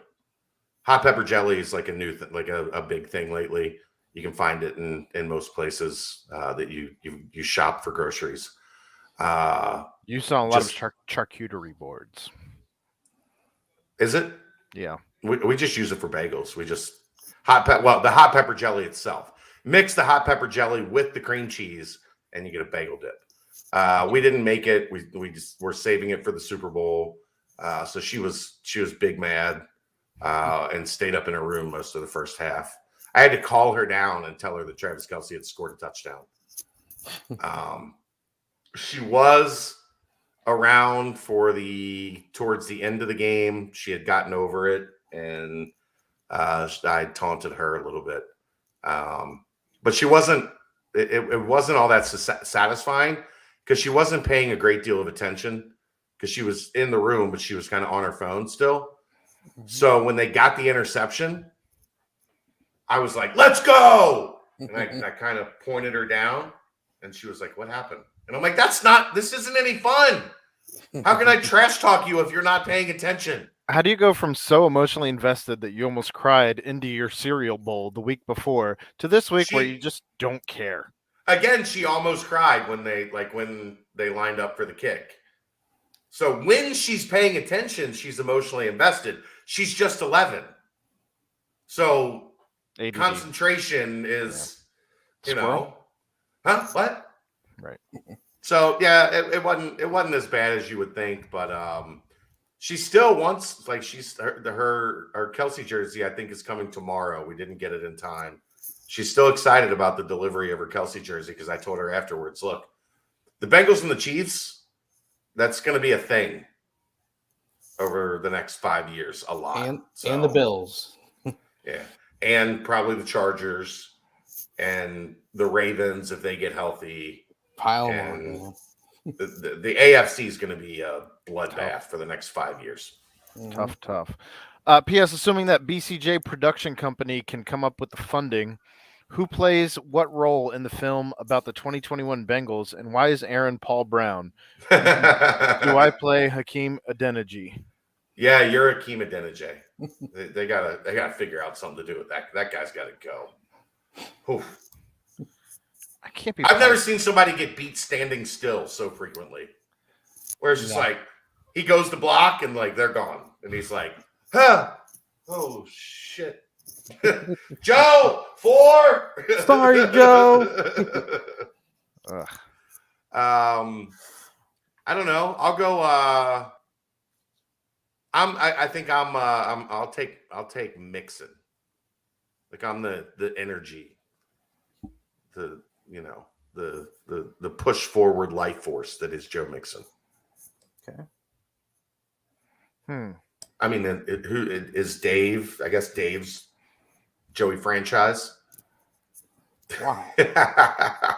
Hot pepper jelly is like a new a big thing lately. You can find it in most places that you shop for groceries. You saw a lot of charcuterie boards. Is it? Yeah. We just use it for bagels. We just the hot pepper jelly itself. Mix the hot pepper jelly with the cream cheese, and you get a bagel dip. We didn't make it. We're saving it for the Super Bowl. So she was big mad and stayed up in her room most of the first half. I had to call her down and tell her that Travis Kelce had scored a touchdown. She was around towards the end of the game. She had gotten over it, and I taunted her a little bit. But she wasn't. It wasn't all that satisfying because she wasn't paying a great deal of attention because she was in the room, but she was kind of on her phone still. Mm-hmm. So when they got the interception, I was like, "Let's go!" And I kind of pointed her down, and she was like, "What happened?" And I'm like, this isn't any fun. How can I trash talk you if you're not paying attention? How do you go from so emotionally invested that you almost cried into your cereal bowl the week before to this week where you just don't care? Again, she almost cried when they lined up for the kick. So when she's paying attention, she's emotionally invested. She's just 11. So ADD. Concentration is, huh? What? Right. So yeah, it wasn't as bad as you would think, but she still wants, like, her Kelce jersey, I think, is coming tomorrow. We didn't get it in time. She's still excited about the delivery of her Kelce jersey because I told her afterwards, look, the Bengals and the Chiefs, that's going to be a thing over the next 5 years, a lot. And the Bills. Yeah. And probably the Chargers and the Ravens if they get healthy. Pile and on. The AFC is going to be a bloodbath for the next 5 years. Tough. P.S. Assuming that BCJ production company can come up with the funding, who plays what role in the film about the 2021 Bengals, and why is Aaron Paul Brown? Do I play Hakeem Adeniji? Yeah, you're Hakeem Adeniji. They gotta figure out something to do with that. That guy's got to go. Oof. I can't be. I've never seen somebody get beat standing still so frequently. Where it's just like he goes to block and like they're gone, and he's like, "Huh? Oh shit, Joe 4." Sorry, Joe. I don't know. I'll go. I think I'll take Mixon. Like I'm the energy. The push forward life force that is Joe Mixon. Okay. I mean, who is Dave? I guess Dave's Joey franchise. Wow. I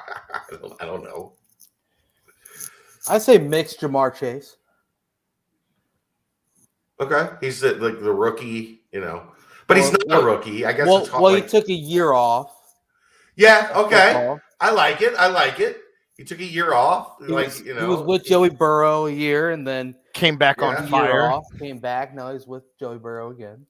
don't know. I say mix Jamar Chase. Okay, he's the rookie, but he's not a rookie. I guess. He took a year off. Yeah. Okay. I like it. He took a year off. He was with Joey Burrow a year and then came back on fire. Came back. Now he's with Joey Burrow again.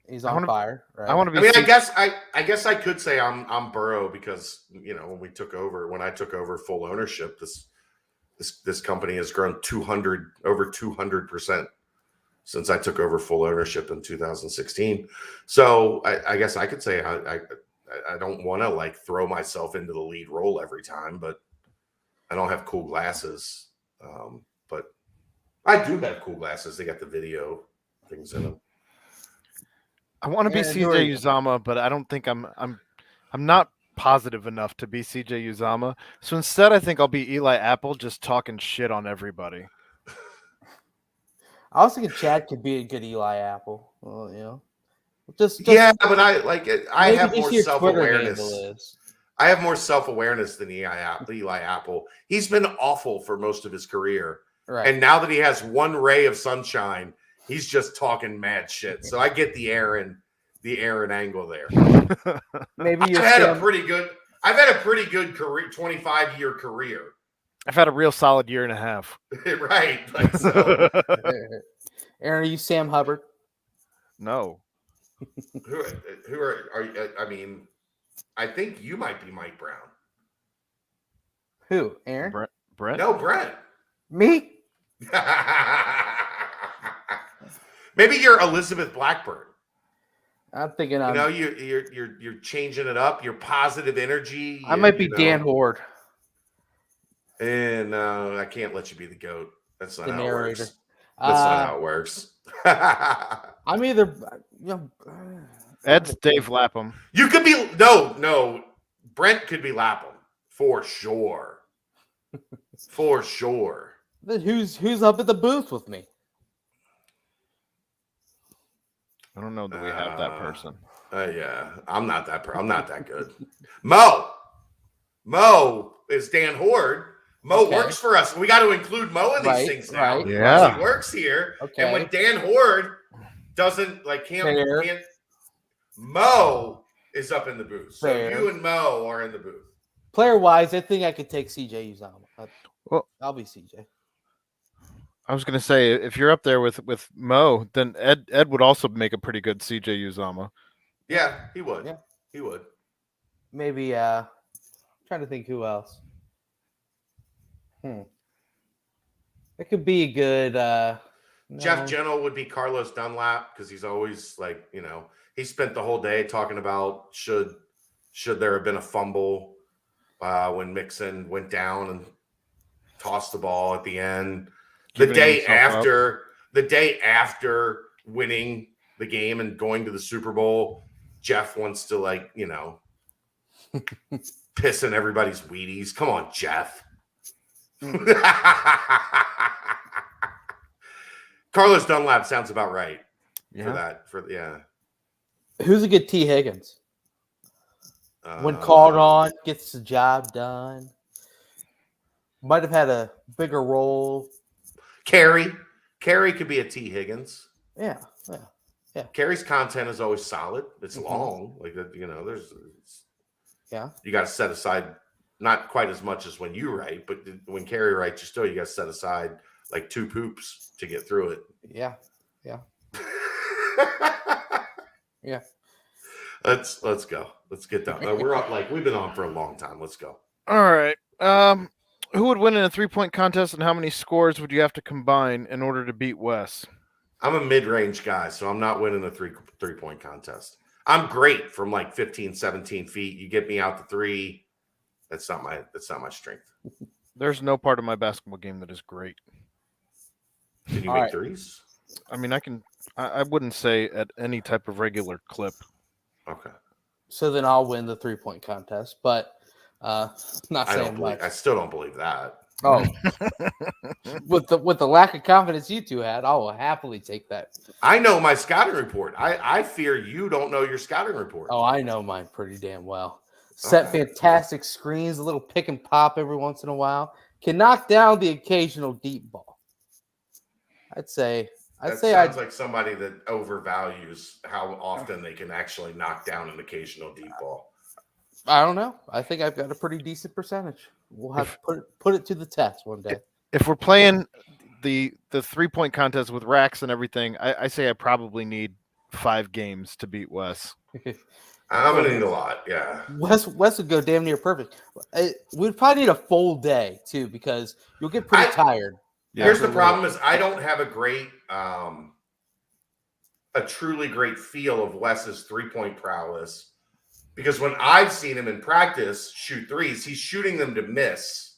He's on fire. Right? I want to be. I mean, I guess I could say I'm Burrow because when I took over full ownership, this company has grown over 200% since I took over full ownership in 2016. So I guess I could say I don't want to like throw myself into the lead role every time, but I don't have cool glasses. But I do have cool glasses. They got the video things in them. I want to be CJ Uzama, but I don't think I'm not positive enough to be CJ Uzama. So instead, I think I'll be Eli Apple, just talking shit on everybody. I was thinking Chad could be a good Eli Apple. Well, just but I like it. I have more self-awareness. I have more self-awareness than Eli Apple. He's been awful for most of his career. Right. And now that he has one ray of sunshine, he's just talking mad shit. So I get the Aaron angle there. Maybe I've had a pretty good career, 25-year career. I've had a real solid year and a half. Right. Like so. Aaron, are you Sam Hubbard? No. Who are you? I mean, I think you might be Mike Brown. Who? Aaron? Brent? No, Brent. Me? Maybe you're Elizabeth Blackburn. I'm thinking you're changing it up. You're positive energy. I might be Dan Horde. And I can't let you be the GOAT. That's not how it works. That's not how it works. I'm either Ed's Dave Lapham. You could be no. Brent could be Lapham for sure. For sure. Then who's up at the booth with me? I don't know that we have that person. Yeah, I'm not that. I'm not that good. Mo is Dan Horde. Mo works for us. We got to include Mo in these things now. Right. Yeah, he works here. Okay. And when Dan Horde doesn't can't Mo is up in the booth. So you and Mo are in the booth. Player wise, I think I could take CJ Uzama. Well, I'll be CJ. I was going to say, if you're up there with Mo, then Ed would also make a pretty good CJ Uzama. Yeah, he would. Yeah, he would. Maybe. Trying to think who else. It could be a good. Jeff Gentle would be Carlos Dunlap because he's always he spent the whole day talking about should there have been a fumble when Mixon went down and tossed the ball at the end. The day after winning the game and going to the Super Bowl, Jeff wants to piss in everybody's Wheaties. Come on, Jeff. Carlos Dunlap sounds about right for that. Who's a good T. Higgins? When called on, gets the job done. Might have had a bigger role. Carey could be a T. Higgins. Yeah. Carey's content is always solid. It's long. There's you got to set aside not quite as much as when you write, but when Carey writes, you got to set aside like 2 poops to get through it. Yeah. Yeah. Let's go. Let's get done. We're up we've been on for a long time. Let's go. All right. Who would win in a 3-point contest, and how many scores would you have to combine in order to beat Wes? I'm a mid-range guy, so I'm not winning a three-point contest. I'm great from 15, 17 feet. You get me out to 3. That's not my strength. There's no part of my basketball game that is great. Can you make threes? I mean, I wouldn't say at any type of regular clip. Okay. So then I'll win the 3-point contest, but not saying much. I still don't believe that. Oh, with the lack of confidence you two had, I will happily take that. I know my scouting report. I fear you don't know your scouting report. Oh, I know mine pretty damn well. Set fantastic screens, a little pick and pop every once in a while. Can knock down the occasional deep ball. I'd say sounds like somebody that overvalues how often they can actually knock down an occasional deep ball. I don't know. I think I've got a pretty decent percentage. We'll have to put it to the test one day. If we're playing the 3-point contest with racks and everything, I say I probably need 5 games to beat Wes. I'm gonna need a lot. Yeah. Wes would go damn near perfect. We'd probably need a full day too, because you'll get pretty tired. Here's the problem: is I don't have a great, a truly great feel of Wes's 3-point prowess, because when I've seen him in practice shoot threes, he's shooting them to miss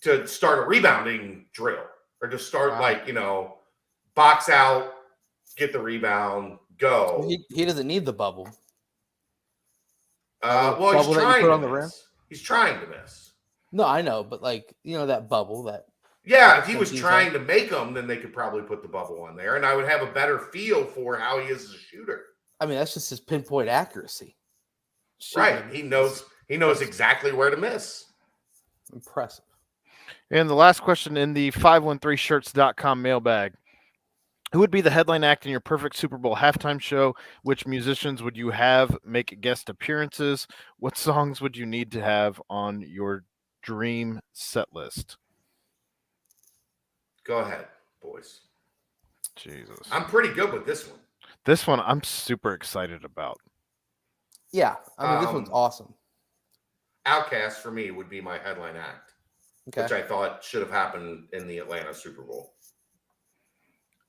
to start a rebounding drill, or to start box out, get the rebound, go. He doesn't need the bubble. Well, he's trying to miss. He's trying to miss. No, I know, but that bubble that. Yeah, if he was trying to make them, then they could probably put the bubble on there, and I would have a better feel for how he is as a shooter. I mean, that's just his pinpoint accuracy. Right. He knows exactly where to miss. Impressive. And the last question in the 513shirts.com mailbag. Who would be the headline act in your perfect Super Bowl halftime show? Which musicians would you have make guest appearances? What songs would you need to have on your dream set list? Go ahead, boys. Jesus. I'm pretty good with this one. This one I'm super excited about. Yeah, I mean, this one's awesome. Outkast for me would be my headline act, which I thought should have happened in the Atlanta Super Bowl.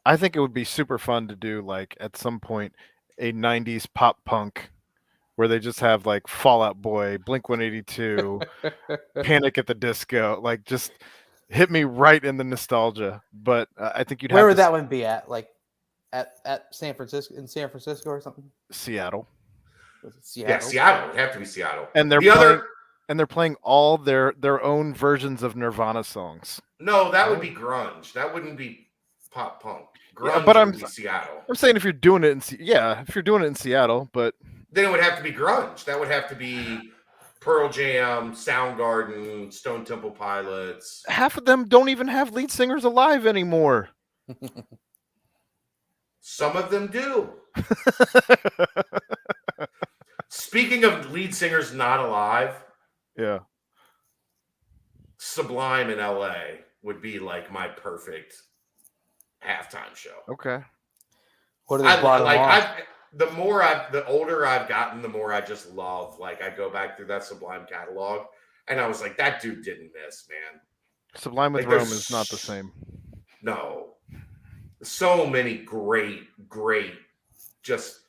I think it would be super fun to do, like, at some point, a 90s pop punk where they just have, like, Fall Out Boy, Blink-182, Panic at the Disco. Like, just hit me right in the nostalgia. But I think you'd have Where would that one be at? Like, at San Francisco or something? Seattle. Seattle? Yeah, Seattle. It would have to be Seattle. And they're playing all their own versions of Nirvana songs. No, that would be grunge. That wouldn't be pop punk. Grunge would be Seattle. I'm saying if you're doing it in Seattle, but then it would have to be grunge. That would have to be Pearl Jam, Soundgarden, Stone Temple Pilots. Half of them don't even have lead singers alive anymore. Some of them do. Speaking of lead singers not alive, yeah, Sublime in LA would be like my perfect halftime show. Okay. What do they the older I've gotten, the more I just love. Like, I go back through that Sublime catalog, and I was like, that dude didn't miss, man. Sublime with Rome is not the same. No. So many great, just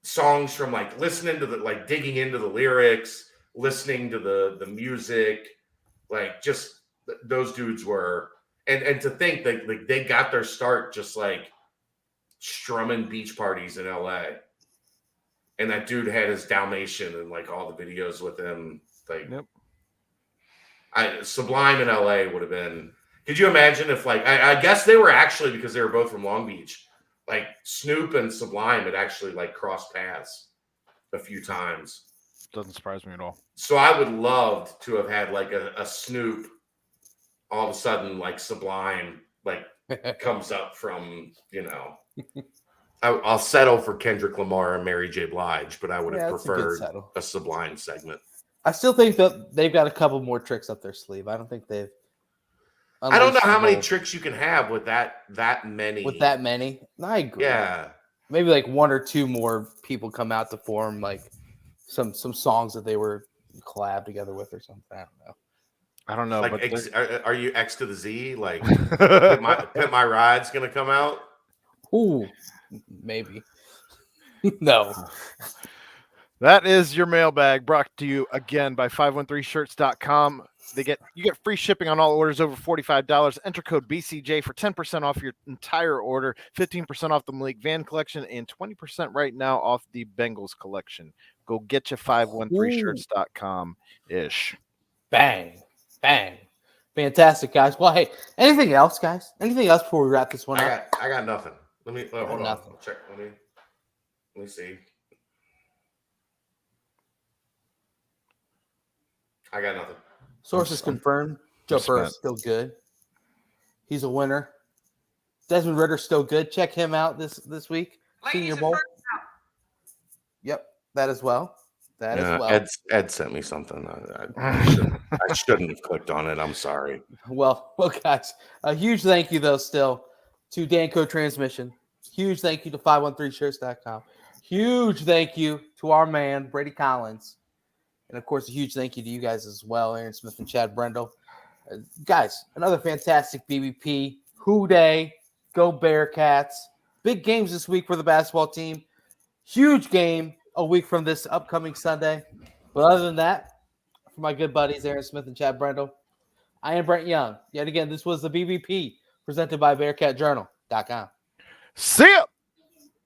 songs from, like, listening to digging into the lyrics, listening to the music, like, just those dudes were. And to think that they got their start just like strumming beach parties in LA. And that dude had his Dalmatian and like all the videos with him. Like, yep. Sublime in LA would have been. Could you imagine if, like, I guess they were actually, because they were both from Long Beach, like Snoop and Sublime had actually like crossed paths a few times. Doesn't surprise me at all. So I would love to have had like a Snoop. All of a sudden, like, Sublime, like, comes up from, I'll settle for Kendrick Lamar and Mary J. Blige, but I would have preferred a Sublime segment. I still think that they've got a couple more tricks up their sleeve. I don't think they've. I don't know how many tricks you can have with that many. With that many? I agree. Yeah. Maybe like one or two more people come out to form like some songs that they were collabed together with or something. I don't know. Like, are you X to the Z? Like, Pit My Ride's going to come out? Ooh, maybe. No. That is your mailbag, brought to you again by 513shirts.com. You get free shipping on all orders over $45. Enter code BCJ for 10% off your entire order, 15% off the Malik Van collection, and 20% right now off the Bengals collection. Go get you 513shirts.com-ish. Bang. Fantastic, guys. Well, hey, anything else, guys? Anything else before we wrap this one up? I got nothing. Let me hold nothing. on. Check. Let me see. I got nothing. Sources confirmed. Joe Burrow's still good. He's a winner. Desmond Ritter's still good. Check him out this week. Senior Bowl. Yep, that as well. Ed sent me something. I shouldn't have clicked on it. I'm sorry. Well, guys, a huge thank you though still to Danco Transmission. Huge thank you to 513shirts.com. Huge thank you to our man, Brady Collins. And, of course, a huge thank you to you guys as well, Aaron Smith and Chad Brendel. Guys, another fantastic BBP. Who Day. Go Bearcats. Big games this week for the basketball team. Huge game a week from this upcoming Sunday. But other than that, for my good buddies, Aaron Smith and Chad Brendel, I am Brent Young. Yet again, this was the BBP presented by BearcatJournal.com. See ya.